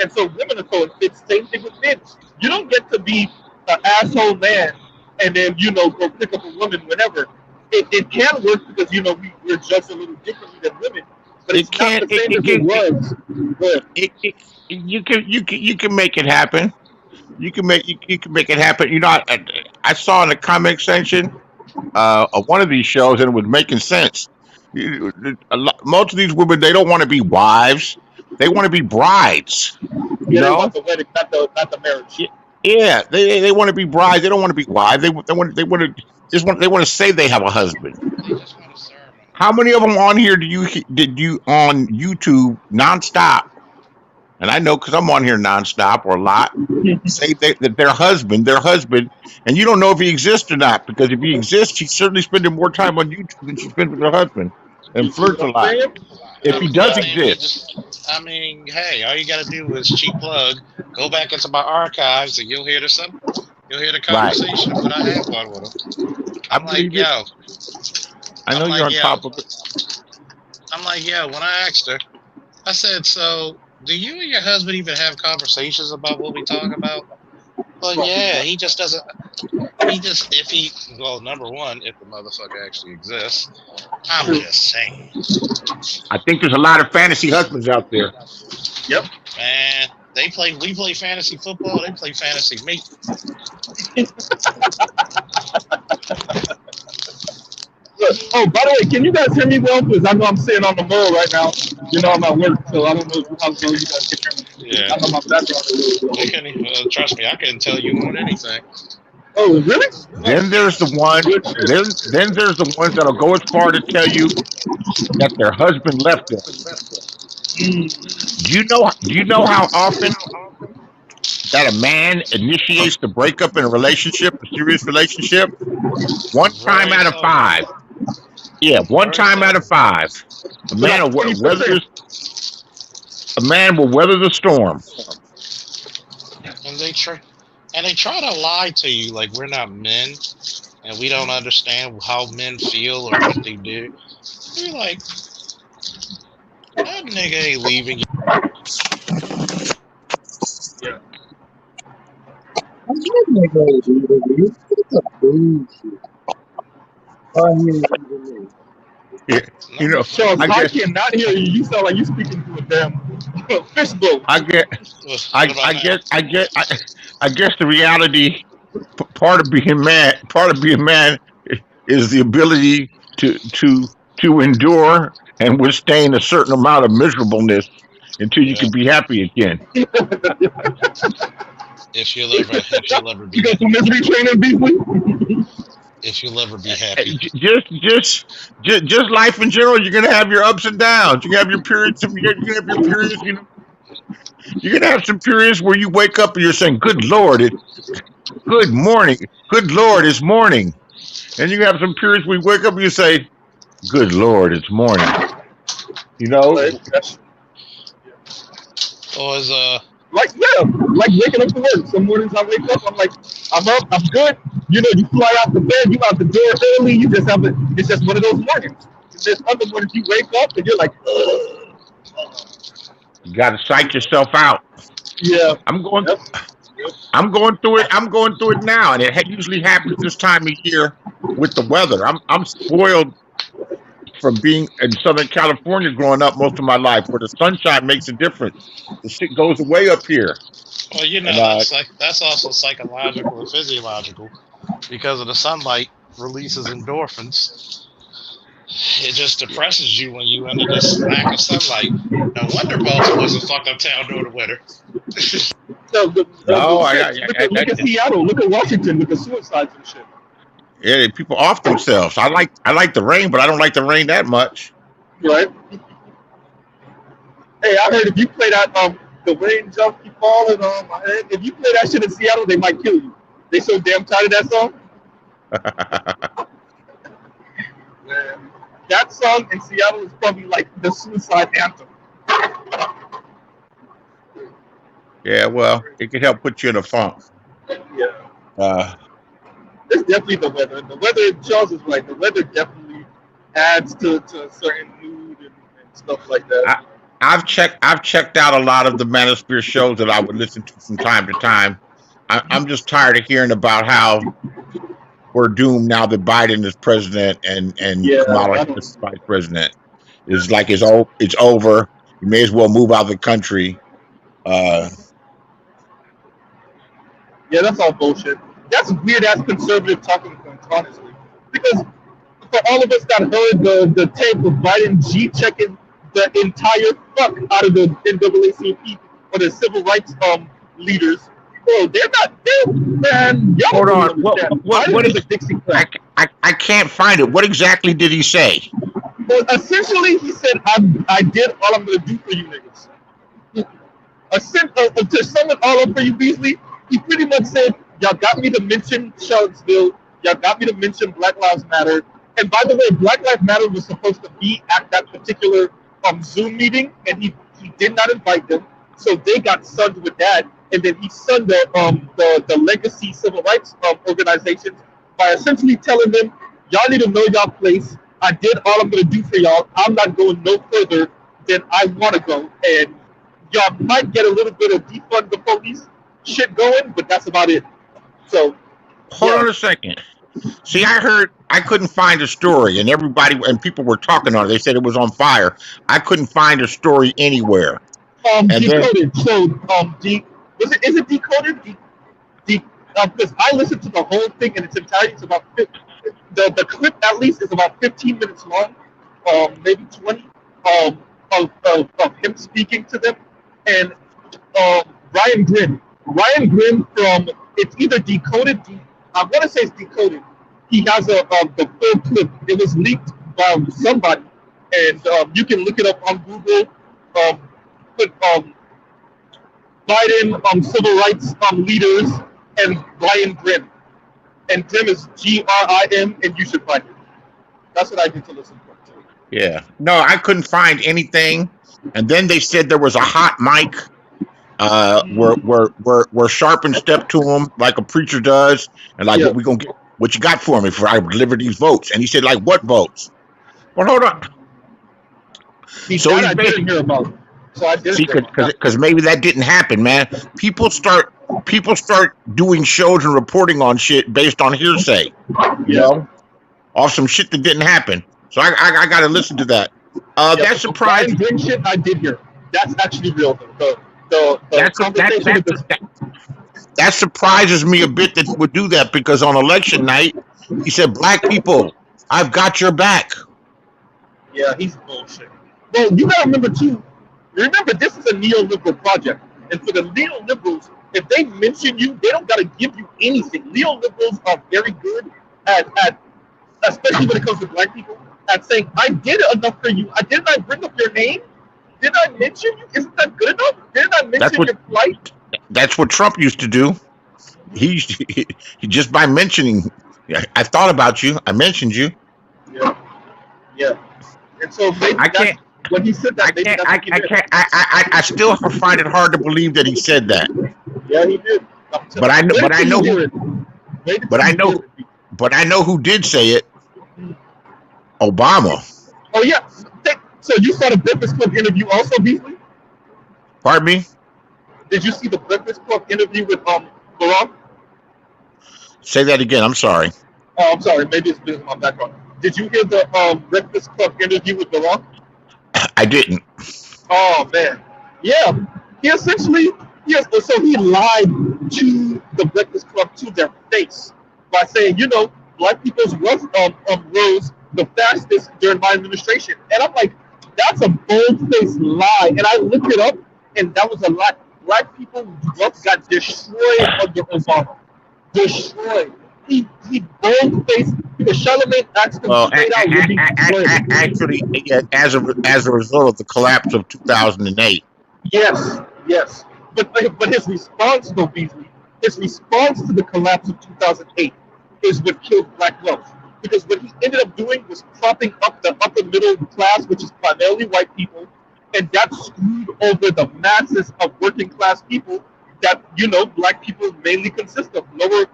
And so women are so it's same thing with men. You don't get to be an asshole man and then go pick up a woman whenever. It can work because we're judged a little differently than women, but It it's not can't. the same as it was. But You can make it happen. You can make it happen. I saw in the comment section of one of these shows, and it was making sense. Most of these women, they don't want to be wives; they want to be brides. You yeah, they know? want the wedding, not the marriage. Yeah, they want to be brides. They don't want to be wives. They want to say they have a husband. They just want a ceremony. How many of them on here did you on YouTube nonstop and I know because I'm on here nonstop or a lot, say that their husband, and you don't know if he exists or not, because if he exists, she's certainly spending more time on YouTube than she spends with her husband and flirts a lot. If he does exist, I mean, hey, all you got to do is cheap plug, go back into my archives, and you'll hear the conversation when I have one with him. I'm like, yo. I know you're on top of it. I'm like, yo, when I asked her, I said, so do you and your husband even have conversations about what we talk about? Well, yeah, he just doesn't. Well, number one, if the motherfucker actually exists, I'm just saying. I think there's a lot of fantasy husbands out there. Yep. Man, we play fantasy football, they play fantasy meat. Oh, by the way, can you guys hear me well? Because I know I'm sitting on the mall right now. You know, I'm at work, so I don't know how well you guys can hear me. Yeah. I know my background is a little low. Trust me, I couldn't tell you on anything. Oh, really? Then there's the one. Then there's the ones that'll go as far to tell you that their husband left them. Do you know how often that a man initiates the breakup in a relationship, a serious relationship? One time out of five. Yeah, one time out of five. A man will weather the storm. And they try to lie to you like we're not men and we don't understand how men feel or what they do. You're like, that nigga ain't leaving you. Yeah. Yeah, you know, Charles, I cannot hear you. You sound like you're speaking to a damn fishbowl. I guess the reality part of being man is the ability to endure and withstand a certain amount of miserableness until you can be happy again. If you'll ever be You got some misery training, Beasley? If you'll ever be happy. Just life in general, you're gonna have your ups and downs. You're gonna have your periods. You're gonna have your periods. You know, you're gonna have some periods where you wake up and you're saying, "Good Lord, good morning. Good Lord, it's morning." And you have some periods where you wake up and you say, "Good Lord, it's morning." You know. Or is like waking up to work. Some mornings I wake up, I'm like, I'm up, I'm good. You know, you fly out the bed, you out the door early. You just have it's just one of those mornings. And there's other mornings you wake up and you're like, ugh. You got to psych yourself out. Yeah, I'm going through it. I'm going through it now, and it usually happens this time of year with the weather. I'm spoiled from being in Southern California growing up most of my life, where the sunshine makes a difference. The shit goes away up here. Well, you know, that's also psychological and physiological because of the sunlight releases endorphins. It just depresses you when you under this lack of sunlight. No wonder Baltimore wasn't fucked up town during the winter. Look at Seattle, look at Washington, look at suicides and shit. Yeah, people off themselves. I like the rain, but I don't like the rain that much. Right. Hey, I heard if you play that the rain jump keep falling on my head, if you play that shit in Seattle, they might kill you. They so damn tired of that song. Man, that song in Seattle is probably like the suicide anthem. Yeah, well, it can help put you in a funk. Yeah. It's definitely the weather. The weather, Charles is right. The weather definitely adds to a certain mood and stuff like that. I've checked out a lot of the Manosphere shows that I would listen to from time to time. I'm just tired of hearing about how we're doomed now that Biden is president and Kamala is vice president. It's like it's over. You may as well move out of the country. Yeah, that's all bullshit. That's weird ass conservative talking points, honestly. Because for all of us that heard the tape of Biden G-checking the entire fuck out of the NAACP or the civil rights leaders, bro, they're not there, man. Y'all hold on. What is it? I can't find it. What exactly did he say? Well, essentially, he said, I did all I'm gonna do for you niggas. To sum it all up for you, Beasley, he pretty much said, "Y'all got me to mention Charlottesville. Y'all got me to mention Black Lives Matter." And by the way, Black Lives Matter was supposed to be at that particular Zoom meeting, and he did not invite them, so they got sunned with that. And then he sunned the legacy civil rights organizations by essentially telling them, "Y'all need to know y'all place. I did all I'm gonna do for y'all. I'm not going no further than I want to go, and y'all might get a little bit of defund the police shit going, but that's about it." So, Hold on a second. See, I couldn't find a story, and people were talking on it. They said it was on fire. I couldn't find a story anywhere. Decoded. So, is it decoded? Because I listened to the whole thing in its entirety. It's about the clip at least is about 15 minutes long, maybe 20, of him speaking to them, and Ryan Grimm from it's either Decoded. I want to say it's Decoded. He has the full clip. It was leaked by somebody, and you can look it up on Google. Put Biden civil rights leaders and Ryan Grimm, and Grimm is Grim, and you should find it. That's what I did to listen to. Yeah. No, I couldn't find anything. And then they said there was a hot mic where Sharpton stepped to him like a preacher does, and like, what we gonna get? What you got for me if I deliver these votes? And he said, like, what votes? Well, hold on. So I didn't hear about it. So I did. See, because maybe that didn't happen, man. People start doing shows and reporting on shit based on hearsay, you know, off some shit that didn't happen. So I got to listen to that. That surprised me. Shit I did hear. That's actually real. That surprises me a bit that he would do that, because on election night he said, "Black people, I've got your back." Yeah, he's bullshit. Well, you gotta remember too. Remember, this is a neoliberal project, and for the neoliberals, if they mention you, they don't gotta give you anything. Neoliberals are very good at especially when it comes to black people, at saying, "I did enough for you. Didn't I bring up your name? Didn't I mention you? Isn't that good enough? Didn't I mention your plight?" That's what Trump used to do. He just by mentioning, "I thought about you. I mentioned you." Yeah. And so maybe when he said that, I still find it hard to believe that he said that. Yeah, he did. But I know who did say it. Obama. Oh yeah. So you saw the Breakfast Club interview also, Beasley? Pardon me? Did you see the Breakfast Club interview with Barack? Say that again. I'm sorry. Oh, I'm sorry. Maybe it's been in my background. Did you hear the Breakfast Club interview with Barack? I didn't. Oh man. Yeah. He essentially so he lied to the Breakfast Club to their face by saying, black people's rose the fastest during my administration. And I'm like, that's a bold-faced lie. And I looked it up, and that was a lie. Black people's wealth got destroyed under Obama. Destroyed. He bold-faced, because Charlemagne asked him straight out. Actually, as a result of the collapse of 2008. Yes. But his response, though, Beasley, his response to the collapse of 2008 is what killed black wealth. Because what he ended up doing was propping up the upper middle class, which is primarily white people, and that screwed over the masses of working class people that, black people mainly consist of, lower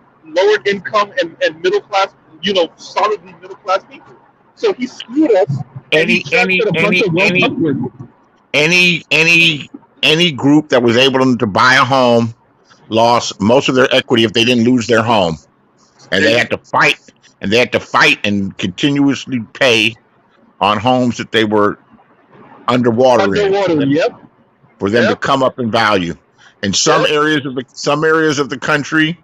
income and middle class, solidly middle class people. So he screwed us. Any group that was able to buy a home lost most of their equity if they didn't lose their home, and they had to fight. And they had to fight and continuously pay on homes that they were underwater in, yep. For them to come up in value. In some areas of the country,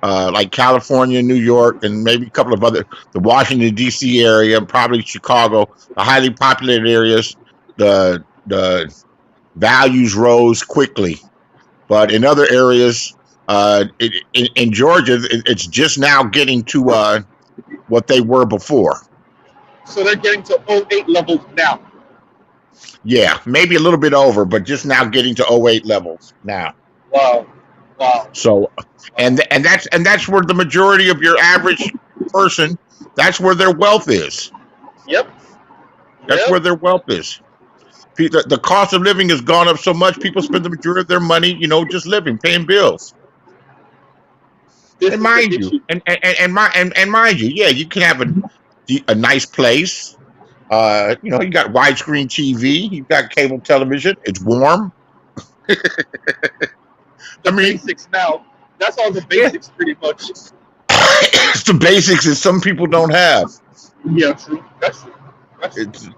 like California, New York, and maybe a couple of other, the Washington D.C. area, probably Chicago, the highly populated areas, the values rose quickly. But in other areas, in Georgia, it's just now getting to what they were before. So they're getting to 08 levels now. Yeah, maybe a little bit over, but just now getting to '08 levels now. Wow. Wow. So, and that's where the majority of your average person, that's where their wealth is. Yep. That's where their wealth is. The cost of living has gone up so much. People spend the majority of their money, just living, paying bills. And mind you, and mind you, yeah, you can have a nice place. You got widescreen TV, you've got cable television. It's warm. The basics now. That's all the basics, pretty much. It's the basics that some people don't have. Yeah, true. That's true. It's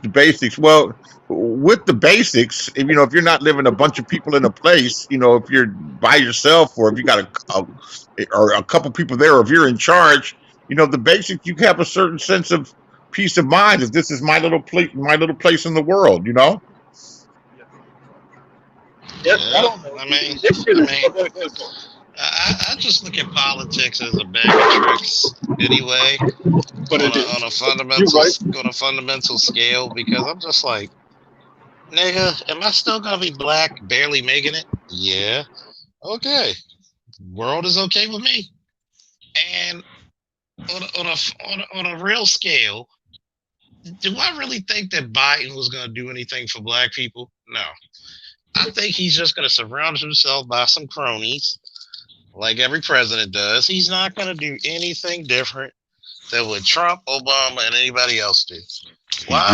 the basics. Well, with the basics, if you're not living a bunch of people in a place, if you're by yourself, or if you got a couple people there, or if you're in charge, the basics, you have a certain sense of peace of mind that this is my little place in the world. Yeah, I don't know. I just look at politics as a bag of tricks anyway, But on a fundamental scale, because I'm just like, nigga, am I still gonna be black, barely making it? Yeah, okay, world is okay with me. And on a real scale, do I really think that Biden was gonna do anything for black people? No. I think he's just going to surround himself by some cronies, like every president does. He's not going to do anything different than what Trump, Obama, and anybody else do. Why?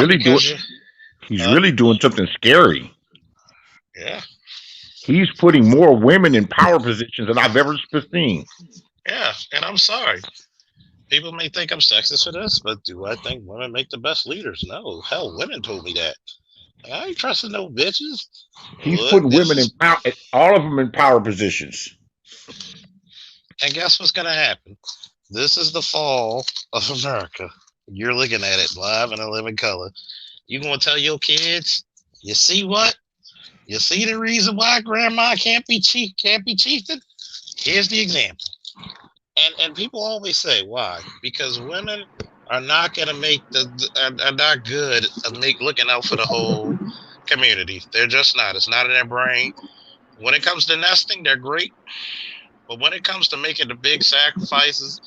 He's really doing something scary. Yeah. He's putting more women in power positions than I've ever seen. Yeah, and I'm sorry. People may think I'm sexist for this, but do I think women make the best leaders? No. Hell, women told me that. I ain't trusting no bitches. He's putting women in power, all of them in power positions. And guess what's going to happen? This is the fall of America. You're looking at it live in a living color. You going to tell your kids, you see what? You see the reason why grandma can't be chieftain? Here's the example. And people always say, why? Because women are not going to make are not good at looking out for the whole community. They're just not. It's not in their brain. When it comes to nesting, they're great. But when it comes to making the big sacrifices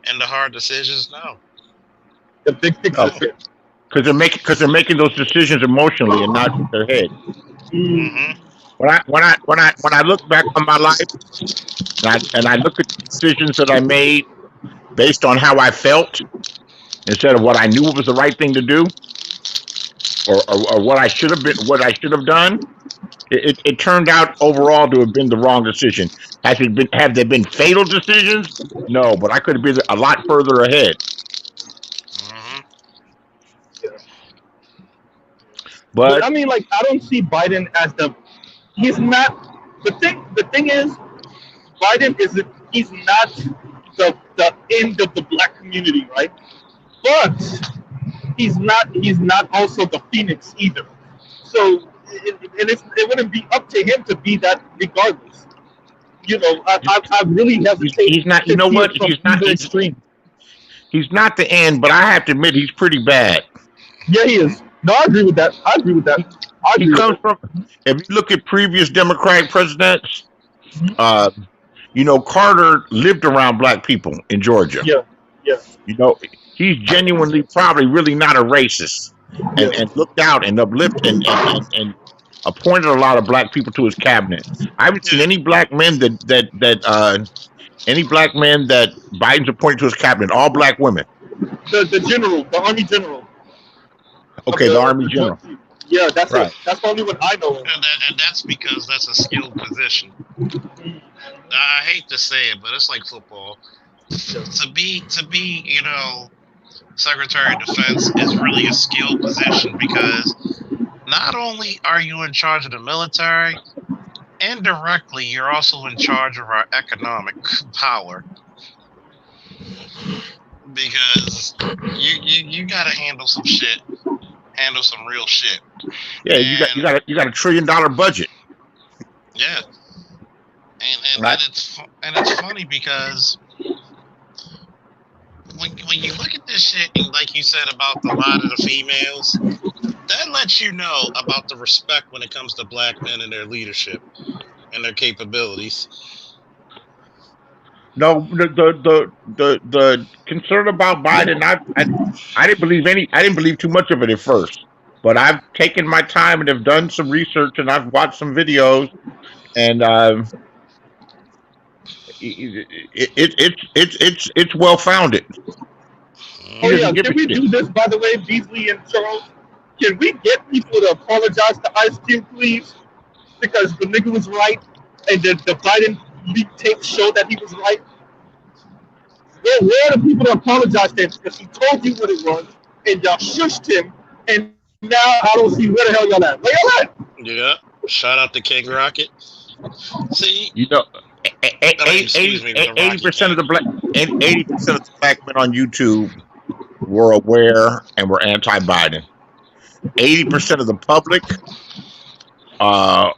and the hard decisions, no. The big picture. Because they're making those decisions emotionally and not with their head. Mm-hmm. When I look back on my life and I look at the decisions that I made based on how I felt, instead of what I knew was the right thing to do, or what I should have done, it turned out overall to have been the wrong decision. Have there been fatal decisions? No, but I could have been a lot further ahead. Mm-hmm. But I mean, like, I don't see Biden as he's not, the thing is, Biden he's not the end of the black community, right? But he's not also the Phoenix either. So it wouldn't be up to him to be that regardless. I really hesitate. He's not. You know what? He's not extreme. He's not the end, but I have to admit he's pretty bad. Yeah, he is. No, I agree with that. He comes from. If you look at previous Democratic presidents, Carter lived around black people in Georgia. Yeah. He's genuinely probably really not a racist, and looked out and uplifted and appointed a lot of black people to his cabinet. I haven't seen any black men that Biden's appointed to his cabinet. All black women. The Army general. Okay, the Army general. Yeah, that's right. That's the only one I know. And that's because that's a skilled position. I hate to say it, but it's like football. To be, Secretary of Defense is really a skilled position, because not only are you in charge of the military, indirectly you're also in charge of our economic power. Because you got to handle some real shit. Yeah, you got a $1 trillion budget. Yeah, and right. it's funny because when you look at this shit, and like you said about a lot of the females, that lets you know about the respect when it comes to black men and their leadership and their capabilities. No, the concern about Biden, I didn't believe I didn't believe too much of it at first, but I've taken my time and have done some research and I've watched some videos, and it's well founded. Oh He yeah, doesn't give can a we shit. do this, by the way, Beasley and Charles? Can we get people to apologize to Ice Cube, please? Because the nigga was right, and the Biden leak tape showed that he was right. Where are the people to apologize to him? Because he told you what it was, and y'all shushed him, and now I don't see where the hell y'all at. Where y'all at? Yeah. Shout out to King Rocket. See, You know, excuse me, the Rocky 80% of the King. 80% of the black men on YouTube were aware and were anti-Biden. 80% of the public, 80%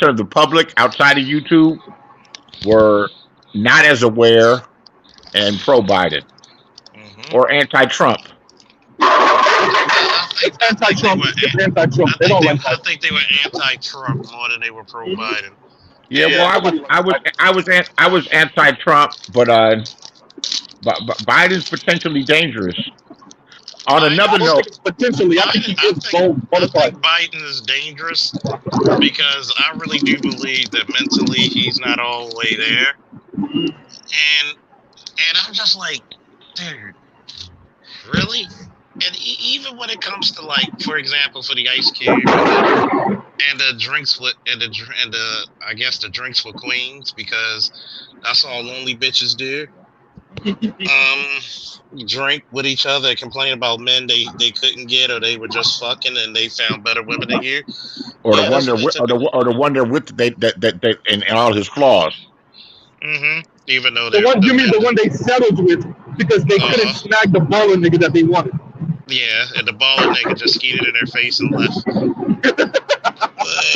of the public outside of YouTube were not as aware and pro-Biden Mhm. or anti-Trump. I think they Anti-Trump. were. It's anti-Trump. They don't like I that. think they were anti-Trump more than they were pro-Biden. Yeah, Yeah. well, I was anti-Trump, but Biden's potentially dangerous. On I- another I don't note, think it's potentially. I think he is bold. I Bonafide. think Biden is dangerous because I really do believe that mentally he's not all the way there, and I'm just like, dude, really? And even when it comes to, like, for example, for the Ice Cube and the drinks with and the I guess the drinks for queens, because that's all lonely bitches do. Drink with each other, complain about men they couldn't get, or they were just fucking and they found better women than you. or the Yeah, one that's they're what with, it or the one they're with, that and all his flaws. Even though The they're one you mean the one they settled with because they couldn't snag the baller nigga that they wanted. yeah, and the baller nigga just skeeted in their face and left.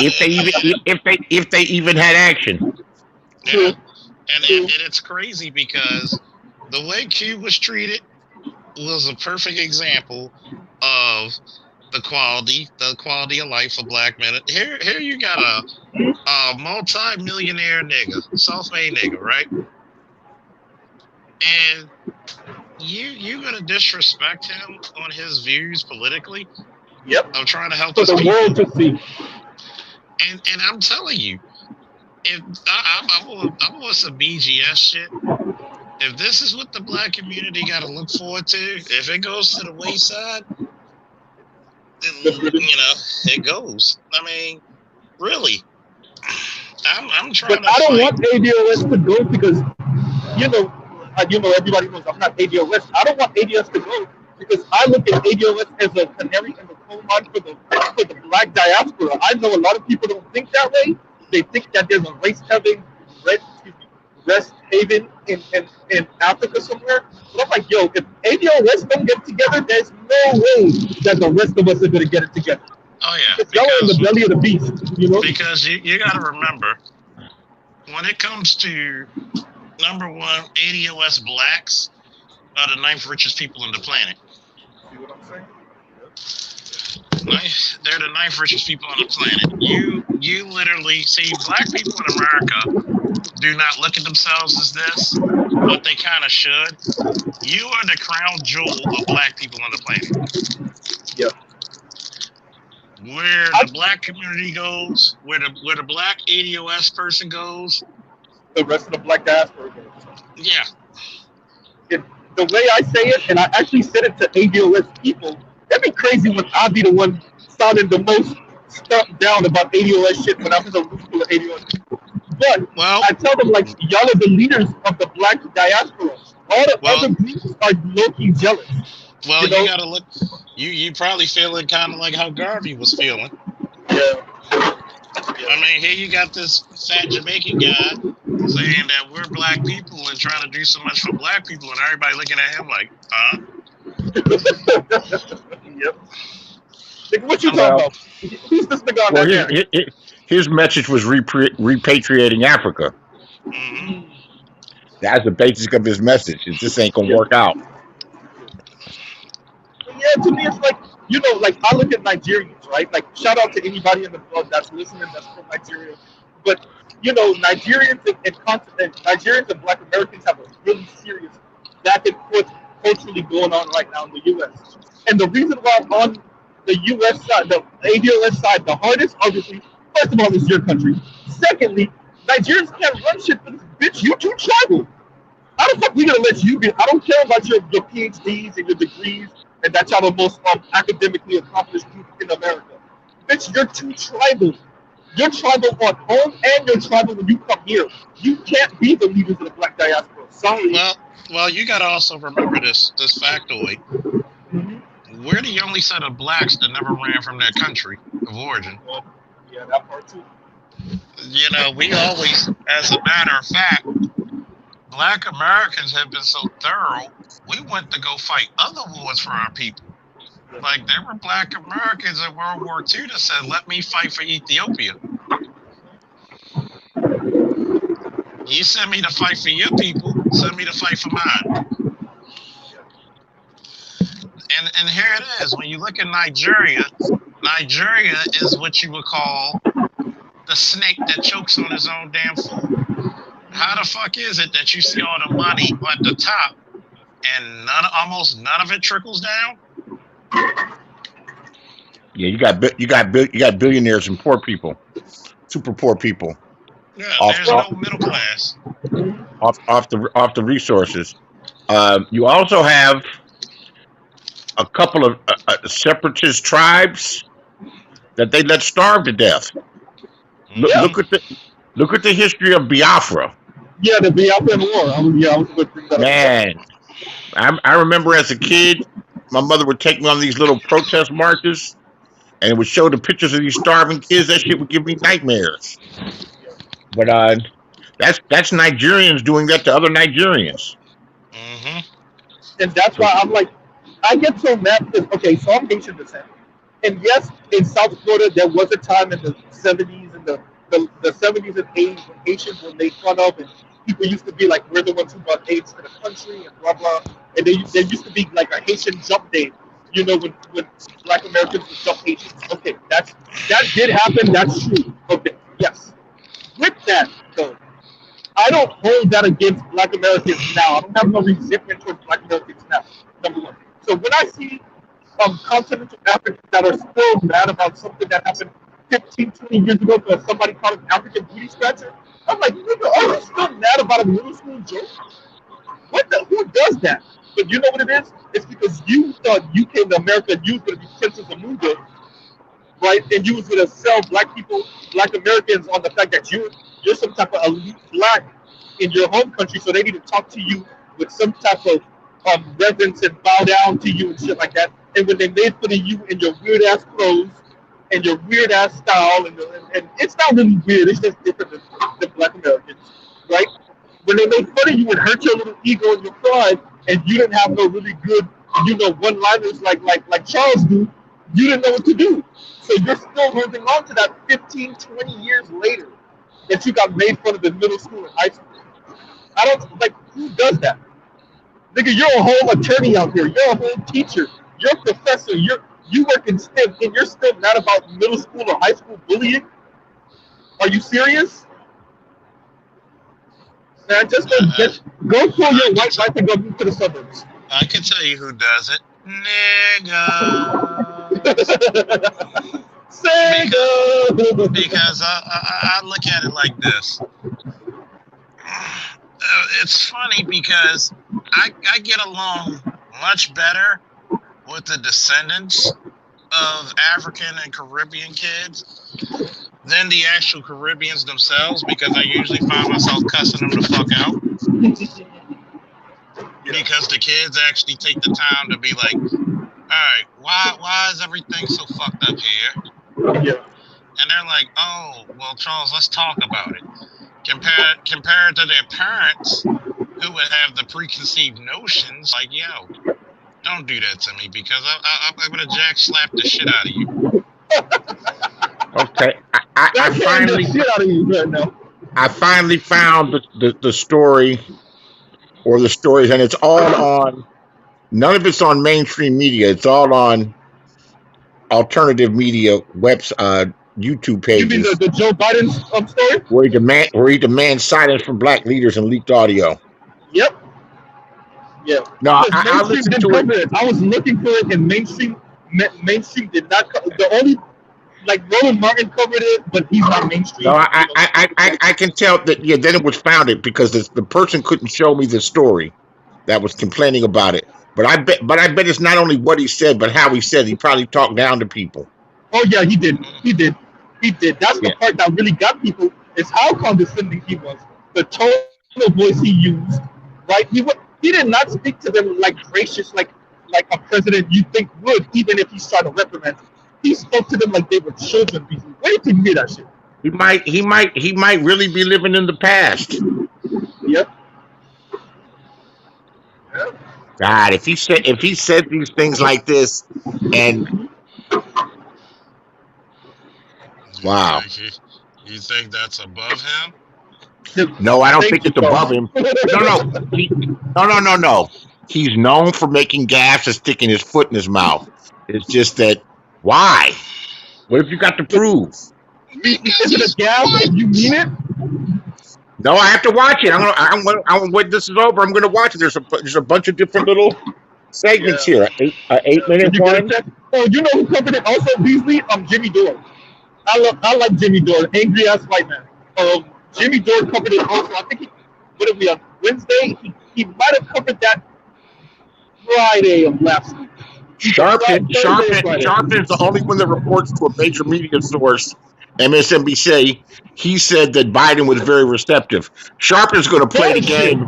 If they even had action. Yeah. And it's crazy because the way Q was treated was a perfect example of the quality of life for black men. Here you got a multi-millionaire nigga, self-made nigga, right? And you gonna disrespect him on his views politically? Yep. I'm trying to help For his the people. world to see. And I'm telling you, if I'm on some BGS shit, if this is what the black community got to look forward to, if it goes to the wayside, then, it goes. I mean, really, I'm trying But to I don't fight. want ADOS to go because everybody knows I'm not ADOS. I don't want ADOS to go because I look at ADOS as a canary in the coal mine for the black diaspora. I know a lot of people don't think that way. They think that there's a rest haven in Africa somewhere. But I'm like, yo, if ADOS don't get together, there's no way that the rest of us are gonna get it together. Oh yeah, It's y'all in the belly of the beast, you know. Because you got to remember, when it comes to number one, ADOS blacks are the 9th richest people on the planet. See what I'm saying? They're the 9th richest people on the planet. You literally see black people in America do not look at themselves as this, but they kind of should. You are the crown jewel of black people on the planet. Yeah. Where the black community goes, where the black ADOS person goes, The rest of the black diaspora goes. yeah. The way I say it, and I actually said it to ADOS people, that'd be crazy when I'd be the one sounding the most stuck down about ADOS shit when I was a room full of ADOS people. But I tell them, like, y'all are the leaders of the black diaspora. All the other groups are low-key jealous. Well, you gotta look. You probably feeling kind of like how Garvey was feeling. Yeah. I mean, here you got this fat Jamaican guy saying that we're black people and trying to do so much for black people, and everybody looking at him like, huh? Yep. Like, what you talking about? Who's this nigga on that his message was repatriating Africa. Mm-hmm. That's the basic of his message. It just ain't gonna work out. Yeah, to me, it's like you know, like I look at Nigerians, right? Like shout out to anybody in the world that's listening that's from Nigeria. But you know, Nigerians and Black Americans have a really serious back and forth culturally going on right now in the U.S. And the reason why I'm on the U.S. side, the ADOS side, the hardest, obviously, first of all, is your country. Secondly, Nigerians can't run shit for this bitch. You too tribal. How the fuck we gonna let you be? I don't care about your PhDs and your degrees and that y'all the most academically accomplished group in America. Bitch, you're too tribal. You're tribal on home and you're tribal when you come here. You can't be the leaders of the black diaspora. Sorry. Well, you got to also remember this factoid. Mm-hmm. We're the only set of blacks that never ran from their country of origin. Well, yeah, that part too. You know, we always, as a matter of fact, Black Americans have been so thorough, we went to go fight other wars for our people. Like, there were Black Americans in World War II that said, let me fight for Ethiopia. You send me to fight for your people, send me to fight for mine. And here it is. When you look at Nigeria, Nigeria is what you would call the snake that chokes on his own damn food. How the fuck is it that you see all the money at the top and almost none of it trickles down? Yeah, you got billionaires and poor people, super poor people. Yeah, there's no middle class. Off the resources. You also have a couple of separatist tribes that they let starve to death. Look at the history of Biafra. Yeah, the Biafran War. I was going to bring that up. Man, I remember as a kid, my mother would take me on these little protest marches, and it would show the pictures of these starving kids. That shit would give me nightmares. But that's Nigerians doing that to other Nigerians. Mm-hmm. And that's why I'm like, I get so mad because, okay, so I'm Haitian descent. And yes, in South Florida, there was a time in the 70s and the 70s and 80s when Haitians were made fun of and people used to be like, we're the ones who brought AIDS to the country and blah, blah. And there used to be like a Haitian jump day, you know, when Black Americans would jump Haitians. Okay, that did happen. That's true. Okay, yes. With that, though, I don't hold that against Black Americans now. I don't have no resentment towards Black Americans now, number one. So when I see continental Africans that are still mad about something that happened 15, 20 years ago because somebody called an African booty scratcher, I'm like, nigga, are you still mad about a middle school joke? Who does that? But you know what it is? It's because you thought you came to America and you was going to be Princess Amuga, right? And you was going to sell Black Americans on the fact that you're some type of elite Black in your home country, so they need to talk to you with some type of reverence and bow down to you and shit like that. And when they made fun of you in your weird ass clothes and your weird ass style, and it's not really weird, it's just different than Black Americans, right? When they made fun of you and hurt your little ego and your pride, and you didn't have no really good, one-liners like Charles do, you didn't know what to do. So you're still holding on to that 15, 20 years later that you got made fun of in middle school and high school. I don't, like, who does that? Nigga, you're a whole attorney out here. You're a whole teacher. You're a professor. You work in STEM, and you're still mad about middle school or high school bullying? Are you serious? Man, just go pull your white life and go move to the suburbs. I can tell you who does it. Nigga. Because I look at it like this. It's funny because I get along much better with the descendants of African and Caribbean kids than the actual Caribbeans themselves, because I usually find myself cussing them the fuck out. Because the kids actually take the time to be like, alright, why is everything so fucked up here? Yeah. And they're like, oh, well, Charles, let's talk about it. Compared to their parents, who would have the preconceived notions, like, yo, don't do that to me, because I'm gonna jack slap the shit out of you. Okay, I finally shit out of you right now. I finally found the story or the stories, and it's all on. None of it's on mainstream media. It's all on alternative media YouTube You mean pages the Joe Biden story? where he demands silence from black leaders and leaked audio. Yep. Yeah. No, Because I mainstream listened didn't to it. cover it. I was looking for it, and mainstream did not. The only like Roland Martin covered it, but he's not mainstream. No, I can tell that. Yeah, then it was founded because the person couldn't show me the story that was complaining about it. But I bet it's not only what he said, but how he said. He probably talked down to people. Oh yeah, he did. That's the Yeah. part that really got people. Is how condescending he was. The tone of voice he used. Right? He did not speak to them like gracious, like a president you think would, even if he's trying to reprimand them. He spoke to them like they were children. Where did you hear that shit? He might really be living in the past. Yep. Yep. God, if he said these things like this, and wow, You think that's above him? no, I don't Thank think it's you, above Carl. him. No. He's known for making gaffes and sticking his foot in his mouth. It's just that why? What have you got to prove? Is it a gal? You mean it? No, I have to watch it. When this is over, I'm gonna watch it. There's a bunch of different little segments here. An 8-minute Did you get a one. check? Oh, you know who covered it also? Beasley? Jimmy Dore. I like Jimmy Dore, angry ass white man. Jimmy Dore covered it also. I think what did we on Wednesday? He might have covered that Friday of last week. Sharpton is the only one that reports to a major media source, MSNBC. He said that Biden was very receptive. Sharpton's going to play the game.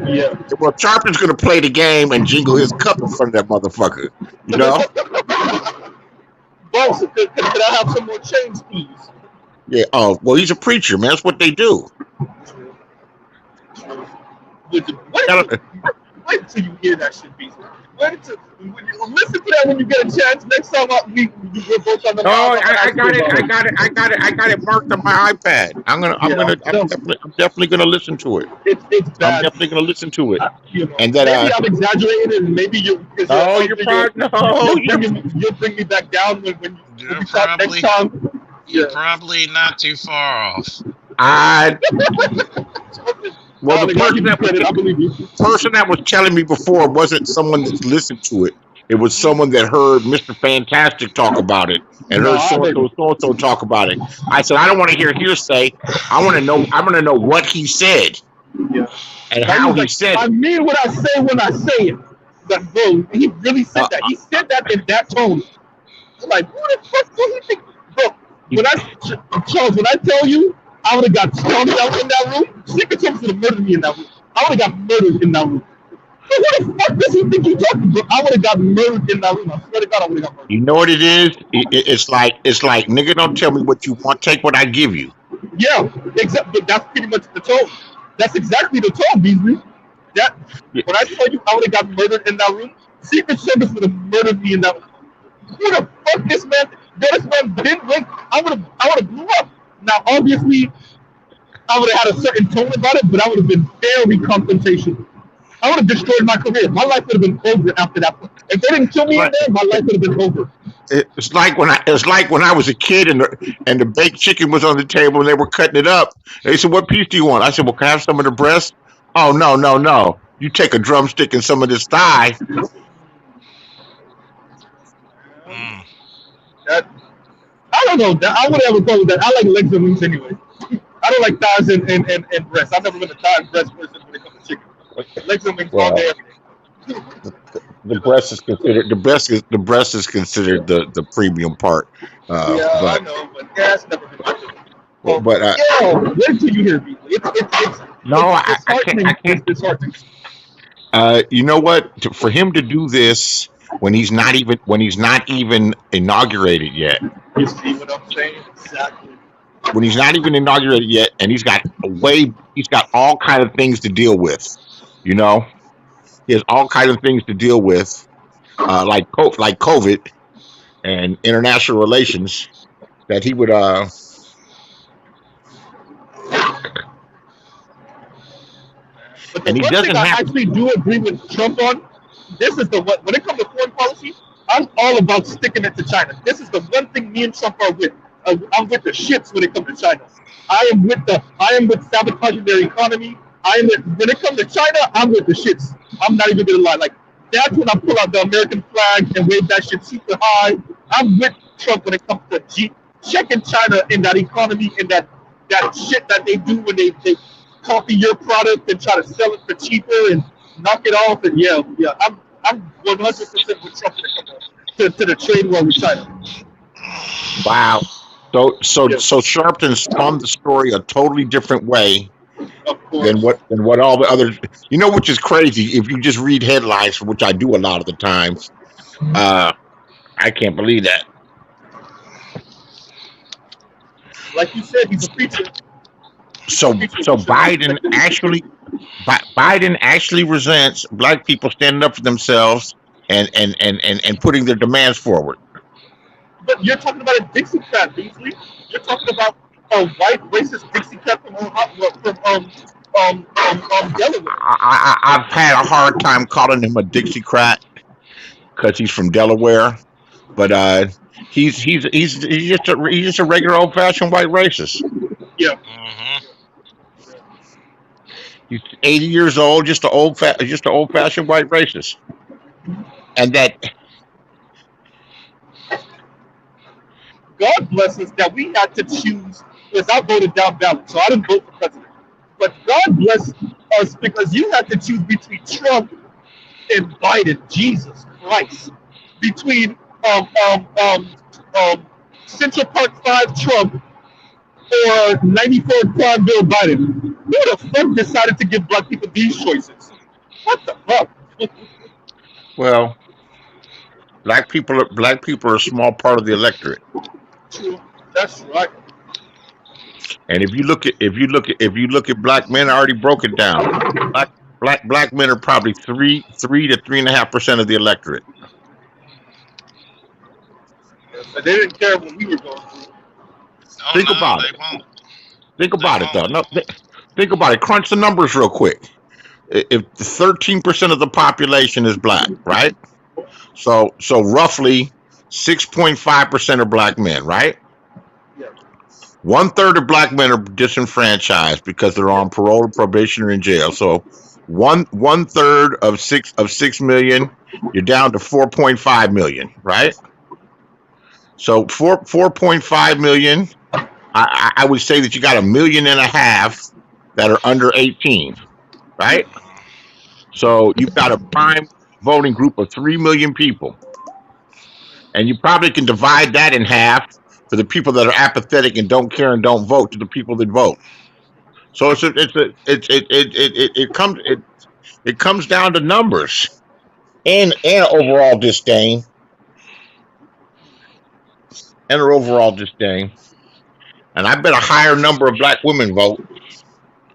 Yeah. Well, Sharpton's going to play the game and jingle his cup in front of that motherfucker. You know? Boss, could I have some more change, please? Yeah. Oh, well, he's a preacher, man. That's what they do. Wait till you hear that shit, Beasley. Listen to that when you get a chance. Next time we're both on the. Oh, I got it marked on my iPad. I'm definitely gonna listen to it. It's bad. I'm definitely gonna listen to it. And that maybe I'm exaggerating it, and maybe you. Oh, you're You'll bring me back down when you talk next time. You're probably not too far off. Well, the person that was telling me before wasn't someone that listened to it. It was someone that heard Mr. Fantastic talk about it and heard so-and-so talk about it. I said, I don't want to hear hearsay. I want to know what he said and how he said it. I mean what I say when I say it. But bro, he really said that. He said that in that tone. I'm like, who the fuck do you think? Bro, Charles, when I tell you, I would have got stomped out in that room. Secret Service would have murdered me in that room. I would have got murdered in that room. Who the fuck does he think you talking about? I would have got murdered in that room. I swear to God, I would have got murdered. You know what it is? It's like nigga, don't tell me what you want. Take what I give you. Yeah, exactly. That's pretty much the tone. That's exactly the tone, Beasley. When I tell you, I would have got murdered in that room. Secret Service would have murdered me in that room. Who the fuck this man? This man didn't wait. I would have blew up. Now, obviously, I would have had a certain tone about it, but I would have been very confrontational. I would have destroyed my career. My life would have been over after that point. If they didn't kill me in there, my life would have been over. It's like when I was a kid and the baked chicken was on the table and they were cutting it up. They said, "What piece do you want?" I said, "Well, can I have some of the breast?" "Oh, no. You take a drumstick and some of this thigh." I don't know. I wouldn't have a problem with that. I like legs and wings anyway. I don't like thighs and breasts. I've never been a thigh and breast person when it comes to chicken. Legs and wings all day, every day. The breast is considered the premium part. I know, but that's never been my thing. But wait till you hear me. I can't. It's disheartening. You know what? For him to do this when he's not even inaugurated yet. You see what I'm saying? Exactly. When he's not even inaugurated yet, and he's got all kind of things to deal with. You know, he has all kinds of things to deal with, like COVID and international relations. That he would. But the one thing I actually do agree with Trump on, this is when it comes to foreign policy, I'm all about sticking it to China. This is the one thing me and Trump are with. I'm with the shits when it comes to China. I am with sabotaging their economy. I am with, when it comes to China, I'm with the shits. I'm not even gonna lie. Like that's when I pull out the American flag and wave that shit super high. I'm with Trump when it comes to checking China in that economy and that shit that they do when they copy your product and try to sell it for cheaper and knock it off. And yeah, I'm 100% with Trump when it comes to the trade war with China. Wow. Yeah, So Sharpton spun the story a totally different way of course. than what all the others. You know, which is crazy. If you just read headlines, which I do a lot of the times, uh, I can't believe that. Like you said, he's a preacher. He's a So preacher. so We should Biden respect his preaching. actually Biden actually resents black people standing up for themselves and putting their demands forward. But you're talking about a Dixiecrat, Beasley. You're talking about a white racist Dixiecrat from Delaware. I've had a hard time calling him a Dixiecrat because he's from Delaware, but he's just a regular old fashioned white racist. Yeah. Mm-hmm. He's 80 years old, just an old fashioned white racist, and that God bless us that we had to choose because I voted down ballot, so I didn't vote for president. But God bless us because you had to choose between Trump and Biden. Jesus Christ. Between um, Central Park 5 Trump or 94 Prime Bill Biden. Who the fuck decided to give black people these choices? What the fuck? well, black people are a small part of the electorate. True. That's right. And if you look at black men, I already broke it down. Black men are probably 3 to 3.5% of the electorate. But they didn't care what we were going through. Oh Think no, about they it. won't. Think They about it though. won't. No, think about it. Crunch the numbers real quick. If 13% of the population is black, right? So roughly 6.5% are black men, right? Yeah. 1/3 of black men are disenfranchised because they're on parole, probation, or in jail. So one third of 6 million, you're down to 4.5 million, right? So 4.5 million. I would say that you got 1.5 million that are under 18, right? So you've got a prime voting group of 3 million people, and you probably can divide that in half for the people that are apathetic and don't care and don't vote to the people that vote. So it comes down to numbers and overall disdain And I bet a higher number of black women vote.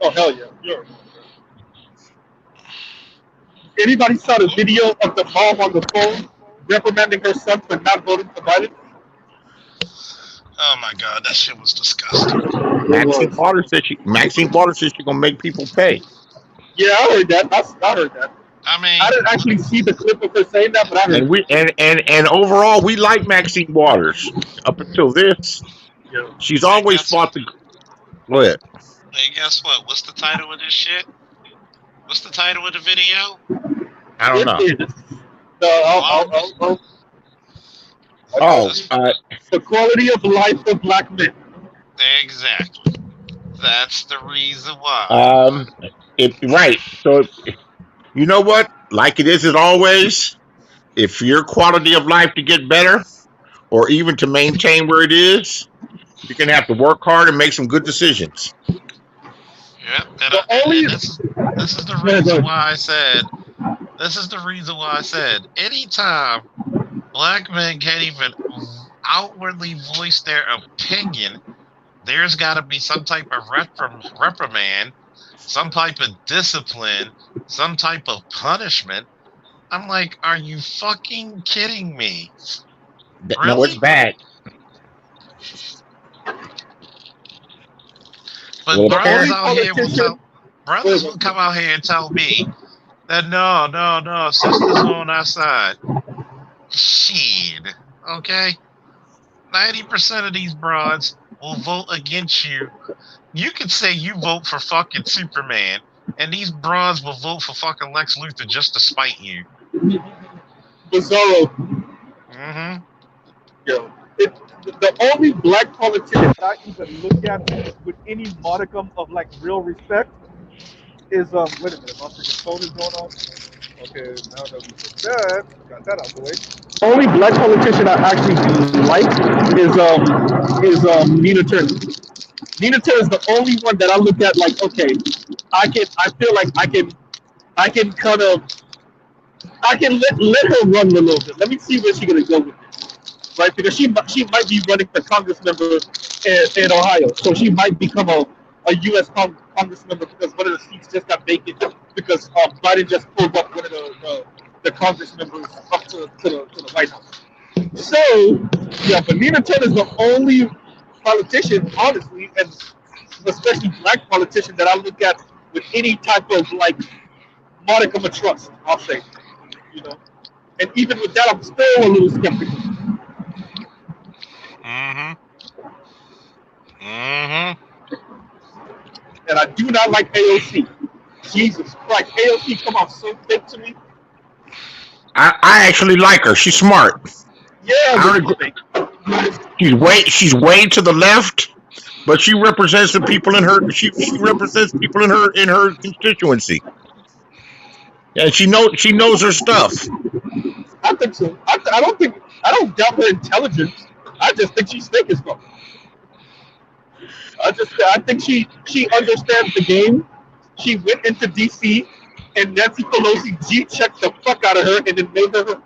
Oh hell yeah. Yeah. Anybody saw the video of the mom on the phone reprimanding her son for not voting for Biden? Oh my god, that shit was disgusting. It Maxine was. Waters says she's gonna make people pay. Yeah, I heard that. I heard that. I I mean, didn't actually see the clip of her saying that, but I heard And we and overall we like Maxine Waters. Up until this, it. Yeah. she's hey, always guess fought the go ahead. hey, guess what? What's the title of this shit? What's the title of the video? I don't know. It is Oh, This, the quality of life of black men. exactly. That's the reason why. right. So you know what? Like it is as always, if your quality of life to get better or even to maintain where it is, you're gonna have to work hard and make some good decisions. Yep. The only And this is the Go ahead. reason why I said. This is the reason why I said. Anytime black men can't even outwardly voice their opinion, there's got to be some type of reprimand, some type of discipline, some type of punishment. I'm like, are you fucking kidding me? No, it's Really? bad. But Well, the brothers only out here will politician. come out here and tell me that no, sisters on our side. Shit. Okay. 90% of these broads will vote against you. You could say you vote for fucking Superman, and these broads will vote for fucking Lex Luthor just to spite you. Bizarro. Mm-hmm. Yo, the only black politician I even look at with any modicum of like real respect is wait a minute, my freaking phone is going off. Okay, now that we did that, got that out of the way. Only black politician I actually like is Nina Turner. Nina Turner is the only one that I look at like, okay, I feel like I can kind of I can let her run a little bit. Let me see where she's gonna go with this, right? Because she might be running for Congress member in Ohio, so she might become a U.S. Congress member because one of the seats just got vacant because Biden just pulled up one of the Congress members up to the White House. So yeah, but Nina Turner is the only politician, honestly, and especially black politician that I look at with any type of like modicum of trust. I'll say, you know. And even with that, I'm still a little skeptical. Mm-hmm. Mm-hmm. And I do not like AOC. Jesus Christ, AOC come out so fake to me. I actually like her. She's smart. Yeah, I don't agree. She's way to the left, but she represents the people in her. She represents people in her constituency, and she knows her stuff. I think so. I don't doubt her intelligence. I just think she's fake as fuck. I think she understands the game. She went into DC and Nancy Pelosi G-checked the fuck out of her and then made her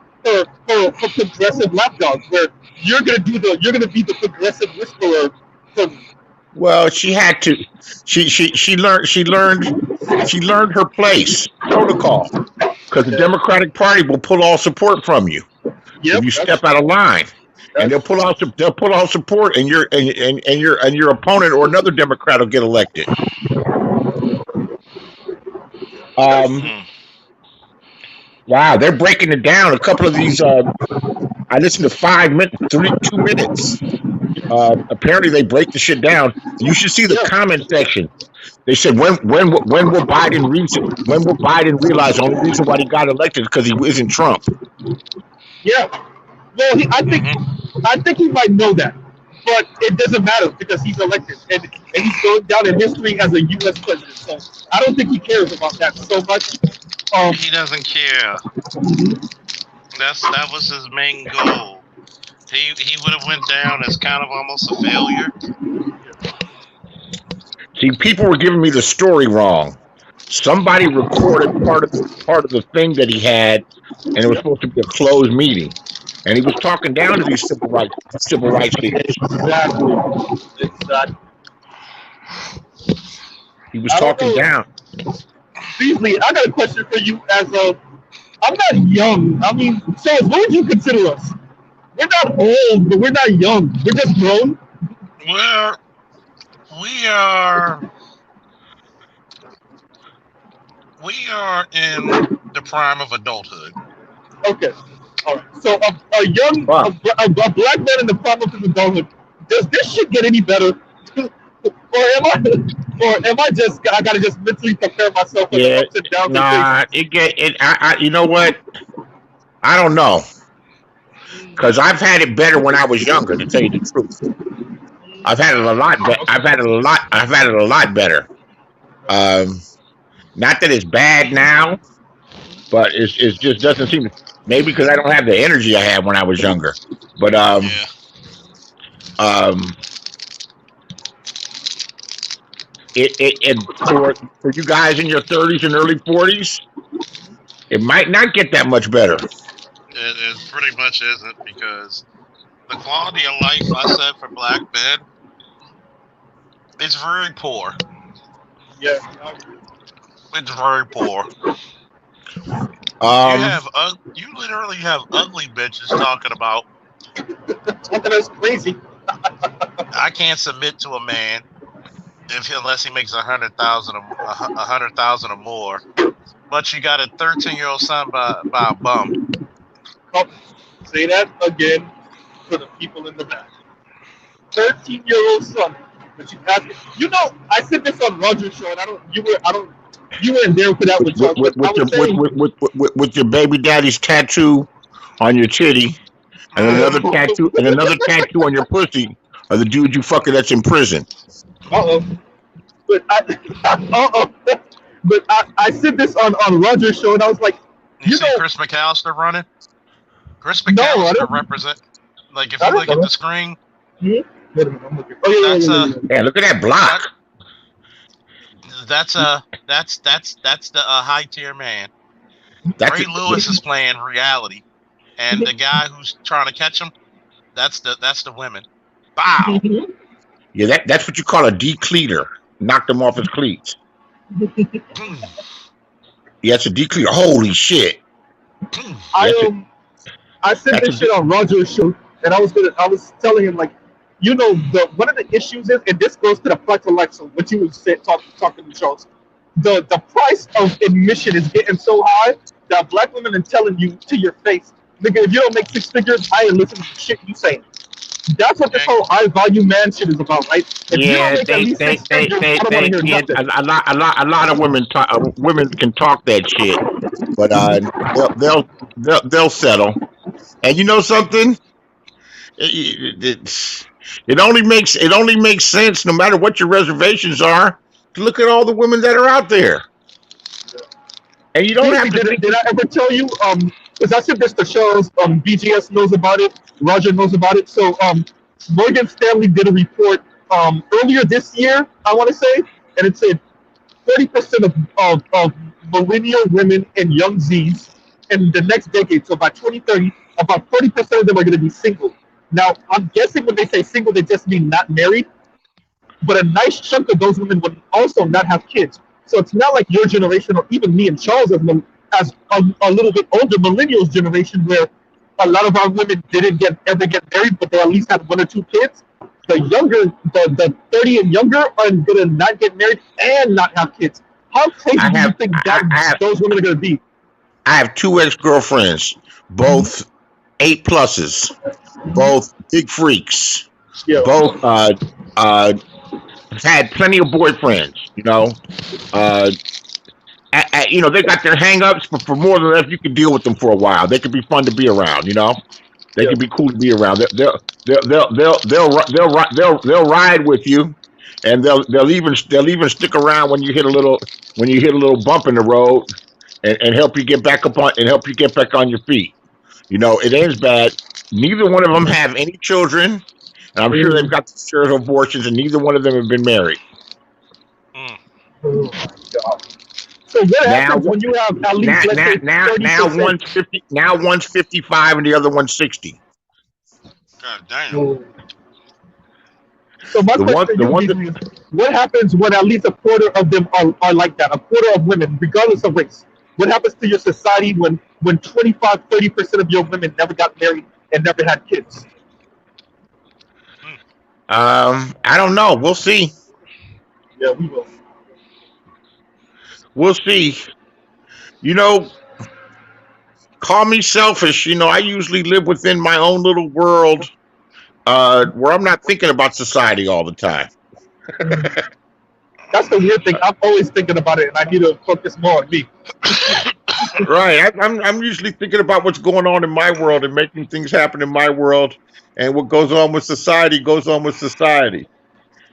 progressive lapdog where you're gonna be the progressive whisperer for me. Well, she had to. She learned her place protocol because the Democratic Party will pull all support from you if you step out of line, and they'll pull all support, and your opponent or another Democrat will get elected. Wow, they're breaking it down. A couple of these, I listened to 5 minutes, 2 minutes. Apparently, they break the shit down. You should see the comment section. They said when will Biden realize the only reason why he got elected is because he isn't Trump. Yeah, well, I think he might know that, but it doesn't matter because he's elected and he's going down in history as a U.S. president. So I don't think he cares about that so much. He doesn't care. That was his main goal. He would have went down as kind of almost a failure. See, people were giving me the story wrong. Somebody recorded part of the thing that he had, and it was supposed to be a closed meeting. And he was talking down to these civil rights leaders. Exactly. He was talking down. Beasley, I got a question for you. I'm not young. I mean, Charles, what would you consider us? We're not old, but we're not young. We're just grown. We are in the prime of adulthood. Okay. All right. So a black man in the prime of his adulthood. Does this shit get any better? I gotta just mentally prepare myself for the ups and downs? Nah, you know what? I don't know, because I've had it better when I was younger. To tell you the truth, I've had it a lot. I've had it a lot better. Not that it's bad now, but it just doesn't seem. Maybe because I don't have the energy I had when I was younger. But for you guys in your 30s and early 40s, it might not get that much better. It pretty much isn't, because the quality of life I said for black men is very poor. Yeah, it's very poor. You literally have ugly bitches talking about. That's crazy. I can't submit to a man unless he makes 100,000 or more. But you got a 13-year-old son by a bum. Say that again for the people in the back. 13-year-old son. But you ask me, I said this on Roger's show, and you weren't there for that with Charles. But I was saying, with your baby daddy's tattoo on your titty and another tattoo on your pussy of the dude you fucking that's in prison. But I said this on Roger's show, and I was like, You see Chris McAllister running? Chris McAllister represent. Like if you look at the screen, wait a minute, I'm looking. Oh yeah, look at that block. That's the high tier man. Ray Lewis is playing reality, and the guy who's trying to catch him, that's the women. Bow. Yeah, that's what you call a decleater. Knocked him off his cleats. Yeah, it's a decleater. Holy shit! I said this shit on Roger's show, and I was telling him, like, one of the issues is, and this goes to the price of life. So what you was talking to Charles, the price of admission is getting so high that black women are telling you to your face, nigga, if you don't make 6 figures, I ain't listening to shit you say. That's what this whole high value man shit is about, right? If you don't make at least 6 figures, I don't want to hear nothing. A lot of women can talk that shit, but they'll settle. And you know something? It only makes sense, no matter what your reservations are, to look at all the women that are out there. And you don't have to. Did I ever tell you? Because I said this to Charles. BGS knows about it. Roger knows about it. So Morgan Stanley did a report earlier this year, I want to say, and it said 30% of millennial women and young Zs in the next decade, so by 2030, about 40% of them are going to be single. Now, I'm guessing when they say single, they just mean not married. But a nice chunk of those women would also not have kids. So it's not like your generation, or even me and Charles as a little bit older millennials generation, where a lot of our women didn't ever get married, but they at least had 1 or 2 kids. The younger, the 30 and younger are going to not get married and not have kids. How crazy do you think those women are going to be? I have 2 ex-girlfriends, both 8+, both big freaks, both had plenty of boyfriends. They got their hang-ups, but for more than that, you can deal with them for a while. They can be fun to be around. They can be cool to be around. They'll ride with you, and they'll even stick around when you hit a little bump in the road, and help you get back on your feet. It ends bad. Neither one of them have any children, and I'm sure they've got the share of abortions, and neither one of them have been married. Oh my God. So what happens when you have at least now one's 55 and the other one's 60. God damn. So my question is, what happens when at least a quarter of them are like that? A quarter of women, regardless of race. What happens to your society when 25-30% of your women never got married and never had kids? I don't know. We'll see. Yeah, we will. We'll see. Call me selfish. I usually live within my own little world, where I'm not thinking about society all the time. That's the weird thing. I'm always thinking about it, and I need to focus more on me. Right. I'm usually thinking about what's going on in my world and making things happen in my world, and what goes on with society goes on with society.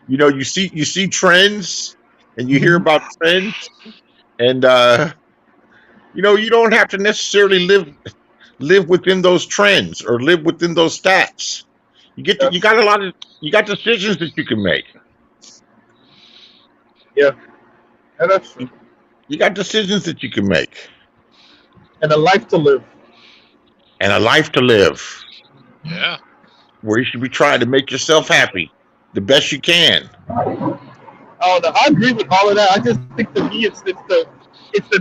You see trends, and you hear about trends, and you don't have to necessarily live within those trends or live within those stats. You got decisions that you can make. Yeah, that's true. You got decisions that you can make. And a life to live. Yeah. Where you should be trying to make yourself happy the best you can. Oh, no, I agree with all of that. I just think to me it's the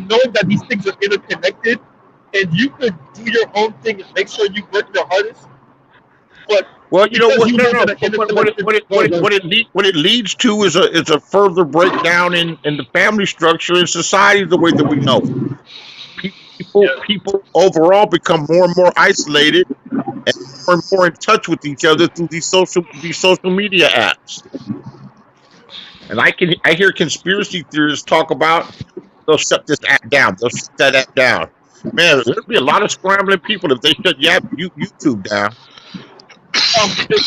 knowing that these things are interconnected, and you could do your own thing and make sure you work your hardest. But what it leads to is a further breakdown in the family structure and society the way that we know. People overall become more and more isolated, and more in touch with each other through these social media apps. And I hear conspiracy theorists talk about they'll shut this app down. They'll shut that app down. Man, there'd be a lot of scrambling people if they shut YouTube down.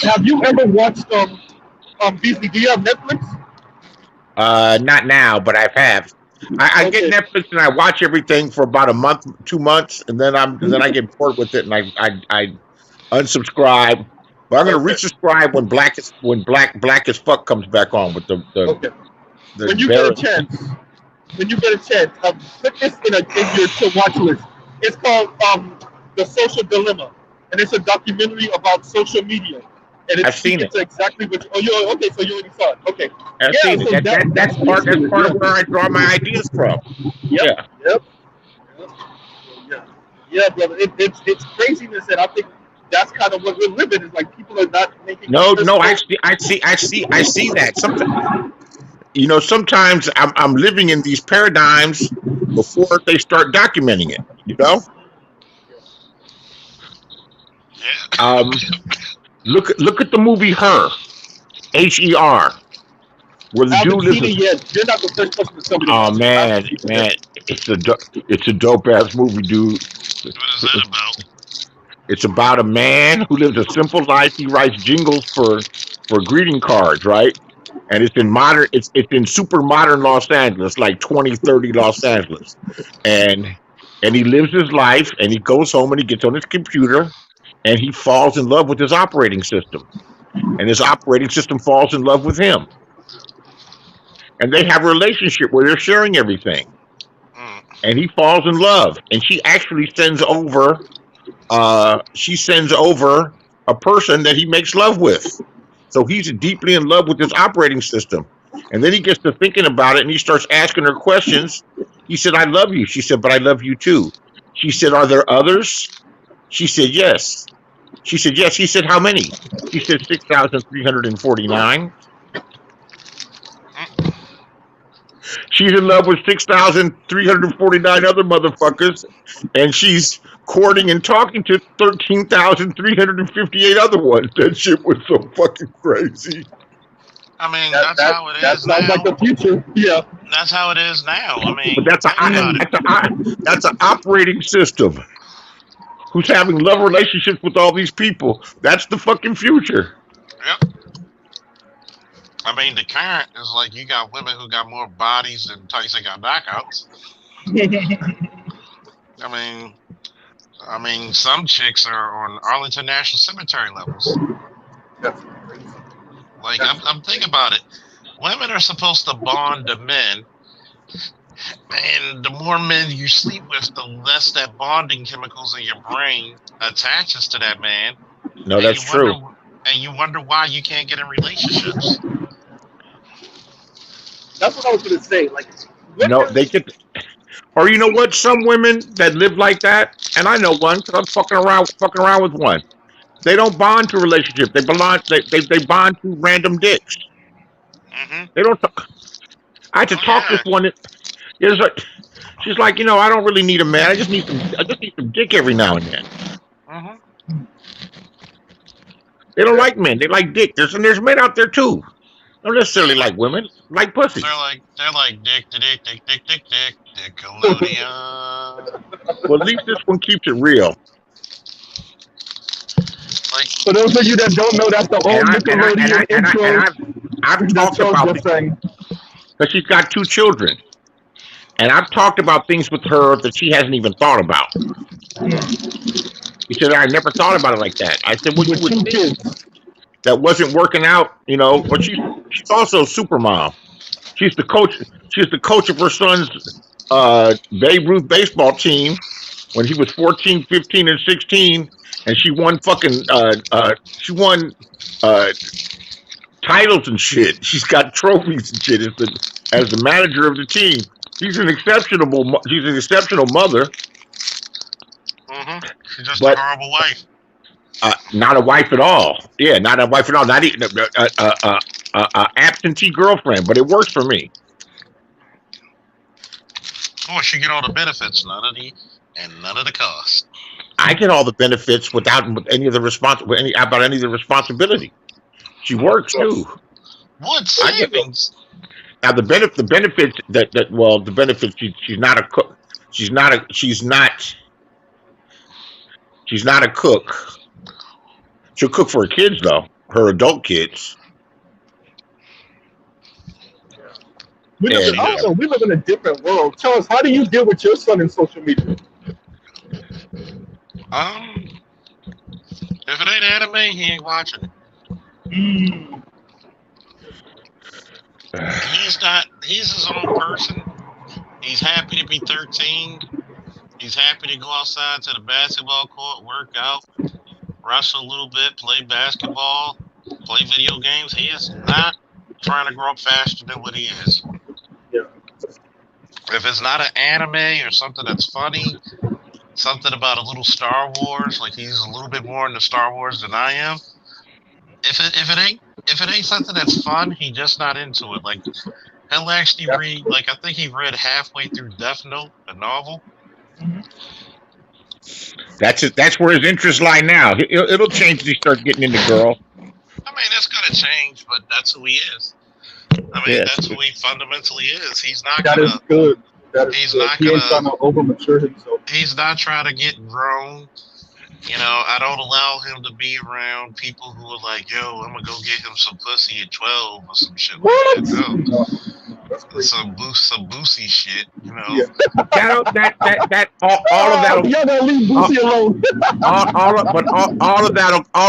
Have you ever watched Beasley? Do you have Netflix? Not now, but I have. I Okay. get Netflix and I watch everything for about a month, 2 months, and then I get bored with it and I unsubscribe. But I'm gonna Okay. resubscribe when Black as Fuck comes back on with the Okay. the When you get a chance, put this in your to watch list. It's called The Social Dilemma, and it's a documentary about social media. And I've seen it. It's exactly what. Okay, so you already saw it. Okay. I've Yeah, seen so it. That's part of where I draw my ideas from. Yep. Yeah. Yeah, brother. It's craziness, and I think that's kind of what we're living. Is like people are not making. No, I see that. Sometimes I'm living in these paradigms before they start documenting it. Yeah. Look at the movie Her, Her, where the I dude haven't lives. seen it yet. You're not the first person to tell me. Oh man, it's a dope ass movie, dude. What is that about? It's about a man who lives a simple life. He writes jingles for greeting cards, right? And it's in super modern Los Angeles, like 2030 Los Angeles. And he lives his life and he goes home and he gets on his computer and he falls in love with his operating system. And his operating system falls in love with him. And they have a relationship where they're sharing everything. And he falls in love. And she actually sends over a person that he makes love with. So he's deeply in love with his operating system. And then he gets to thinking about it and he starts asking her questions. He said, I love you. She said, but I love you too. She said, are there others? She said, yes. She said, yes. He said, how many? She said, 6,349. She's in love with 6,349 other motherfuckers, and she's courting and talking to 13,358 other ones. That shit was so fucking crazy. I mean, that's how it is that sounds now. like the future. Yeah. That's how it is now. I mean, But that's an operating system. Who's having love relationships with all these people? That's the fucking future. Yep. I mean, the current is like you got women who got more bodies than Tyson got knockouts. I mean, some chicks are on Arlington National Cemetery levels. That's crazy. Like, I'm thinking about it. Women are supposed to bond to men. And the more men you sleep with, the less that bonding chemicals in your brain attaches to that man. No, that's true. And you wonder why you can't get in relationships. That's what I was gonna say. Like, No, they get. Or you know what? Some women that live like that, and I know one because I'm fucking around with one. They don't bond to a relationship. They bond to random dicks. Mm-hmm. They don't. I had to talk to one. She's like, I don't really need a man. I just need some dick every now and then. Mm-hmm. They don't like men. They like dick. There's men out there too. Don't necessarily like women. Like pussy. They're like dick, Nickelodeon. Well, at least this one keeps it real. Like, for those of you that don't know, that's the old Nickelodeon intro. I've talked about saying. because she's got 2 children, and I've talked about things with her that she hasn't even thought about. She said, I never thought about it like that. I said, well, you would think that wasn't working out, but she's also a super mom. She's the coach. She's the coach of her son's Babe Ruth baseball team when he was 14, 15, and 16, and she won titles and shit. She's got trophies and shit as the manager of the team. She's an exceptional mother. mm-hmm. She's just a horrible wife. Not a wife at all. Yeah, not a wife at all. Not even a absentee girlfriend, but it works for me. Of course, you get all the benefits, none of the cost. I get all the benefits without any of the responsibility. She works too. What I get savings? now the benefits the benefits she's not a cook. She's not a cook. She'll cook for her kids though, her adult kids. We live in, And I don't know. We live in a different world. Charles, how do you deal with your son in social media? If it ain't anime, he ain't watching it. Mm. He's his own person. He's happy to be 13. He's happy to go outside to the basketball court, work out, wrestle a little bit, play basketball, play video games. He is not trying to grow up faster than what he is. Yeah. If it's not an anime or something that's funny, something about a little Star Wars, like he's a little bit more into Star Wars than I am. If it ain't something that's fun, he just not into it. Like he'll actually read. Like I think he read halfway through Death Note, a novel. that's it. That's where his interests lie now. It'll change as he starts getting into girl. I mean, that's gonna change, but that's who he is. I mean, Yes. that's who he fundamentally is. He's not That is gonna. good. That is He's good. not He ain't gonna- trying to over mature himself. He's not trying to get grown. You know, I don't allow him to be around people who are like, "Yo, I'm gonna go get him some pussy at 12 or some shit What? like that." No. No, that's crazy. Some boosie shit, you know. Yeah. All of that'll Y'all gotta leave Boosie alone. all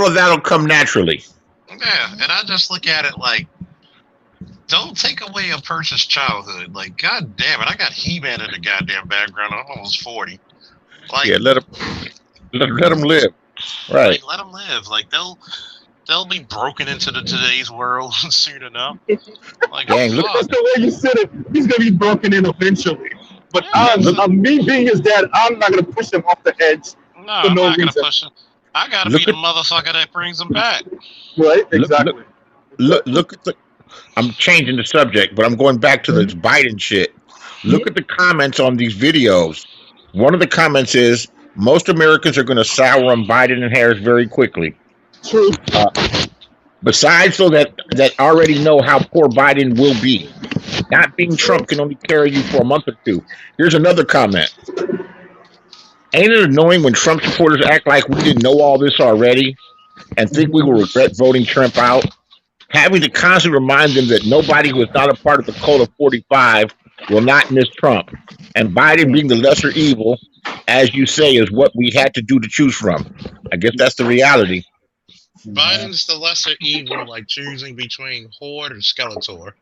of that'll come naturally. Yeah, and I just look at it like, don't take away a person's childhood. Like, god damn it, I got He-Man in the goddamn background. I'm almost 40. Like, Yeah, let him live. Right. like, let them live. Like, they'll be broken into today's world soon enough. Like, Dang, look- That's fuck. the way you said it. He's gonna be broken in eventually. But Yeah, me being his dad, I'm not gonna push him off the edge. No, for I'm no not gonna reason. push him. I gotta Look be the at- motherfucker that brings him back. Right? Look- Exactly. Look at the. I'm changing the subject, but I'm going back to this Biden shit. Look at the comments on these videos. One of the comments is most Americans are going to sour on Biden and Harris very quickly. True. Besides, so that already know how poor Biden will be. Not being Trump can only carry you for a month or two. Here's another comment. Ain't it annoying when Trump supporters act like we didn't know all this already and think we will regret voting Trump out? Having to constantly remind them that nobody who is not a part of the code of 45 will not miss Trump. And Biden being the lesser evil, as you say, is what we had to do to choose from. I guess that's the reality. Biden's the lesser evil, like choosing between Horde and Skeletor.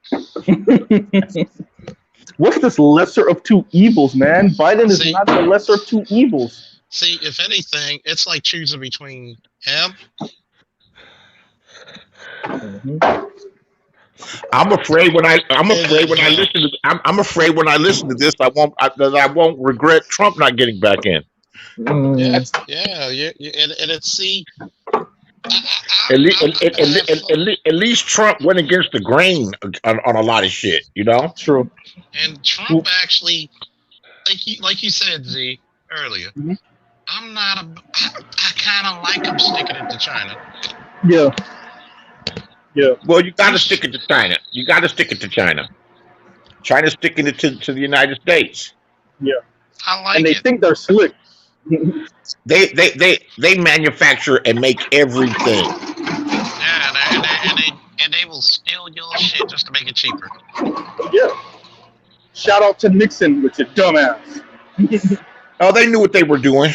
What's this lesser of two evils, man? Biden is See- not the lesser of two evils. See, if anything, it's like choosing between him. I'm afraid when I listen to this, I won't regret Trump not getting back in. Yeah, and it's see. At least Trump went against the grain on a lot of shit, you know. True. And Trump actually, like you said, Z, earlier. Mhm. I kind of like him sticking it to China. Yeah. Yeah. Well, you got to stick it to China. China's sticking it to the United States. I like And they it. think they're slick. They manufacture and make everything. Yeah, and they will steal your shit just to make it cheaper. Yeah. Shout out to Nixon with your dumbass. Oh, they knew what they were doing.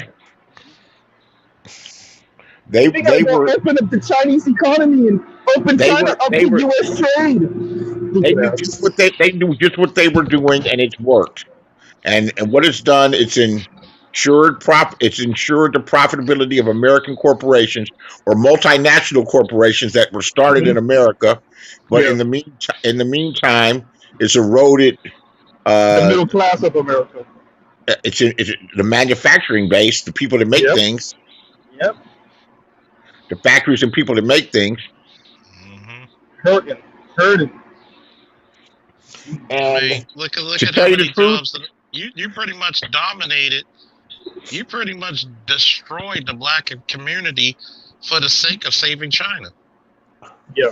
They We gotta go were open up the Chinese economy and open They China were- up they to were- U.S. trade. they knew just what they were doing, and it's worked. And what it's done, it's ensured the profitability of American corporations or multinational corporations that were started in America, but Yeah. in the meantime, it's eroded. The middle class of America. It's the manufacturing base, the people that make Yep. things, Yep. the factories and people that make things, Mm-hmm. Hurting. I and mean, look to at tell how you the many truth- jobs that you pretty much dominated You pretty much destroyed the black community for the sake of saving China. Yeah.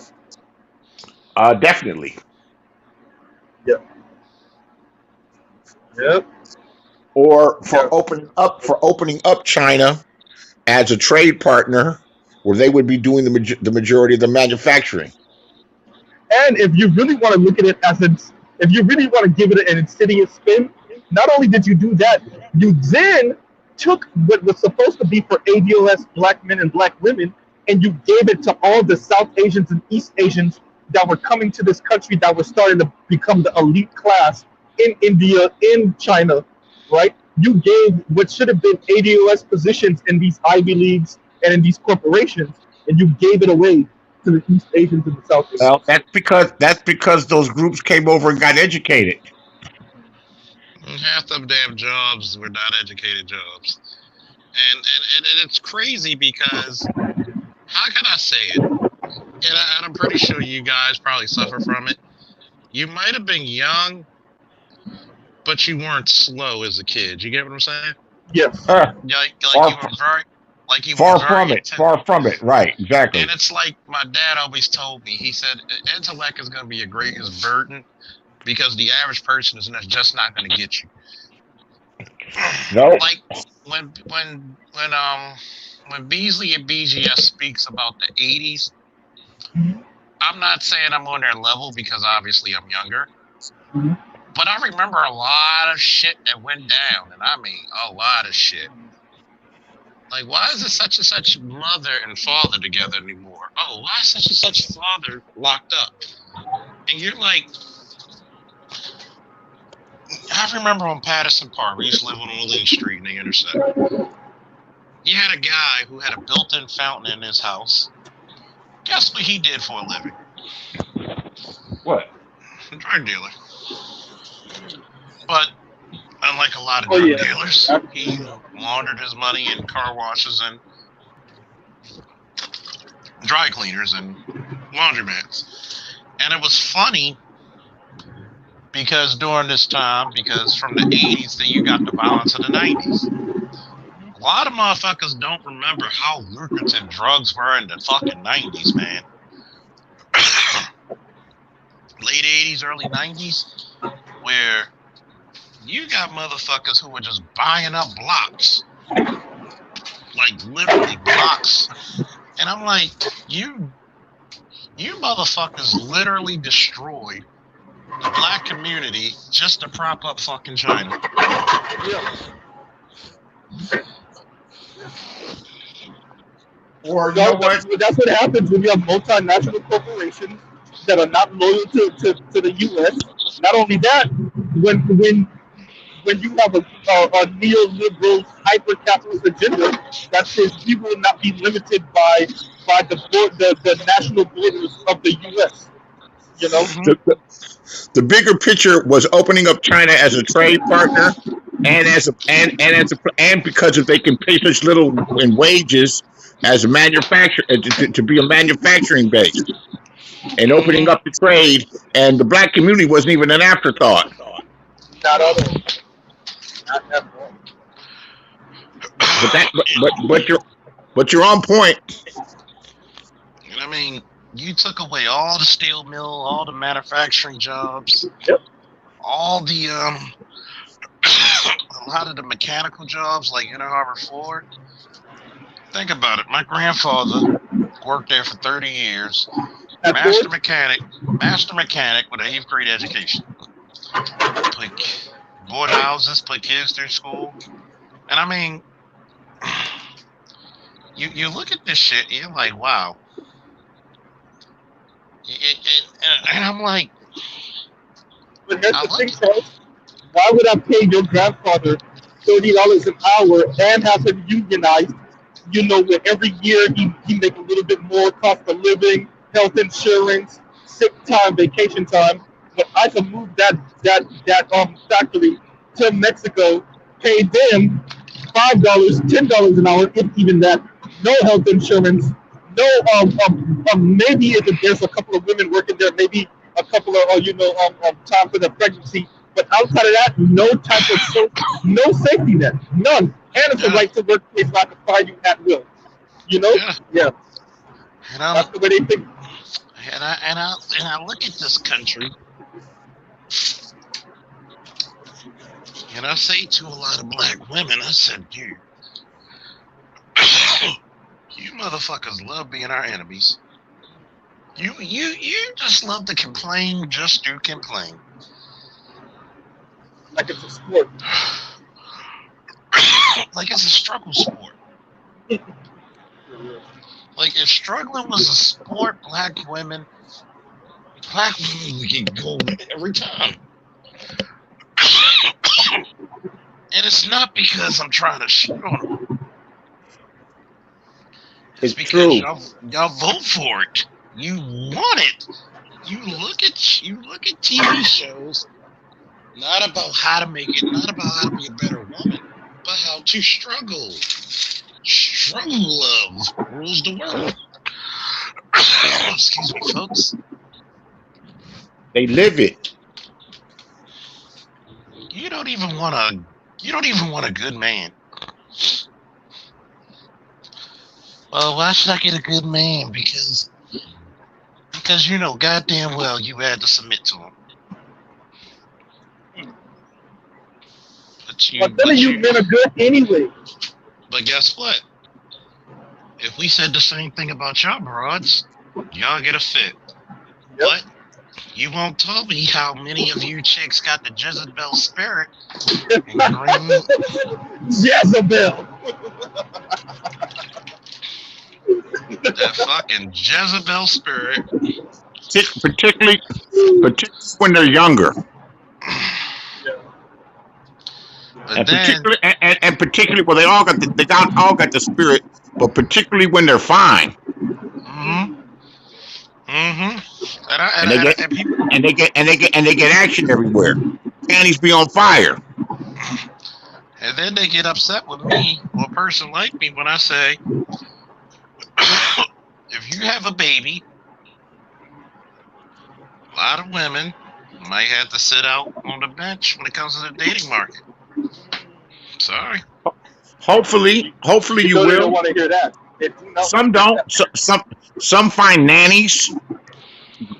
Definitely. Yeah. Yep. Or Yeah. for opening up China as a trade partner, where they would be doing the majority of the manufacturing. And if you really want to look at it as if you really want to give it an insidious spin, not only did you do that, you then took what was supposed to be for ADOS black men and black women, and you gave it to all the South Asians and East Asians that were coming to this country that were starting to become the elite class in India, in China, right? You gave what should have been ADOS positions in these Ivy Leagues and in these corporations, and you gave it away to the East Asians and the South Asians. Well, that's because those groups came over and got educated. Half them damn jobs were not educated jobs. And it's crazy because, how can I say it? And I'm pretty sure you guys probably suffer from it. You might have been young, but you weren't slow as a kid. You get what I'm saying? Yes. Like you were very, like you Far were very from it. Far from it. Right. Exactly. And it's like my dad always told me. He said intellect is going to be your greatest burden because the average person is just not going to get you. No. Like when Beasley and BGS speaks about the 80s, I'm not saying I'm on their level because obviously I'm younger. Mhm. But I remember a lot of shit that went down, and I mean a lot of shit. Like, why is it such and such mother and father together anymore? Oh, why is such and such father locked up? And you're like, I remember on Patterson Park, we used to live on Orleans Street in the intersection. You had a guy who had a built-in fountain in his house. Guess what he did for a living? What? A drug dealer. But unlike a lot of drug dealers, he laundered his money in car washes and dry cleaners and laundromats. And it was funny because during this time, because from the 80s, then you got the violence of the 90s. A lot of motherfuckers don't remember how lucrative drugs were in the fucking 90s, man. Late 80s, early 90s, where you got motherfuckers who were just buying up blocks. Like literally blocks. And I'm like, you motherfuckers literally destroyed the black community just to prop up fucking China. Or you know what? That's what happens when you have multinational corporations that are not loyal to the U.S. Not only that, when you have a neoliberal hyper-capitalist agenda that says we will not be limited by the national borders of the U.S. You know, The bigger picture was opening up China as a trade partner, and and because if they can pay such little in wages as a manufacturer to be a manufacturing base, and opening up the trade, and the black community wasn't even an afterthought. not at all. Not at all. But you're on point. I mean, you took away all the steel mill, all the manufacturing jobs, Yep. all the a lot of the mechanical jobs like Inner Harbor Ford. Think about it. My grandfather worked there for 30 years. At Master Ford, mechanic with an 8th grade education. Put board houses, put kids through school. And I mean, you look at this shit and you're like, wow. And I'm like, but here's I the look thing, at Charles. Why would I pay your grandfather $30 an hour and have him unionized? You know, where every year he make a little bit more cost of living, health insurance, sick time, vacation time. But I can move that factory to Mexico, pay them $5, $10 an hour, if even that. No health insurance. No, maybe if there's a couple of women working there, maybe a couple of time for the pregnancy. But outside of that, no type of no safety net, none. it's a Yeah, right to workplace where I can fire you at will. You know? yeah. Yeah, And I'm that's the way they think. and I look at this country, and I say to a lot of black women, I said, dude, you motherfuckers love being our enemies. You just love to complain just to complain. Like it's a sport. Like it's a struggle sport. Like if struggling was a sport, black women would get gold every time. And it's not because I'm trying to shit on them. It's It's because true. y'all vote for it. You want it. You look at TV shows not about how to make it, not about how to be a better woman, but how to struggle. Struggle love rules the world. Excuse me, folks. They live it. You don't even want a good man. Well, why should I get a good man? Because you know goddamn well you had to submit to him. But none of you men are good anyway. But guess what? If we said the same thing about y'all broads, y'all get a fit. Yep. But you won't tell me how many of you chicks got the Jezebel spirit and green. Jezebel. That fucking Jezebel spirit. Particularly when they're younger. But And then, particularly, well, they all got the spirit, but particularly when they're fine, and they get action everywhere. Panties be on fire. and then they get upset with me or a person like me when I say, if you have a baby, a lot of women might have to sit out on the bench when it comes to the dating market. Sorry. Hopefully you They will. don't want to hear that. They do not Some want to hear don't. Some find nannies,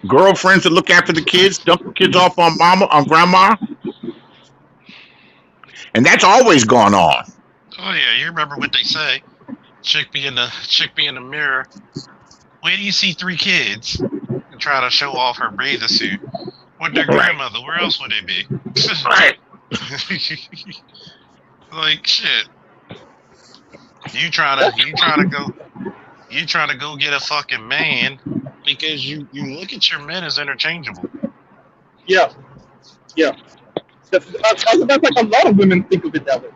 girlfriends that look after the kids, dump the kids off on grandma, and that's always gone on. Oh yeah, you remember what they say? Chick be in the mirror. Where do you see 3 kids? And try to show off her bathing suit. With their grandmother, where else would they be? Right. Like shit. You trying to go get a fucking man because you look at your men as interchangeable. Yeah. That's like a lot of women think of it that way.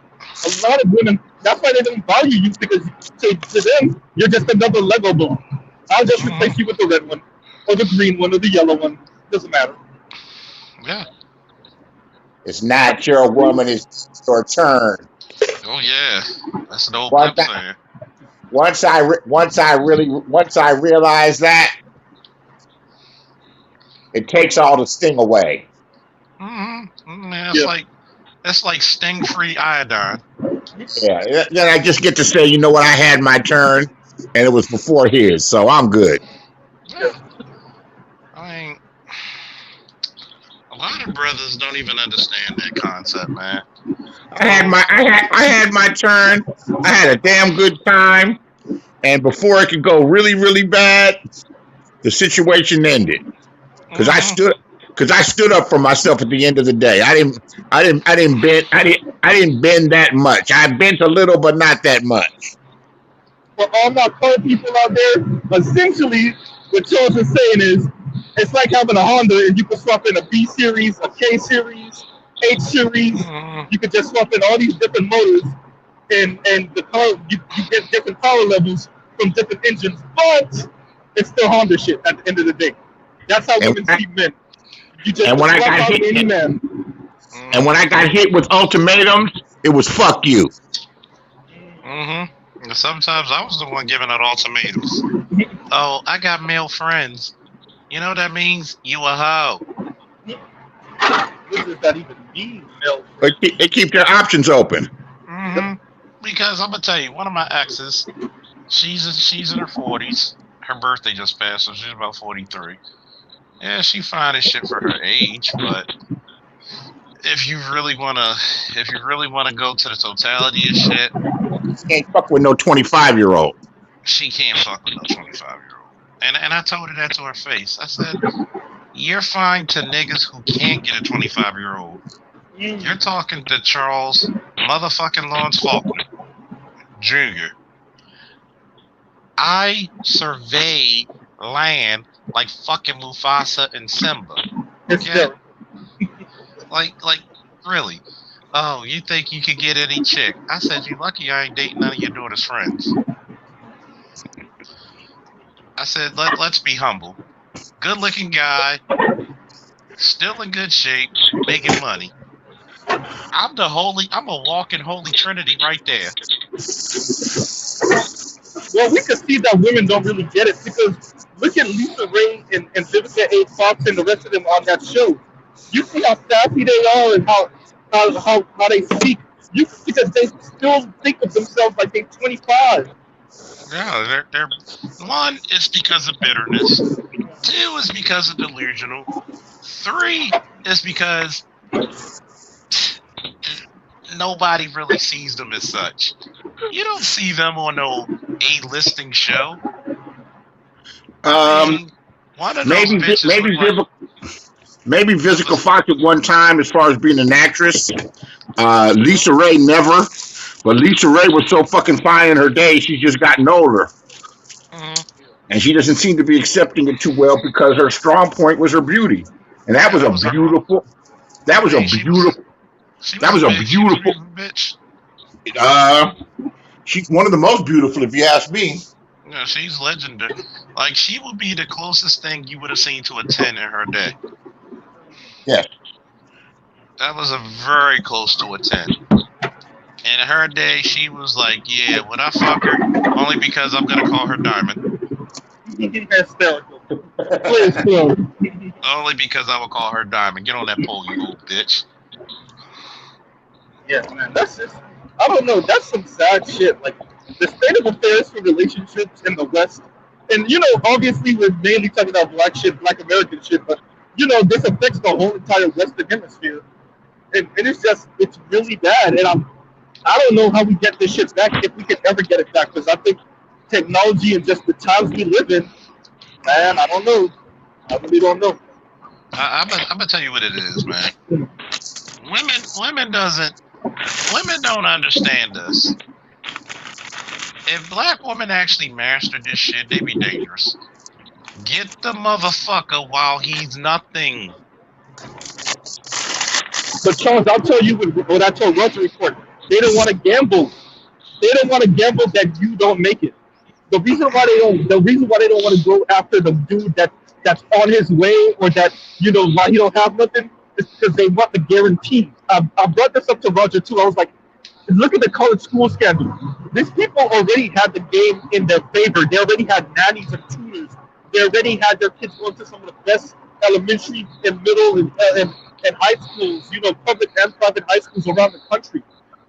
A lot of women, that's why they don't value you, because to them, you're just another Lego block. I'll just replace you with the red one, or the green one, or the yellow one. Doesn't matter. Yeah. It's not your woman; it's your turn. Oh yeah. That's an old Once pimp I, saying. once I realize that, it takes all the sting away. Yeah, Yeah. it's like sting-free iodine. Yeah, then I just get to say, you know what? I had my turn, and it was before his, so I'm good. Yeah. I mean, a lot of brothers don't even understand that concept, man. I had my turn. I had a damn good time, and before it could go really, really bad, the situation ended because I stood up for myself at the end of the day. I didn't bend that much. I bent a little, but not that much. For all my colored people out there, essentially, what Charles is saying is, it's like having a Honda and you can swap in a B series, a K series, H series. You could just swap in all these different motors, and the car you get different power levels from different engines, but it's still Honda shit at the end of the day. That's how women see men. You just And when I swap got out hit- any man. And when I got hit with ultimatums, it was fuck you. And sometimes I was the one giving out ultimatums. Oh, I got male friends. You know what that means? You a hoe. What does that even mean, Mel? They keep their options open. Because I'm gonna tell you, one of my exes, she's in her 40s. Her birthday just passed, so she's about 43. Yeah, she fine as shit for her age, but if you really wanna go to the totality of shit, Can't fuck with no 25-year-old. she can't fuck with no 25-year-old. And I told her that to her face. I said, you're fine to niggas who can't get a 25-year-old. You're talking to Charles motherfucking Lawrence Faulkner Jr. I survey land like fucking Mufasa and Simba. Okay? Like, really? Oh, you think you could get any chick? I said, you lucky I ain't dating none of your daughter's friends. I said, let's be humble. Good looking guy, still in good shape, making money. I'm a walking holy trinity right there. Well, we can see that women don't really get it because look at Lisa Ray and Vivica A. Fox and the rest of them on that show. You see how sassy they are and how they speak. Because they still think of themselves like they're 25. Yeah, they're one is because of bitterness. Two is because of delusional. Three is because nobody really sees them as such. You don't see them on no A-listing show. I mean, one of those bitches Maybe Vivica Fox at one time, as far as being an actress. Lisa Ray never. But Lisa Ray was so fucking fine in her day, she's just gotten older. Mm-hmm. And she doesn't seem to be accepting it too well because her strong point was her beauty. And that was a beautiful bitch. She's one of the most beautiful, if you ask me. Yeah, she's legendary. Like, she would be the closest thing you would have seen to a 10 in her day. Yes. That was a very close to a 10. In her day, she was like, yeah, would I fuck her? Only because I'm going to call her Diamond. Hysterical. Please, Only because I would call her Diamond. Get on that pole, you old bitch. Yeah, man, that's just, I don't know, that's some sad shit. Like, the state of affairs for relationships in the West, and, you know, obviously we're mainly talking about black shit, black American shit, but, you know, this affects the whole entire Western hemisphere. And it's really bad. And I don't know how we get this shit back, if we can ever get it back, because I think technology and just the times we live in, man, I don't know. I really don't know. I'm gonna tell you what it is, man. Women don't understand this. If black women actually mastered this shit, they'd be dangerous. Get the motherfucker while he's nothing. But Charles, I'll tell you what I told Roger Report. They don't want to gamble. They don't want to gamble that you don't make it. The reason why they don't want to go after the dude that's on his way, or that, you know, why he don't have nothing, is because they want the guarantee. I brought this up to Roger too. I was like, look at the college school scandal. These people already had the game in their favor. They already had nannies and tutors. They already had their kids going to some of the best elementary and middle and high schools, you know, public and private high schools around the country.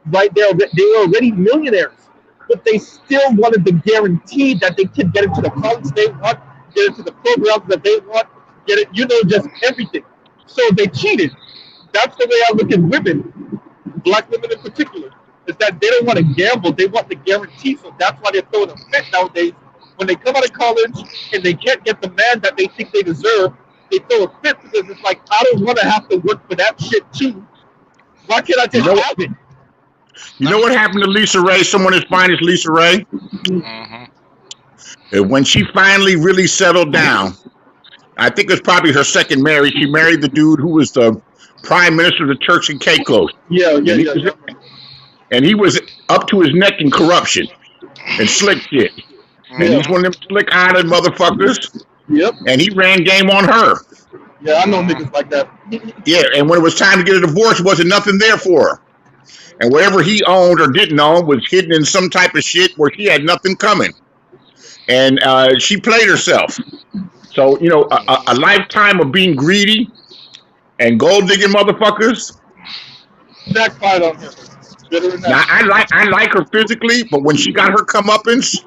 Right there, they were already millionaires, but they still wanted the guarantee that they could get into the college they want, get into the programs that they want, get it, you know, just everything. So they cheated. That's the way I look at women, black women in particular, is that they don't want to gamble. They want the guarantee. So that's why they're throwing a fit nowadays. When they come out of college and they can't get the man that they think they deserve, they throw a fit because it's like, I don't want to have to work for that shit too. Why can't I just have it? You know what happened to Lisa Ray, someone as fine as Lisa Ray? Mm-hmm. When she finally really settled down, I think it was probably her second marriage, she married the dude who was the prime minister of the Turks and Caicos. Yeah. And he was up to his neck in corruption and slick shit. And he's one of them slick island motherfuckers. Yep. And he ran game on her. Yeah, I know niggas like that. Yeah, and when it was time to get a divorce, wasn't nothing there for her. And whatever he owned or didn't own was hidden in some type of shit where she had nothing coming. And she played herself. So, you know, a lifetime of being greedy and gold digging motherfuckers. Backfired on him. Bitter and Now I like her physically, but when she got her comeuppance,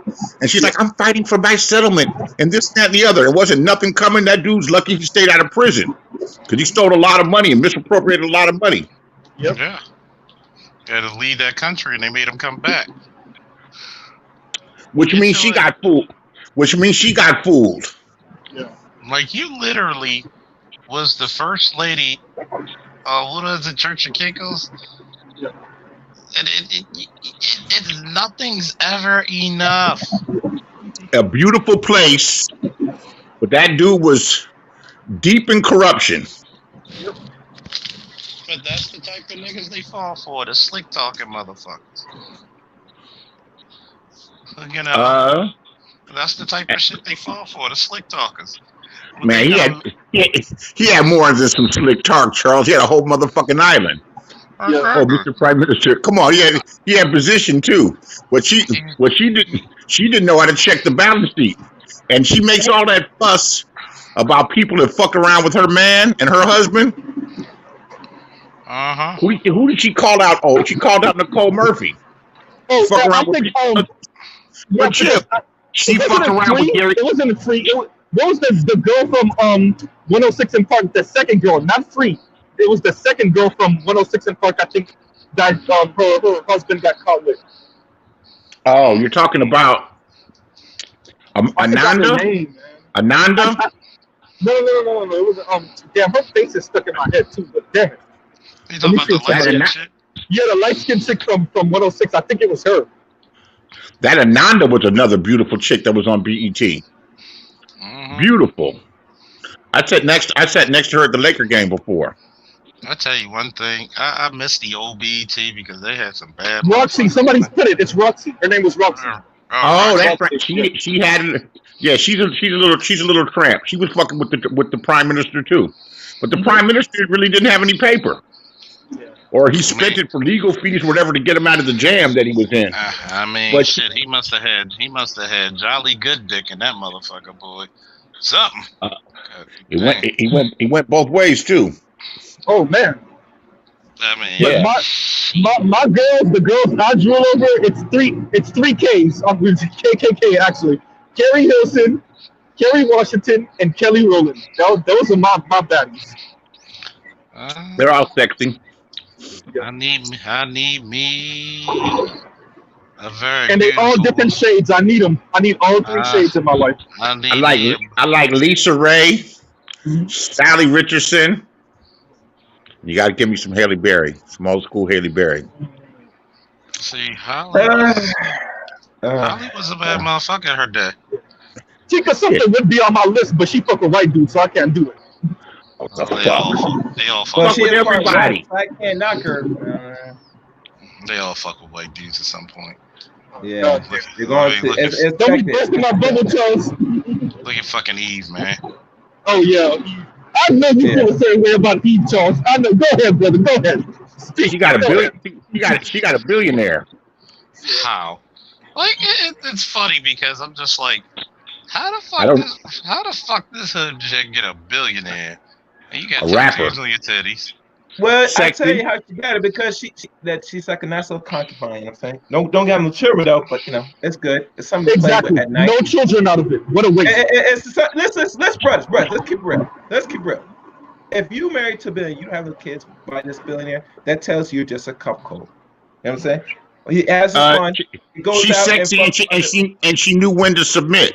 and she's like, I'm fighting for my settlement and this, that, and the other. It wasn't nothing coming. That dude's lucky he stayed out of prison because he stole a lot of money and misappropriated a lot of money. Yep. Yeah. Had to leave that country, and they made him come back. Which means she got fooled. Yeah. Like, you literally was the first lady. What was it, Church of Caicos? Yeah. And nothing's ever enough. A beautiful place, but that dude was deep in corruption. But that's the type of niggas they fall for, the slick talking motherfuckers. You know, that's the type of shit they fall for, the slick talkers. Man, he had more than some slick talk, Charles. He had a whole motherfucking island. Yeah. Oh, Mr. Prime Minister, come on, he had position too. What she didn't know how to check the balance sheet, and she makes all that fuss about people that fuck around with her man and her husband. Who did she call out? Oh, she called out Nicole Murphy. Oh, Fuck I around with think, people. yeah, Chip, she wasn't fucked it around with Free? Gary. It wasn't Free. What was the girl from 106 in Park? The second girl, not Free. It was the second girl from 106 in Park. I think that her husband got caught with. Oh, you're talking about I forgot her Ananda? name, man. Ananda? No. It was damn. Her face is stuck in my head too. But damn it. You talking about the light shit? Yeah, the light skinned chick from 106. I think it was her. That Ananda was another beautiful chick that was on BET. Beautiful. I sat next to her at the Laker game before. I tell you one thing, I miss the old BET because they had some bad. Roxy, somebody's put it. It's Roxy. Her name was Roxy. Oh, that's right. She had. Yeah, she's a little tramp. She was fucking with the prime minister too, but the prime minister really didn't have any paper, or he spent it for legal fees, or whatever, to get him out of the jam that he was in. I mean, But- shit, he must have had jolly good dick in that motherfucker, boy. Something. He went both ways too. Oh man. I mean, Yeah. But my girls, the girls I drool over, it's three K's. KKK actually. Carrie Hilson, Kerry Washington, and Kelly Rowland. Those are my baddies. They're all sexy. I need me a very. And they all different shades. I need them. I need all three shades in my life. I like Lisa Ray, Sally Richardson. You got to give me some Halle Berry, some old school Halle Berry. See, Holly was a bad motherfucker in her day. Chica something would be on my list, but she fuck a white dude, so I can't do it. They all fuck. Well, with she with everybody. I can't knock her. They all fuck with white dudes at some point. Yeah, you're going to. It's Don't be busting my bubble, Charles. Look at fucking Eve, man. Oh yeah, I know you feel the same way about Eve, Charles. I know. Go ahead, brother. Go ahead. Speak. She got a billion. She got a billionaire. How? Like it's funny because I'm just like, how the fuck this hood chick get a billionaire? And you got A rapper. tattoos on your titties. Well, Sexy. I tell you how she got it because she's like a nice little concubine. You know what I'm saying? Don't get them children though, but you know it's good. It's something to play Exactly. with at night. No children out of it. What a waste. Let's brothers. Let's keep real. Let's keep real. If you married to a billionaire, you don't have no kids by this billionaire. That tells you you're just a cup cold. You know what I'm saying? He has his fun. He goes She's out sexy and she knew when to submit.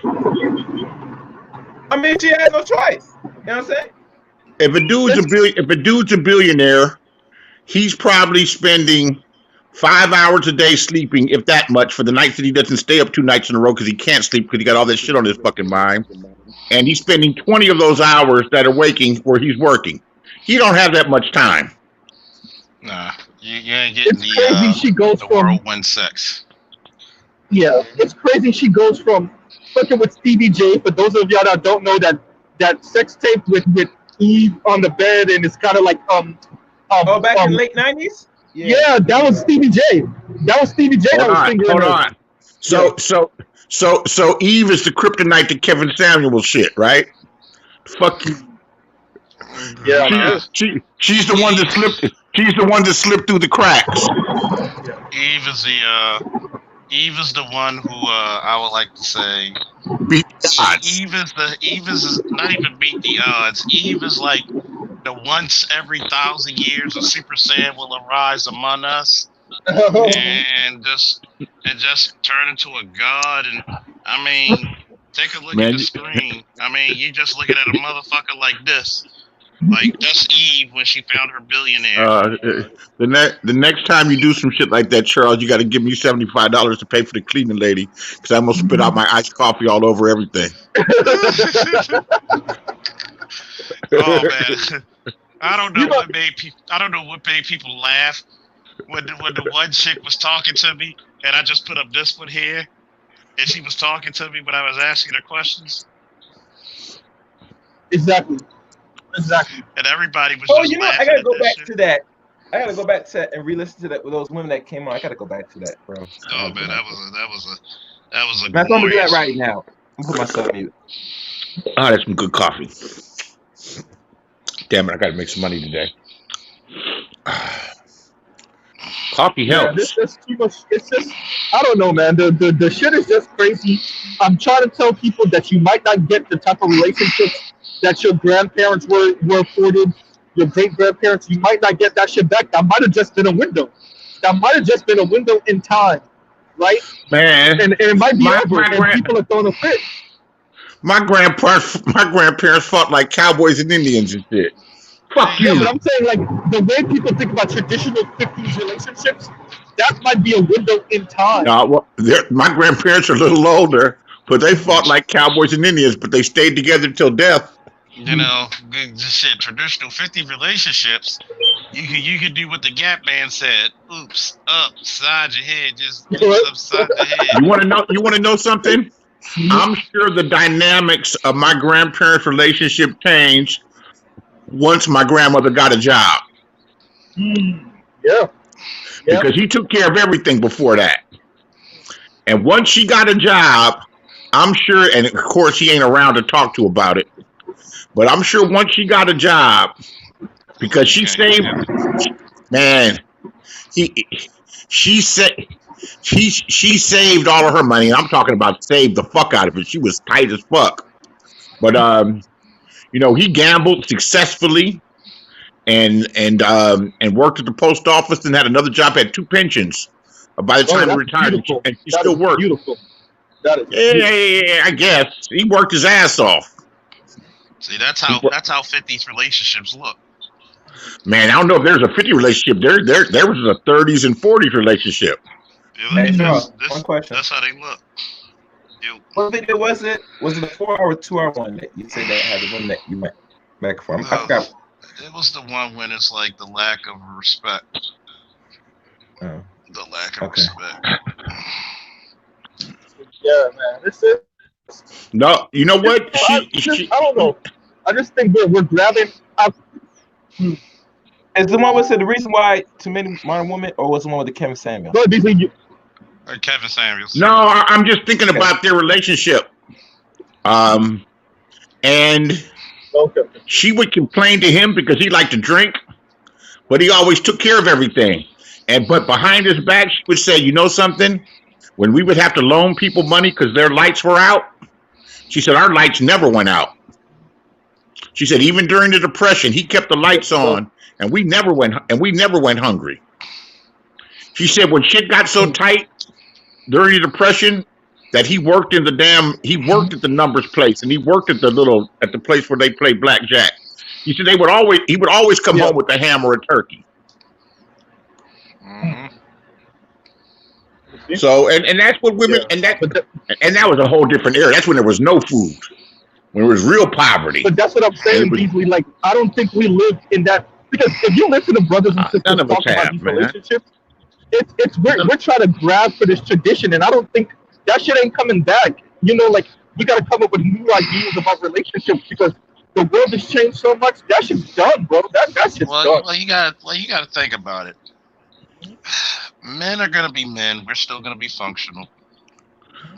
I mean, she had no choice. You know what I'm saying? If a dude's a billionaire, he's probably spending 5 hours a day sleeping, if that much, for the nights that he doesn't stay up 2 nights in a row because he can't sleep because he got all that shit on his fucking mind. And he's spending 20 of those hours that are waking where he's working. He don't have that much time. Nah, you ain't getting It's crazy. She goes the from whirlwind sex. yeah. It's crazy. She goes from fucking with Stevie J. For those of y'all that don't know that sex tape with Eve on the bed, and it's kind of like Back in the late 90s. Yeah, that was Stevie J. That was Stevie J. That was fingering Hold her. on. So Eve is the kryptonite to Kevin Samuel shit, right? Fuck you. Yeah, She's the one that slipped. She's the one that slipped through the cracks. Eve is the one who I would like to say Beat the odds. Eve is not even beat the odds. Eve is like the once every 1,000 years a Super Saiyan will arise among us and just turn into a god. And I mean, take a look Man, at the screen. I mean, you just looking at a motherfucker like this. Like that's Eve when she found her billionaire. The next time you do some shit like that, Charles, you got to give me $75 to pay for the cleaning lady, because I'm gonna spit out my iced coffee all over everything. Oh man, I don't know what made people laugh when the one chick was talking to me, and I just put up this one here, and she was talking to me when I was asking her questions. Exactly. And everybody was Oh, just you know, laughing I gotta at go that back shit. to that. I gotta go back to that and re-listen to that with those women that came on. I gotta go back to that, bro. Oh man, that was a Man, I'm gonna do that glorious. right now. I'm gonna put myself on mute. Oh, that's some good coffee. Damn it, I got to make some money today. Coffee Yeah, helps. this is too much. It's just, I don't know, man. The shit is just crazy. I'm trying to tell people that you might not get the type of relationships that your grandparents were afforded, your great grandparents. You might not get that shit back. That might have just been a window. That might have just been a window in time, right? Man, And it might be My- over, my and grand- people are throwing a fit. my grandparents fought like cowboys and Indians and shit. Fuck Yeah, you. but I'm saying, like, the way people think about traditional 50s relationships, that might be a window in time. No, well, my grandparents are a little older, but they fought like cowboys and Indians, but they stayed together till death. You know, just shit. Traditional 50 relationships. You could do what the Gap Man said. Oops, upside your head, just oops, upside the head. You want to know something? I'm sure the dynamics of my grandparents' relationship changed once my grandmother got a job, Yeah. because he took care of everything before that. And once she got a job, I'm sure, and of course he ain't around to talk to about it, but I'm sure once she got a job, because she saved, man, she saved all of her money. I'm talking about saved the fuck out of it. She was tight as fuck. But you know, he gambled successfully and worked at the post office and had another job, had 2 pensions by the time he that's retired, beautiful. and she That still is worked. beautiful. That is beautiful. Yeah, I guess he worked his ass off. See, that's how 50s relationships look. Man, I don't know if there's a 50 relationship. There was a 30s and 40s relationship. Hey, Charles, This- one question. That's how they look. You, What video was it? Was it a 4-hour, 2-hour one that you said that had the one that you went back from? I forgot. it was the one when it's like the lack of respect. Oh. The lack of Okay. respect. Yeah, man. This is. No, you know what? I don't know. I just think we're grabbing. Is the one was it the reason why Too Many Modern Women, or was the one with the Kevin Samuel? Go Beasley. Or Kevin Samuels. No, I'm just thinking about their relationship. And Okay. she would complain to him because he liked to drink, but he always took care of everything. But behind his back, she would say, "You know something? When we would have to loan people money because their lights were out," she said, "our lights never went out." She said, "Even during the Depression, he kept the lights on, and we never went hungry." She said, when shit got so tight during the Depression that he worked at the numbers place, and he worked at the place where they play blackjack. He said he would always come home with a ham or a turkey. Mm-hmm. So and that's what women and that was a whole different era. That's when there was no food, when it was real poverty. But that's what I'm saying, Beasley. Like, I don't think we live in that, because if you listen to brothers and sisters none of us talk about have, these man. relationships, we're trying to grab for this tradition, and I don't think that shit ain't coming back. You know, like, we got to come up with new ideas about relationships, because the world has changed so much. That shit's done, bro. That shit's done. Well, you got to think about it. Men are gonna be men. We're still gonna be functional.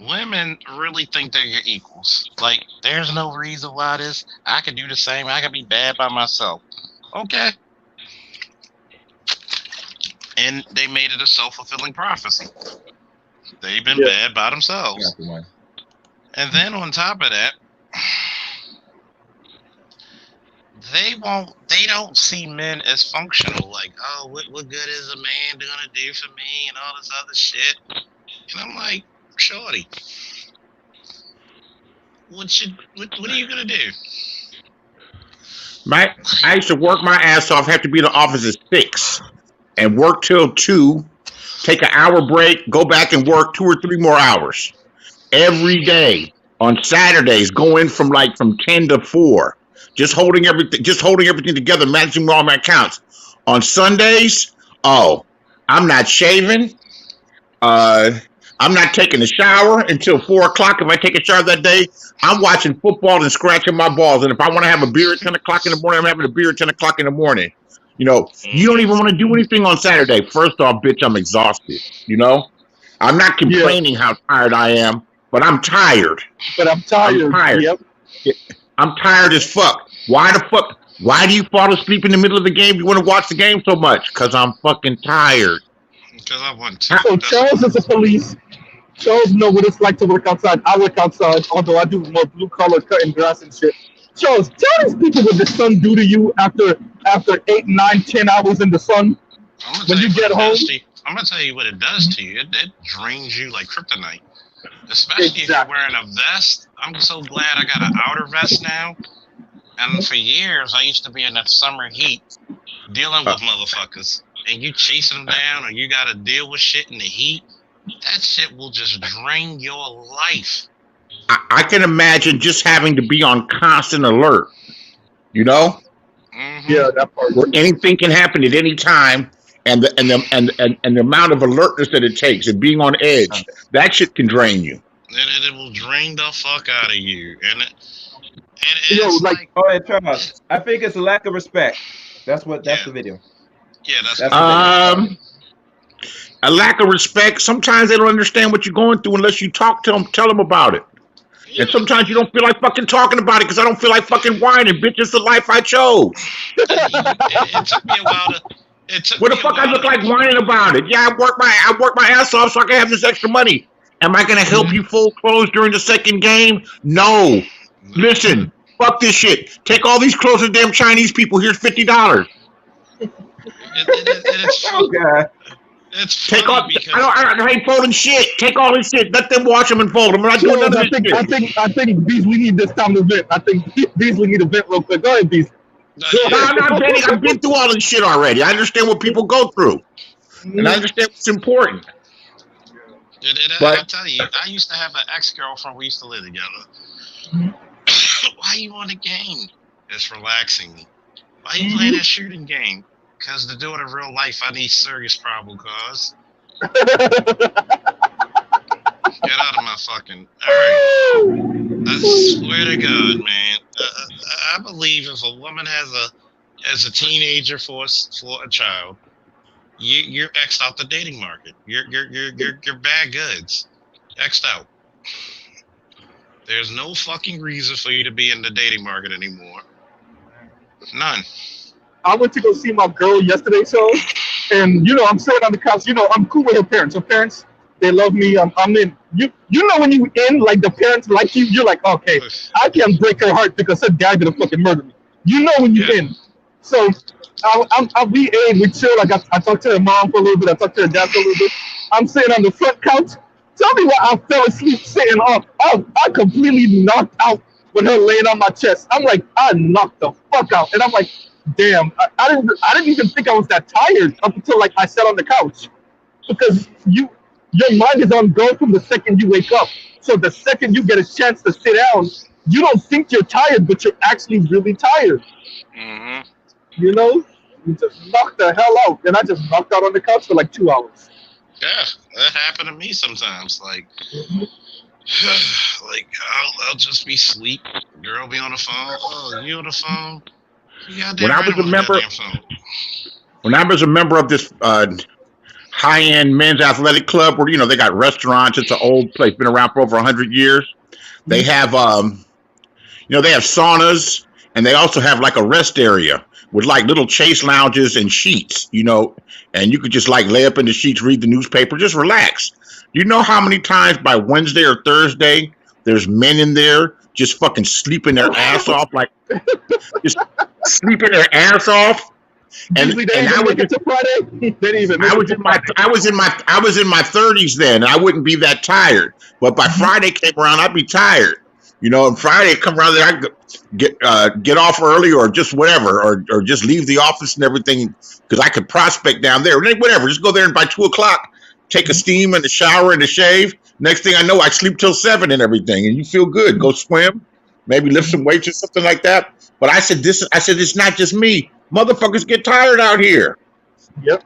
Women really think they're your equals. Like, there's no reason why I can do the same. I can be bad by myself. Okay. and they made it a self-fulfilling prophecy. They've been Yeah. bad by themselves. Got the one. And then on top of that, they don't see men as functional. Like, oh, what good is a man gonna do for me and all this other shit. And I'm like, shorty, what are you gonna do? I used to work my ass off, have to be in the office at 6 and work till 2, take an hour break, go back and work 2 or 3 more hours every day. On Saturdays, go in from 10 to 4, just holding everything together, managing all my accounts. On Sundays, I'm not shaving. I'm not taking a shower until 4 o'clock. If I take a shower that day, I'm watching football and scratching my balls. And if I want to have a beer at 10 o'clock in the morning, I'm having a beer at 10 o'clock in the morning. You don't even want to do anything on Saturday. First off, bitch, I'm exhausted. I'm not complaining how tired I am, but I'm tired. But I'm tired. I'm tired. Yep. I'm tired as fuck. Why do you fall asleep in the middle of the game? You want to watch the game so much? Because I'm fucking tired. Because I want to. So Charles is a police. Charles know what it's like to work outside. I work outside, although I do more blue collar cutting grass and shit. Charles, tell these people what the sun do to you after 8, 9, 10 hours in the sun. When you get home, I'm gonna tell you what it does to you. It drains you like kryptonite. Especially if you're wearing a vest. I'm so glad I got an outer vest now. And for years, I used to be in that summer heat dealing with motherfuckers. And you chasing them down, or you got to deal with shit in the heat. That shit will just drain your life. I can imagine just having to be on constant alert. Mm-hmm. yeah, that part. Where anything can happen at any time, and the amount of alertness that it takes, and being on edge, that shit can drain you. It will drain the fuck out of you. And it's like, Oh, yeah, Charles. I think it's a lack of respect. That's the video. yeah, that's A lack of respect. Sometimes they don't understand what you're going through unless you talk to them, tell them about it. And sometimes you don't feel like fucking talking about it because I don't feel like fucking whining. Bitch, it's the life I chose. it took me a while to. What the fuck I look like whining about it? Yeah, I work my ass off so I can have this extra money. Am I gonna help you fold clothes during the second game? No. Listen, fuck this shit. Take all these clothes to damn Chinese people. Here's $50. It's Oh God. It's Take all. funny because I ain't folding shit. Take all this shit. Let them wash them and fold them. I'm not doing Charles, none of this shit. I think Beasley need this time to vent. I think Beasley need to vent real quick. Go ahead, Beasley. No, I'm not venting. I've been through all this shit already. I understand what people go through, and I understand what's important. I tell you, I used to have an ex-girlfriend. We used to live together. Why you on the game? It's relaxing me. Why you playing that shooting game? Because to do it in real life, I need serious probable cause. Get out of my fucking. All right. I swear to God, man. I believe if a woman as a teenager for a child, you're X'd out the dating market. You're bad goods. X'd out. There's no fucking reason for you to be in the dating market anymore. None. I went to go see my girl yesterday, and I'm sitting on the couch. I'm cool with her parents. Her parents, they love me. I'm in. When you in, like the parents like you, you're like, okay, I can't break her heart because her dad gonna fucking murder me. When you in. So we ate, we chill. I talked to her mom for a little bit. I talked to her dad for a little bit. I'm sitting on the front couch. Tell me why I fell asleep sitting up. I completely knocked out with her laying on my chest. I'm like, I knocked the fuck out, and I'm like, damn, I didn't even think I was that tired up until I sat on the couch, because your mind is on go from the second you wake up. So the second you get a chance to sit down, you don't think you're tired, but you're actually really tired. Mm-hmm. You just knocked the hell out, and I just knocked out on the couch for like 2 hours. Yeah, that happened to me sometimes. Like I'll just be asleep. Girl be on the phone. Oh, you on the phone? When I was a member of this high-end men's athletic club, where they got restaurants, it's an old place, been around for over 100 years. They have they have saunas, and they also have like a rest area. with like little chase lounges and sheets, you know, and you could just like lay up in the sheets, read the newspaper, just relax. You know how many times by Wednesday or Thursday there's men in there just fucking sleeping their ass off, like just sleeping their ass off. And Usually they and ain't I even would make it to Friday. They didn't even make I it was to in my Friday. I was in my 30s then. And I wouldn't be that tired, but by Friday came around, I'd be tired. You know, and Friday come around, then I get off early or just whatever, or just leave the office and everything because I could prospect down there. Whatever, just go there and by 2 o'clock, take a steam and a shower and a shave. Next thing I know, I sleep till 7 and everything, and you feel good. Go swim, maybe lift some weights or something like that. But I said it's not just me. Motherfuckers get tired out here. Yep.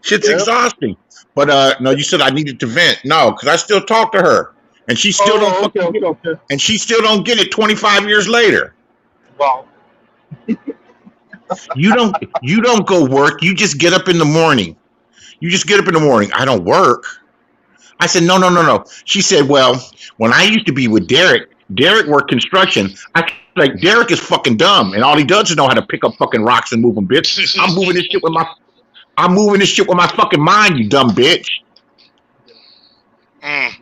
Shit's Yep. exhausting. But no, you said I needed to vent. No, because I still talk to her, and she still don't Oh, okay, fucking get, okay. and she still don't get it 25 years later. Wow. You don't go work. You just get up in the morning. You just get up in the morning. I don't work. I said no. She said, well, when I used to be with Derek worked construction. I like Derek is fucking dumb, and all he does is know how to pick up fucking rocks and move them, bitch. I'm moving this shit with my fucking mind, you dumb bitch. I've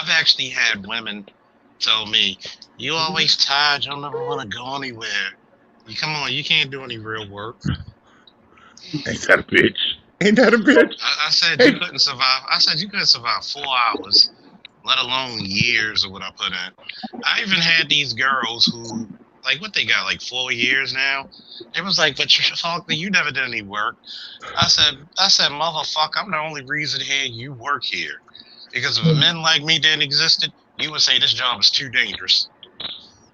actually had women tell me, "You always tired. You'll never want to go anywhere. You come on, you can't do any real work." Ain't that a bitch? Ain't that a bitch? I said Hey. you couldn't survive. I said you couldn't survive 4 hours, let alone years of what I put in. I even had these girls who, like, what they got, like 4 years now. It was like, but you never did any work. I said, motherfucker, I'm the only reason here you work here. Because if men like me didn't existed, you would say this job is too dangerous.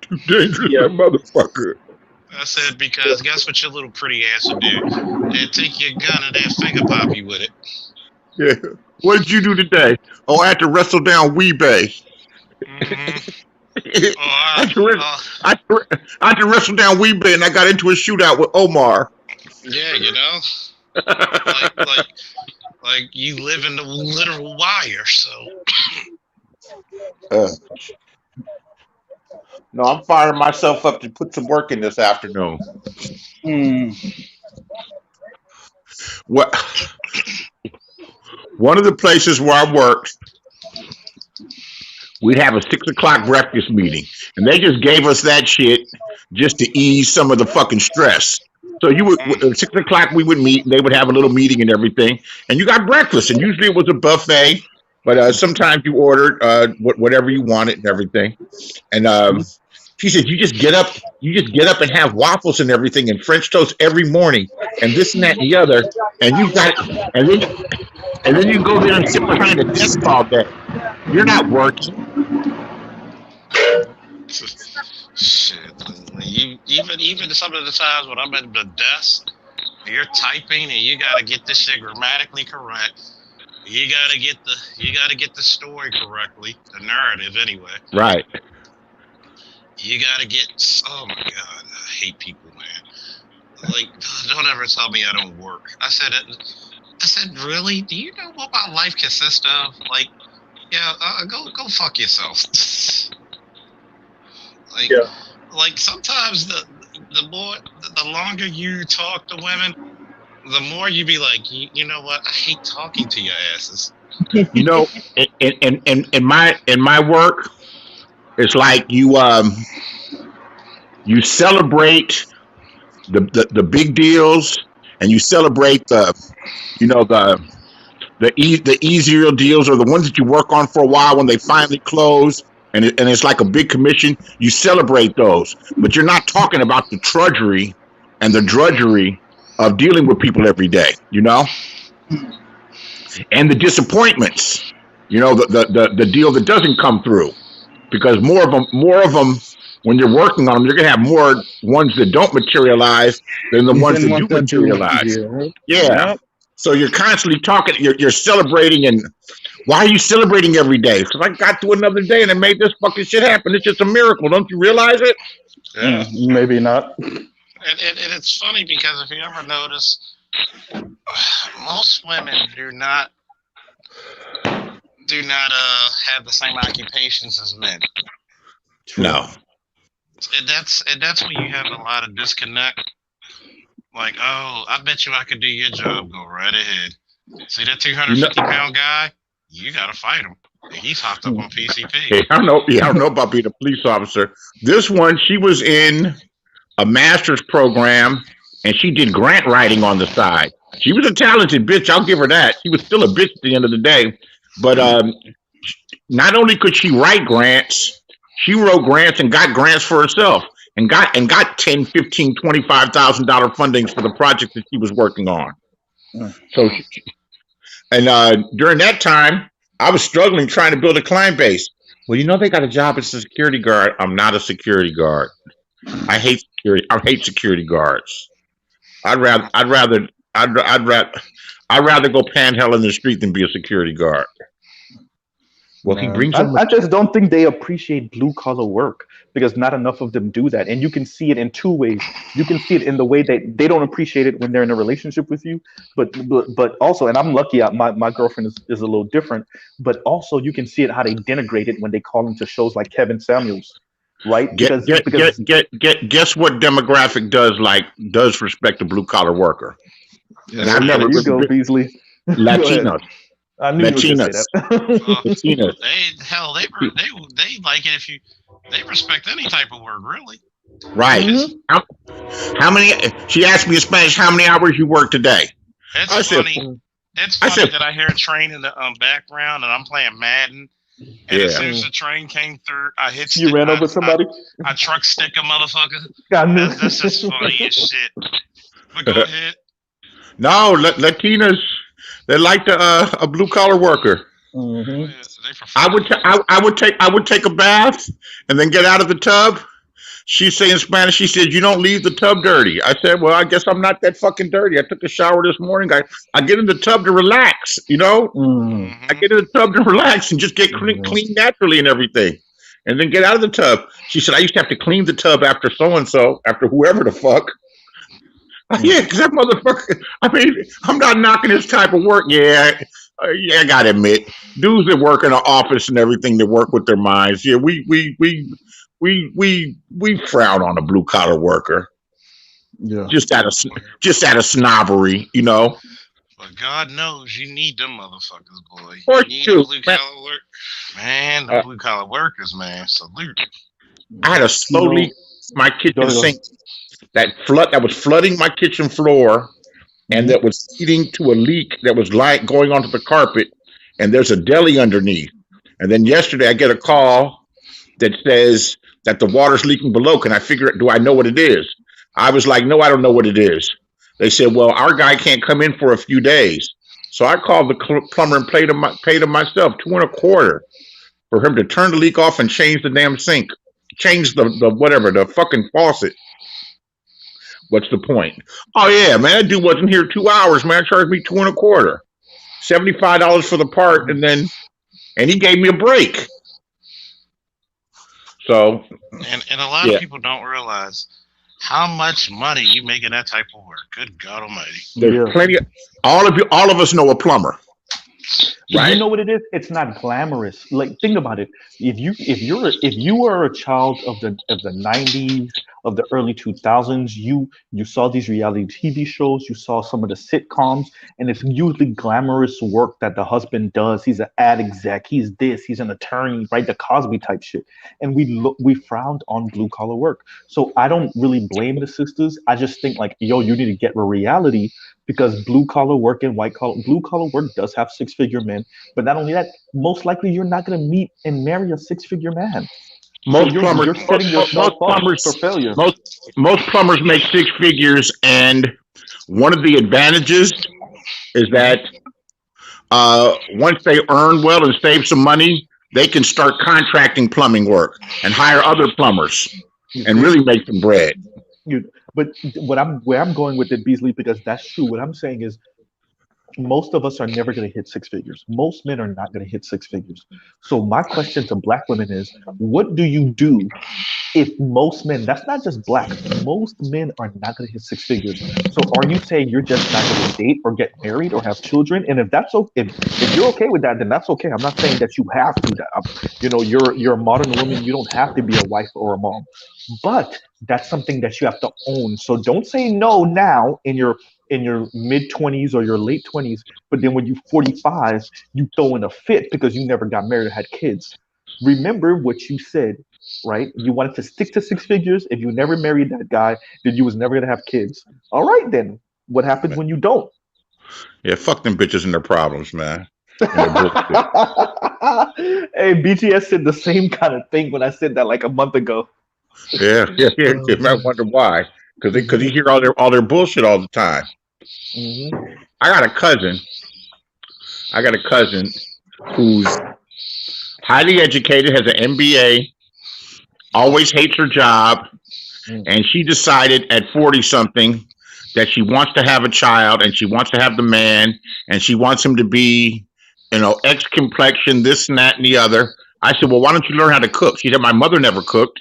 Too dangerous, Yeah. motherfucker. I said, because guess what your little pretty ass would do? They'd take your gun and they'd finger pop you with it. Yeah. What did you do today? Oh, I had to wrestle down Weebay. Mm-hmm. I had to wrestle down Weebay, and I got into a shootout with Omar. Yeah, you know, like you live in the literal wire. So No, I'm firing myself up to put some work in this afternoon. What? One of the places where I worked, we'd have a 6 o'clock breakfast meeting, and they just gave us that shit just to ease some of the fucking stress. So you would at 6 o'clock we would meet, and they would have a little meeting and everything, and you got breakfast, and usually it was a buffet, but sometimes you ordered whatever you wanted and everything. And she said you just get up and have waffles and everything and French toast every morning, and this and that and the other, and you got and then you go there and sit behind a desk all day. You're not working. shit. You even some of the times when I'm at the desk, you're typing and you gotta get this shit grammatically correct. You gotta get the story correctly, the narrative anyway. Right. You gotta get. Oh my god, I hate people, man. Like, don't ever tell me I don't work. I said, really? Do you know what my life consists of? Like, yeah, go fuck yourself. Like, Yeah. like sometimes the longer you talk to women, the more you be like, you know what? I hate talking to your asses. You know, in my work, it's like you celebrate the big deals, and you celebrate the easier deals, or the ones that you work on for a while when they finally close, and it's like a big commission. You celebrate those, but you're not talking about the drudgery and the drudgery of dealing with people every day, you know, and the disappointments, you know, the deal that doesn't come through, because more of them. When you're working on them, you're gonna have more ones that don't materialize than the ones that do materialize. Yeah. So you're constantly talking. You're celebrating, and why are you celebrating every day? Because I got through another day and I made this fucking shit happen. It's just a miracle. Don't you realize it? Yeah. Maybe not. And it's funny because if you ever notice, most women do not have the same occupations as men. No. and that's when you have a lot of disconnect. Like, oh, I bet you I could do your job. Go right ahead. See that 250-pound guy? You gotta fight him. He's hopped up on PCP. Hey, I don't know. Yeah, I don't know about being a police officer. This one, she was in a master's program, and she did grant writing on the side. She was a talented bitch. I'll give her that. She was still a bitch at the end of the day. But not only could she write grants, she wrote grants and got grants for herself, and got $10, $15, $25,000 fundings for the project that she was working on. So, during that time, I was struggling trying to build a client base. Well, you know, they got a job as a security guard. I'm not a security guard. I hate security. I hate security guards. I'd rather go panhandle in the street than be a security guard. Well, he brings. I just don't think they appreciate blue collar work because not enough of them do that. And you can see it in two ways. You can see it in the way that they don't appreciate it when they're in a relationship with you, but also, and I'm lucky, my girlfriend is a little different, but also you can see it how they denigrate it when they call into shows like Kevin Samuels, right? Guess what demographic does respect the blue collar worker? And I never you go, Beasley. Latinos. I knew you were say that. Latinos. They like it if you. They respect any type of work, really. Right. Mm-hmm. How many? She asked me in Spanish, "How many hours you work today?" It's funny that I hear a train in the background, and I'm playing Madden. And as soon as the train came through, I hit. You ran over somebody. I truck stick a motherfucker. That's just funny as shit. But go ahead. No, Latinas, they like a blue collar worker. Mm-hmm. I would take a bath and then get out of the tub. She say in Spanish, she said, "You don't leave the tub dirty." I said, "Well, I guess I'm not that fucking dirty. I took a shower this morning. I get in the tub to relax, you know. Mm-hmm. I get in the tub to relax and just get clean naturally and everything, and then get out of the tub." She said, "I used to have to clean the tub after so and so, after whoever the fuck." Yeah, because that motherfucker. I mean, I'm not knocking this type of work. Yeah, I gotta admit, dudes that work in an office and everything that work with their minds. Yeah, we frown on a blue collar worker. Yeah, just out of snobbery, you know. But God knows you need them motherfuckers, boy. Of course you need blue collar work, man. The blue collar workers, man. Salute. I had to slowly my kitchen sink that was flooding my kitchen floor, and that was leading to a leak that was going onto the carpet, and there's a deli underneath. And then yesterday I get a call that says that the water's leaking below. Can I figure it? Do I know what it is? I was like, no, I don't know what it is. They said, well, our guy can't come in for a few days. So I called the plumber and paid him myself $225 for him to turn the leak off and change the damn sink, change the fucking faucet. What's the point? Oh yeah, man, that dude wasn't here 2 hours, man. Charged me $225, $75 for the part, and he gave me a break. So, and a lot of people don't realize how much money you make in that type of work. Good God Almighty! There's plenty of all of us know a plumber. Right? You know what it is? It's not glamorous. Like, think about it. If you were a child of the 90s, of the early 2000s, you saw these reality TV shows, you saw some of the sitcoms, and it's usually glamorous work that the husband does. He's an ad exec, he's this, he's an attorney, right? The Cosby type shit. And we frowned on blue collar work. So I don't really blame the sisters. I just think like, yo, you need to get with reality, because blue collar work and blue collar work does have 6-figure men. But not only that, most likely you're not going to meet and marry a 6-figure man. Most so plumbers, you're setting yourself up for failure. Most plumbers make 6 figures, and one of the advantages is that once they earn well and save some money, they can start contracting plumbing work and hire other plumbers and really make some bread. But where I'm going with it, Beasley, because that's true. What I'm saying is, most of us are never going to hit six figures. Most men are not going to hit six figures. So my question to black women is, what do you do if most men, that's not just black, most men are not going to hit six figures? So are you saying you're just not going to date or get married or have children? And if that's okay, if you're okay with that, then that's okay. I'm not saying that you have to. You're a modern woman. You don't have to be a wife or a mom, but that's something that you have to own. So don't say no now in your mid 20s or your late 20s, but then when you're 45, you throw in a fit because you never got married or had kids. Remember what you said, right? You wanted to stick to six figures. If you never married that guy, then you was never gonna have kids. All right, then what happens when you don't? Yeah, fuck them bitches and their problems, man. Hey, BTS said the same kind of thing when I said that like a month ago. Yeah. You might wonder why, because you hear all their bullshit all the time. Mm-hmm. I got a cousin who's highly educated, has an MBA, always hates her job, and she decided at 40 something that she wants to have a child and she wants to have the man and she wants him to be, X complexion, this and that and the other. I said, well, why don't you learn how to cook? She said, my mother never cooked.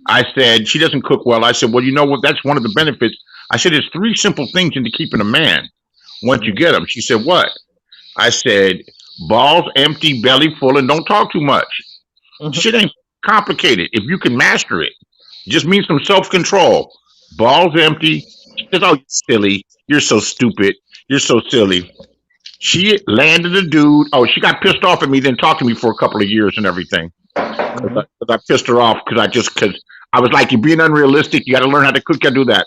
I said, she doesn't cook well. I said, well, you know what? That's one of the benefits. I said, there's three simple things into keeping a man once you get him. She said, what? I said, balls empty, belly full, and don't talk too much. Shit ain't complicated. If you can master it, just means some self-control. Balls empty. She says, oh, you're silly. You're so stupid. You're so silly. She landed a dude. Oh, she got pissed off at me, then talked to me for a couple of years and everything. Because I pissed her off because I was like, you're being unrealistic. You got to learn how to cook. You got to do that.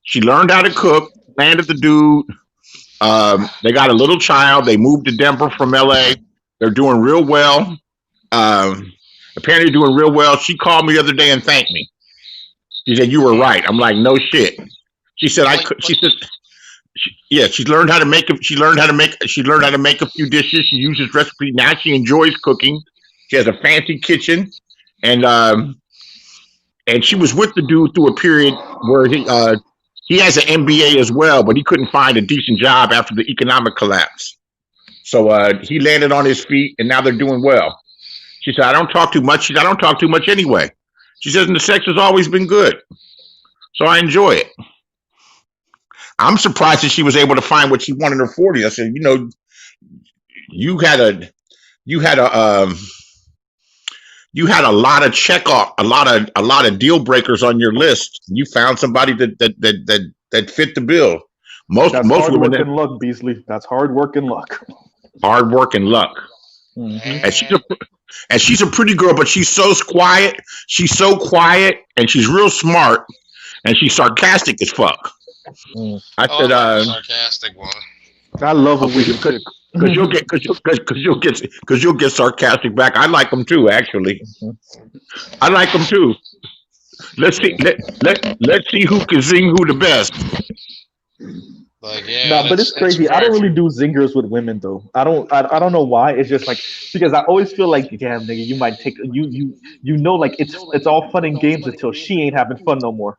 She learned how to cook, landed the dude. They got a little child. They moved to Denver from LA. They're doing real well. Apparently doing real well. She called me the other day and thanked me. She said, you were right. I'm like, no shit. She said, she learned how to make a few dishes. She uses recipe. Now she enjoys cooking. She has a fancy kitchen. And she was with the dude through a period where he has an MBA as well, but he couldn't find a decent job after the economic collapse. So he landed on his feet, and now they're doing well. She said, I don't talk too much. She said, I don't talk too much anyway. She says, and the sex has always been good. So I enjoy it. I'm surprised that she was able to find what she wanted in her 40s. I said, you had a lot of check off, a lot of deal breakers on your list. You found somebody that fit the bill. Most hard women, work and luck, Beasley. That's hard work and luck. Hard work and luck. Mm-hmm. And she's a pretty girl, but she's so quiet. She's so quiet, and she's real smart, and she's sarcastic as fuck. I said, sarcastic one. I love a we cook. Because you'll get sarcastic back. I like them too, actually. I like them too. Let's see who can sing who the best. Like, yeah, no, but it's crazy. I don't really do zingers with women though. I don't know why. It's just like because I always feel like, damn nigga, you might take like it's all fun and games until she ain't having fun no more.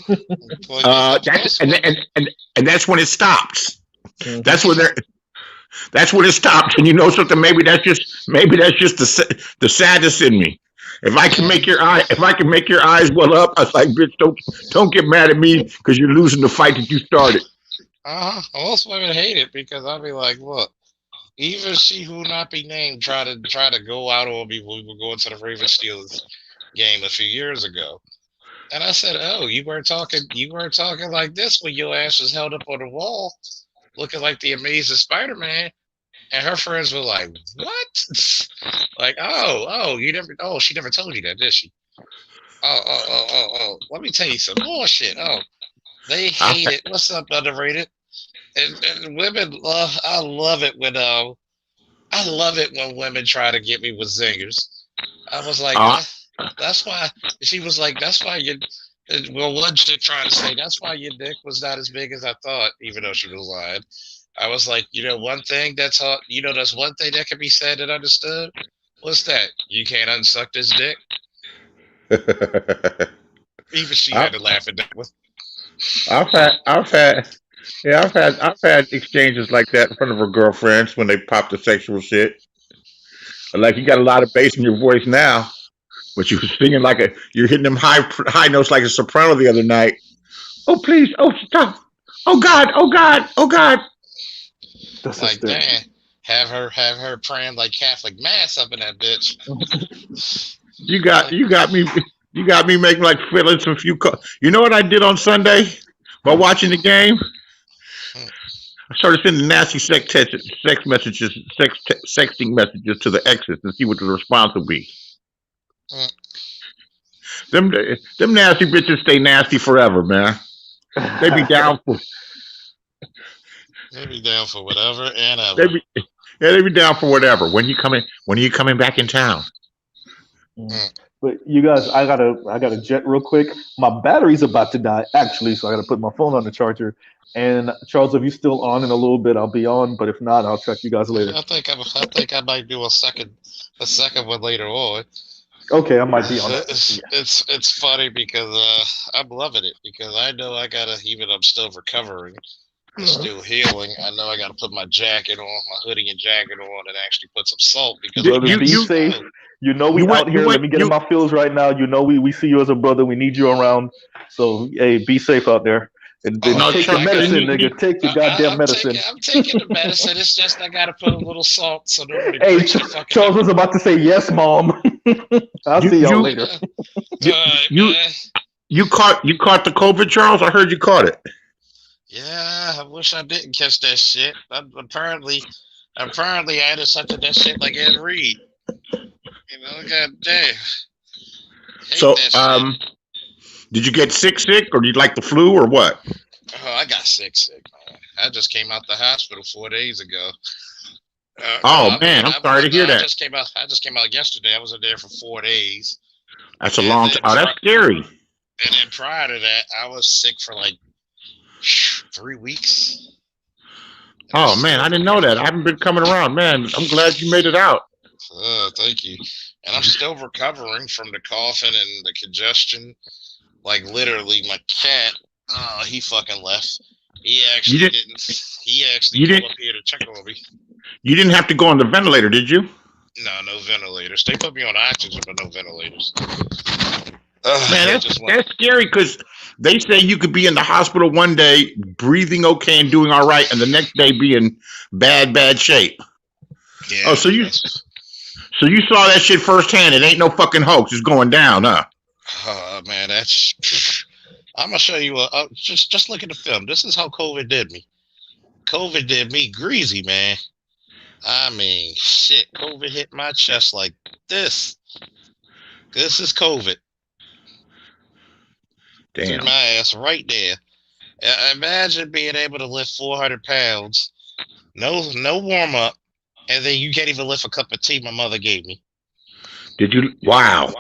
That's when it stops. Mm-hmm. That's when it stops, and you know something. Maybe that's just the saddest in me. If I can make your eyes well up, I was like, bitch, don't get mad at me because you're losing the fight that you started. Most women hate it because I'll be like, look, even she who not be named try to go out on me when we were going to the Ravens Steelers game a few years ago. And I said, oh, you weren't talking like this when your ass was held up on the wall looking like the Amazing Spider-Man. And her friends were like, what? Like, she never told you that, did she? Oh. Let me tell you some more shit. Oh, they hate it. What's up, underrated? And women I love it when women try to get me with zingers. I was like, that's why. She was like, that's why you. Well, one chick trying to say that's why your dick was not as big as I thought, even though she was lying. I was like, one thing that's one thing that can be said and understood. What's that? You can't unsuck this dick. Even she had to laugh at that one. I've Yeah, I've had exchanges like that in front of her girlfriends when they pop the sexual shit. Like you got a lot of bass in your voice now, but you were singing like you're hitting them high notes like a soprano the other night. Oh please, oh stop, oh God, oh God, oh God. That's Like, hysterical. man, have her praying like Catholic mass up in that bitch. You got me making like feeling some few. You know what I did on Sunday while watching the game? I started sending nasty sex messages, sexting messages to the exes to see what the response would be. Mm. Them nasty bitches stay nasty forever, man. They be down for They be down for whatever and they ever. be yeah, they be down for whatever. When you coming? When are you coming back in town? But you guys, I gotta jet real quick. My battery's about to die actually, so I gotta put my phone on the charger. And Charles, if you're still on in a little bit, I'll be on. But if not, I'll check you guys later. I think I might do a second one later on. Okay, I might be on that. It's funny because I'm loving it because I know I gotta even I'm still recovering, and still healing. I know I gotta put my jacket on, my hoodie and jacket on, and actually put some salt because Brother, You be you safe. You know we you went out here. you Let went me get in you my feels right now. You know we see you as a brother. We need you around. So hey, be safe out there. And Oh then no take yeah, your I Chuck. got. medicine, nigga. Take your goddamn medicine. I'm taking the medicine. It's just I gotta put a little salt so nobody Hey, breaks the fucking. Charles was about to say yes, mom. I'll You see y'all you later. you Alright, you man. you caught the COVID, Charles. I heard you caught it. Yeah, I wish I didn't catch that shit. Apparently, I had to such that shit like Ed Reed. You know, god damn. Hate So that shit. did you get sick, or do you like the flu, or what? Oh, I got sick, man. I just came out the hospital 4 days ago. Oh man, I'm sorry to hear I that. just came out. I just came out yesterday. I was in there for 4 days, That's a and long then time. Oh, that's scary. prior to that, I was sick for like 3 weeks. And I'm Oh man, I still didn't know that. I haven't been coming around, man. I'm glad you made it out. Thank you. And I'm still recovering from the coughing and the congestion. Like literally, my cat, he fucking left. He You actually didn't didn't. He actually you came didn't up here to check on me. you didn't have to go on the ventilator, did you? No ventilators. They put me on oxygen, but no ventilators. Man, They just went. that's scary because they say you could be in the hospital one day breathing okay and doing all right, and the next day be in bad shape. Yeah. Oh, so you saw that shit firsthand. It ain't no fucking hoax. It's going down, huh? Man, that's. I'm gonna show you. Just look at the film. This is how COVID did me. COVID did me greasy, man. I mean, shit. COVID hit my chest like this. This is COVID. Threw Damn. my ass right there. Imagine being able to lift 400 pounds, no warm up, and then you can't even lift a cup of tea my mother gave me. Did you? Wow.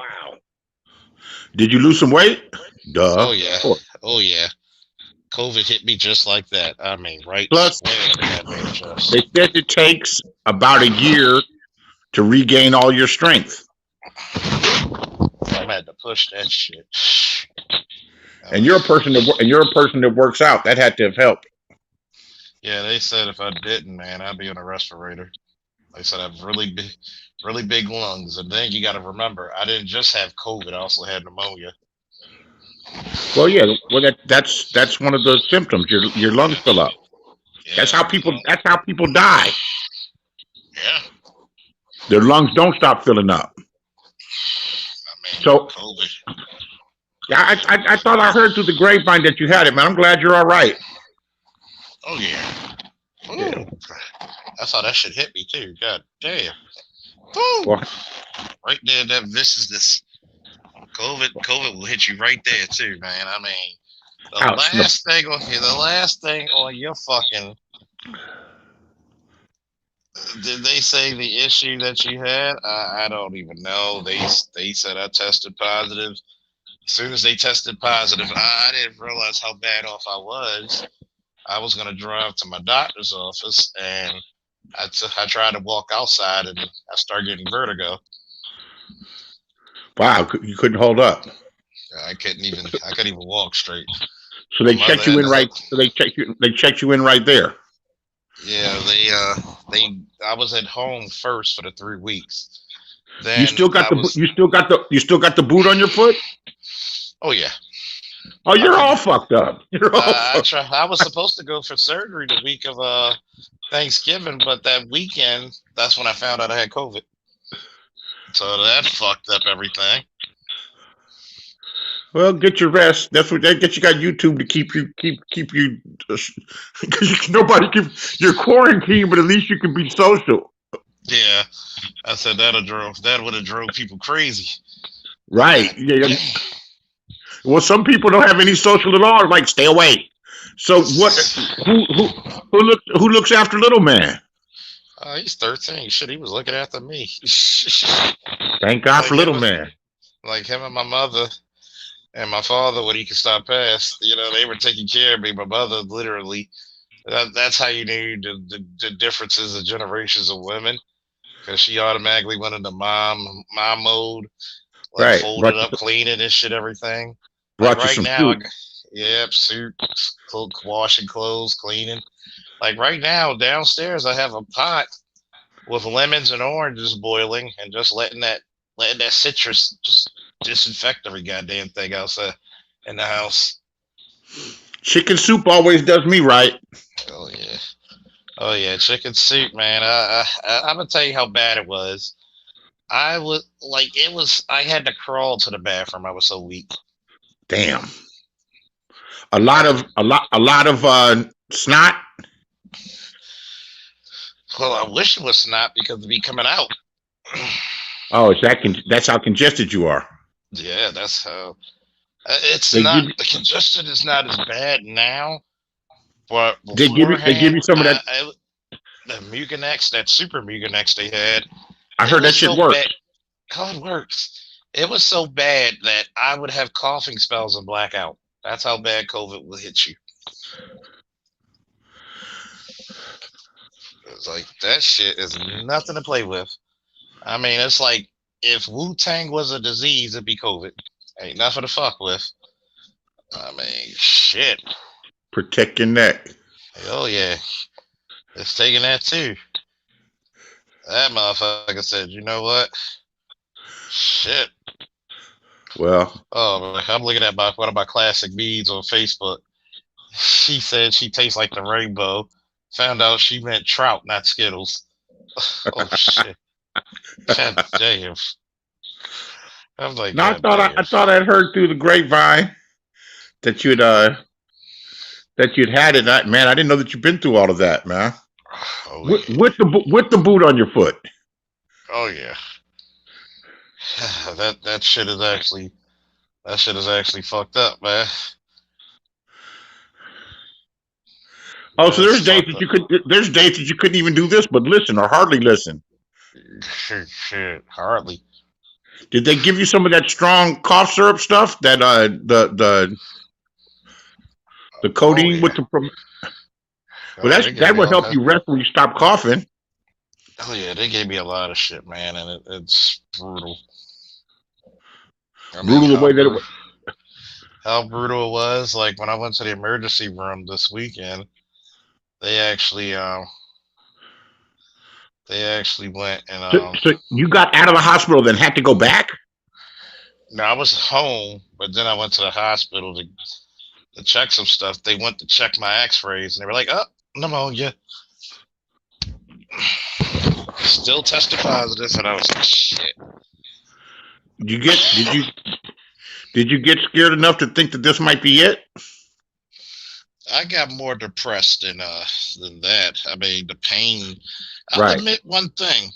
Did you lose some weight? Duh. Oh yeah. Oh yeah. COVID hit me just like that. I mean, right Plus, square in that damn chest. they said it takes about a year to regain all your strength. I had to push that shit. And you're a person that works out. That had to have helped. Yeah, they said if I didn't, man, I'd be on a respirator. They said I have really big lungs. And then you got to remember, I didn't just have COVID; I also had pneumonia. Well, yeah. Well, that's one of the symptoms. Your lungs fill up. Yeah, That's how people die. Yeah, Their lungs don't stop filling up. I mean, So COVID. yeah, I thought I heard through the grapevine that you had it, man. I'm glad you're all right. Oh yeah. Ooh. That's how that shit hit me too. God damn. Ooh. Well, Right there, this COVID will hit you right there too, man. I mean, the ouch. last thing on your fucking. Did they say the issue that you had? I don't even know. They said I tested positive. As soon as they tested positive, I didn't realize how bad off I was. I was gonna drive to my doctor's office, and I tried to walk outside, and I started getting vertigo. Wow, you couldn't hold up. I couldn't even walk straight. So they My checked mother you in ended right. up. So they checked you in right there. Yeah, they. I was at home first for the 3 weeks. You Then still got I the was. you still got the boot on your foot. Oh yeah, Oh, I you're all couldn't. fucked up. You're all fucked. I was supposed to go for surgery the week of Thanksgiving, but that weekend, that's when I found out I had COVID. So that fucked up everything. Well, get your rest. That's what that gets. You got YouTube to keep you because nobody can. You're quarantined, but at least you can be social. Yeah, I said that would have drove people crazy. Right. God Yeah. damn. Well, some people don't have any social at all. Like, stay away. So what? Who looks after little man? He's 13. Shit, he was looking after me. Thank God like for him, little man. like him and my mother and my father when he could stop past. They were taking care of me. My mother literally. That's how you knew the differences of generations of women, because she automatically went into mom mode, like Right. folded up, cleaning and shit, everything. Like Brought you right some now, soup. soup, washing clothes, cleaning. Like right now, downstairs, I have a pot with lemons and oranges boiling, and just letting that citrus just disinfect every goddamn thing outside in the house. Chicken soup always does me right. Oh yeah. Oh yeah, chicken soup, man. I'm gonna tell you how bad it was. I was like, it was. I had to crawl to the bathroom. I was so weak. Damn. A lot of snot. Well, I wish it was not, because it'd be coming out. Oh, that's how congested you are. Yeah, that's how. It's They not. give The congestion is not as bad now, but they give you beforehand, some of that. the Mucinex, that super Mucinex they had, I it heard that was shit so works. bad. Oh, it works. It was so bad that I would have coughing spells and blackout. That's how bad COVID will hit you. It's like, that shit is nothing to play with. I mean, it's like if Wu-Tang was a disease, it'd be COVID. Ain't nothing to fuck with. I mean, shit. Protect your neck. Oh yeah, it's taking that too. That motherfucker said, you know what? Shit. Well, Oh, I'm looking at one of my classic beads on Facebook. She said she tastes like the rainbow. Found out she meant trout, not Skittles. Oh shit! God damn! I'm like, no, God damn. I thought I'd heard through the grapevine that you'd had it. Man, I didn't know that you'd been through all of that, man. Oh, With the boot on your foot. Oh yeah. That shit is actually fucked up, man. Oh, so It's there's days that you couldn't even do this, but listen or hardly listen. Shit, hardly. Did they give you some of that strong cough syrup stuff? That the codeine with the well, that will help you rest when you stop coughing. Oh yeah, they gave me a lot of shit, man, and it's brutal. Brutal the way that it was. How brutal it was. Like when I went to the emergency room this weekend, they actually went and So you got out of the hospital, then had to go back? no, I was home, but then I went to the hospital to check some stuff. They went to check my X-rays, and they were like, "Oh, pneumonia." Still tested positive, and I was like, "Shit." Did you get scared enough to think that this might be it? I got more depressed than that. I mean, the pain. I'll Right. admit one thing.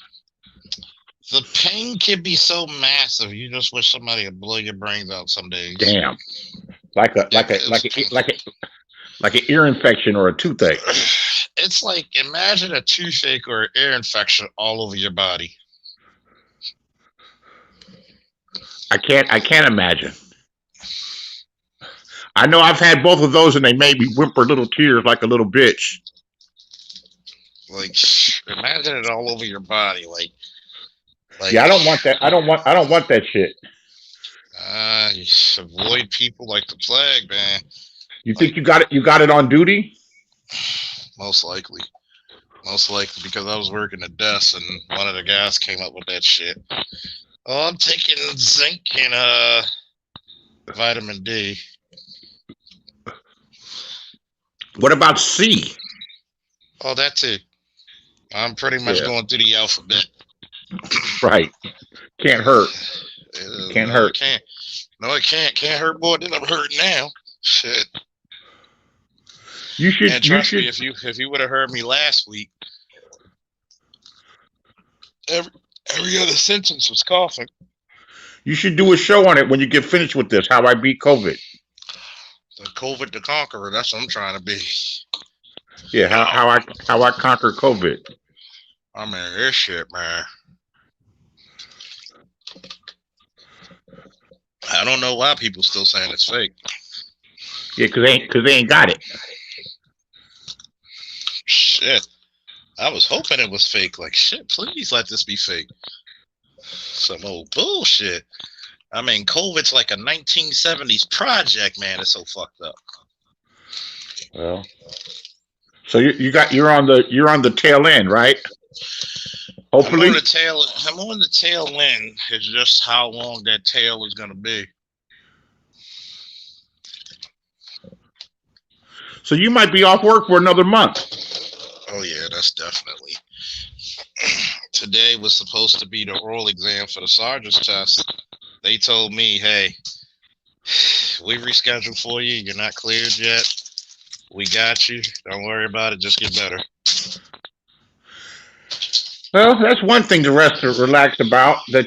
The pain can be so massive. You just wish somebody would blow your brains out some days. Damn. Like an ear infection or a toothache. It's like, imagine a toothache or an ear infection all over your body. I can't imagine. I know I've had both of those, and they made me whimper little tears like a little bitch. Like, imagine it all over your body. Like Yeah, I don't want that. I don't want that shit. You avoid people like the plague, man. You think you got it? You got it on duty? Most likely. Most likely because I was working the desk and one of the guys came up with that shit. Oh, I'm taking zinc and vitamin D. What about C? Oh, that too. I'm pretty much Yeah. going through the alphabet. Right. Can't hurt. Can't no, hurt. It can't. No, it can't. Can't hurt more than I'm hurting now. Shit. You should. And You trust should. me, if you would have heard me last week, every other sentence was coughing. You should do a show on it when you get finished with this. How I beat COVID. The COVID the conqueror. That's what I'm trying to be. Yeah. How I conquer COVID. I mean, this shit, man. I don't know why people still saying it's fake. Yeah, because they ain't got it. Shit. I was hoping it was fake. Like, shit, please let this be fake. Some old bullshit. I mean, COVID's like a 1970s project, man. It's so fucked up. Well. So you're on the tail end, right? Hopefully. I'm on the tail end. It's just how long that tail is gonna be. So you might be off work for another month. Oh yeah, that's definitely. Today was supposed to be the oral exam for the sergeant's test. They told me, hey, we rescheduled for you. You're not cleared yet. We got you. Don't worry about it. Just get better. Well, that's one thing to relax about. That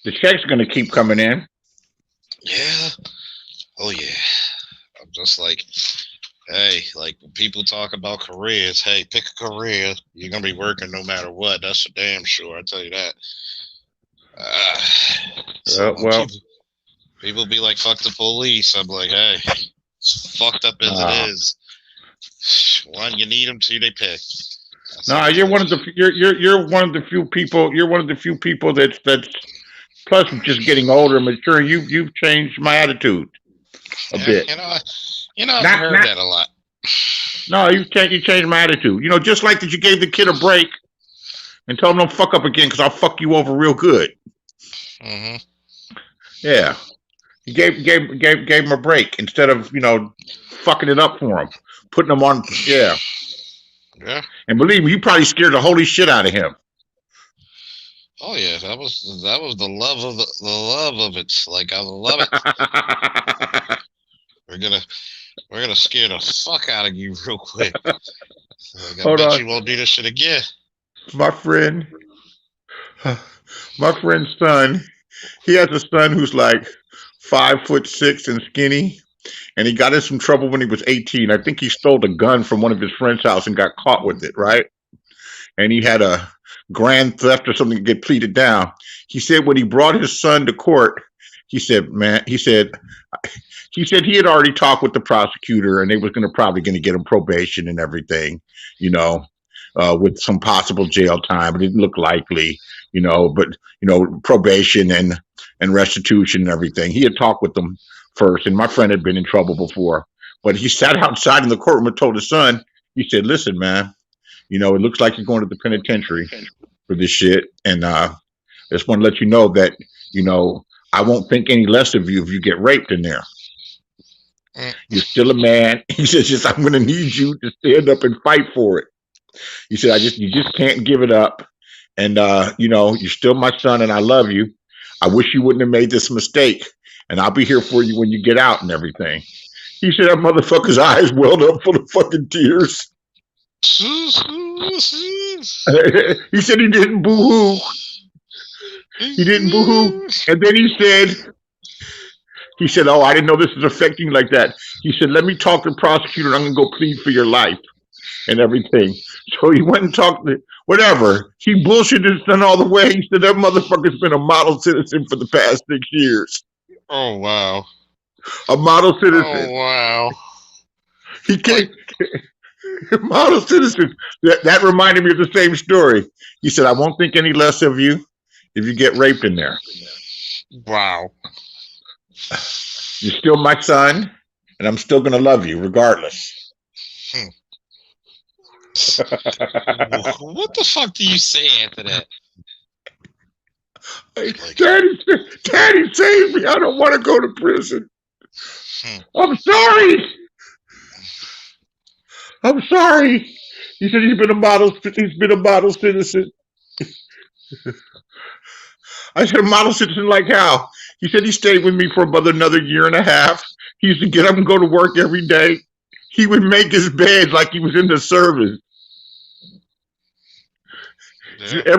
the check's going to keep coming in. Yeah. Oh yeah. I'm just like, hey, like when people talk about careers, hey, pick a career. You're gonna be working no matter what. That's for damn sure. I tell you that. So Well, people be like, fuck the police. I'm like, hey, as fucked up as it is, one, you need them. Two, they pick. No, you're one of the few people. You're one of the few people that's plus just getting older and mature. You've changed my attitude a bit. I've heard that a lot. No, you changed my attitude. Just like that, you gave the kid a break and told him don't fuck up again because I'll fuck you over real good. Mm-hmm. Yeah, you gave him a break instead of fucking it up for him, putting him on. Yeah. Yeah. And believe me, you probably scared the holy shit out of him. Oh yeah, that was the love of the love of it. Like I love it. We're gonna scare the fuck out of you real quick. Like, I Hold bet on. you won't do this shit again. My friend's son, he has a son who's like 5'6" and skinny, and he got in some trouble when he was 18. I think he stole a gun from one of his friend's house and got caught with it, right? And he had a grand theft or something to get pleaded down. He said when he brought his son to court, he said he had already talked with the prosecutor and they was probably going to get him probation and everything, with some possible jail time. It didn't look likely, but probation and restitution and everything. He had talked with them first, and my friend had been in trouble before. But he sat outside in the courtroom and told his son, he said, listen, man, it looks like you're going to the penitentiary for this shit. And I just want to let you know that, I won't think any less of you if you get raped in there. You're still a man. He says, I'm going to need you to stand up and fight for it. He said, you just can't give it up. And, you're still my son and I love you. I wish you wouldn't have made this mistake. And I'll be here for you when you get out and everything. He said that motherfucker's eyes welled up full of fucking tears. He said he didn't boo-hoo. He didn't boo-hoo. And then he said, oh, I didn't know this was affecting you like that. He said, let me talk to the prosecutor and I'm going to go plead for your life and everything. So he went and talked to whatever. He bullshitted his son all the way. He said that motherfucker's been a model citizen for the past 6 years. Oh wow. A model citizen. Oh wow. He can't. Model citizen. That reminded me of the same story. He said, I won't think any less of you if you get raped in there. Wow. You're still my son, and I'm still gonna love you regardless. What the fuck do you say after that? Daddy, save me! I don't want to go to prison. Hmm. I'm sorry. I'm sorry. He said he's been a model. He's been a model citizen. I said, a model citizen like how? He said he stayed with me for about another year and a half. He used to get up and go to work every day. He would make his bed like he was in the service. Yeah.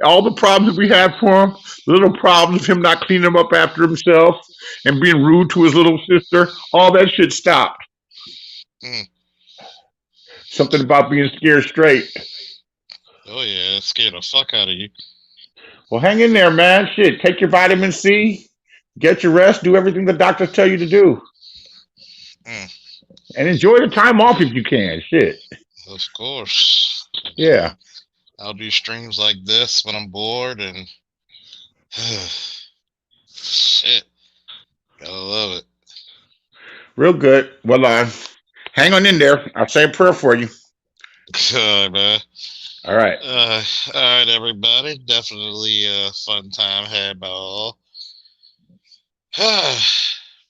All the problems that we had for him, little problems of him not cleaning him up after himself and being rude to his little sister, all that shit stopped. Mm. Something about being scared straight. Oh yeah, it scared the fuck out of you. Well, hang in there, man. Shit, take your vitamin C, get your rest, do everything the doctors tell you to do. Mm. And enjoy the time off if you can. Shit. Of course. Yeah. I'll do streams like this when I'm bored and shit. Gotta love it. Real good. Well, hang on in there. I'll say a prayer for you. God, man. All right. All right, everybody. Definitely a fun time had by all.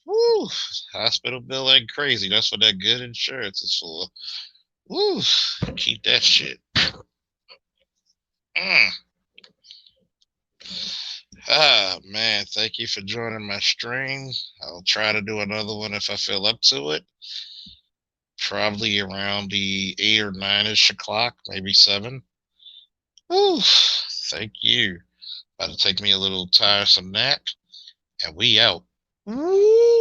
Woo. Hospital bill ain't crazy. That's what that good insurance is for. Woo. Keep that shit. Man, thank you for joining my stream. I'll try to do another one if I feel up to it. Probably around the 8 or 9-ish o'clock, maybe 7. Woo, thank you. About to take me a little tiresome nap, and we out. Woo.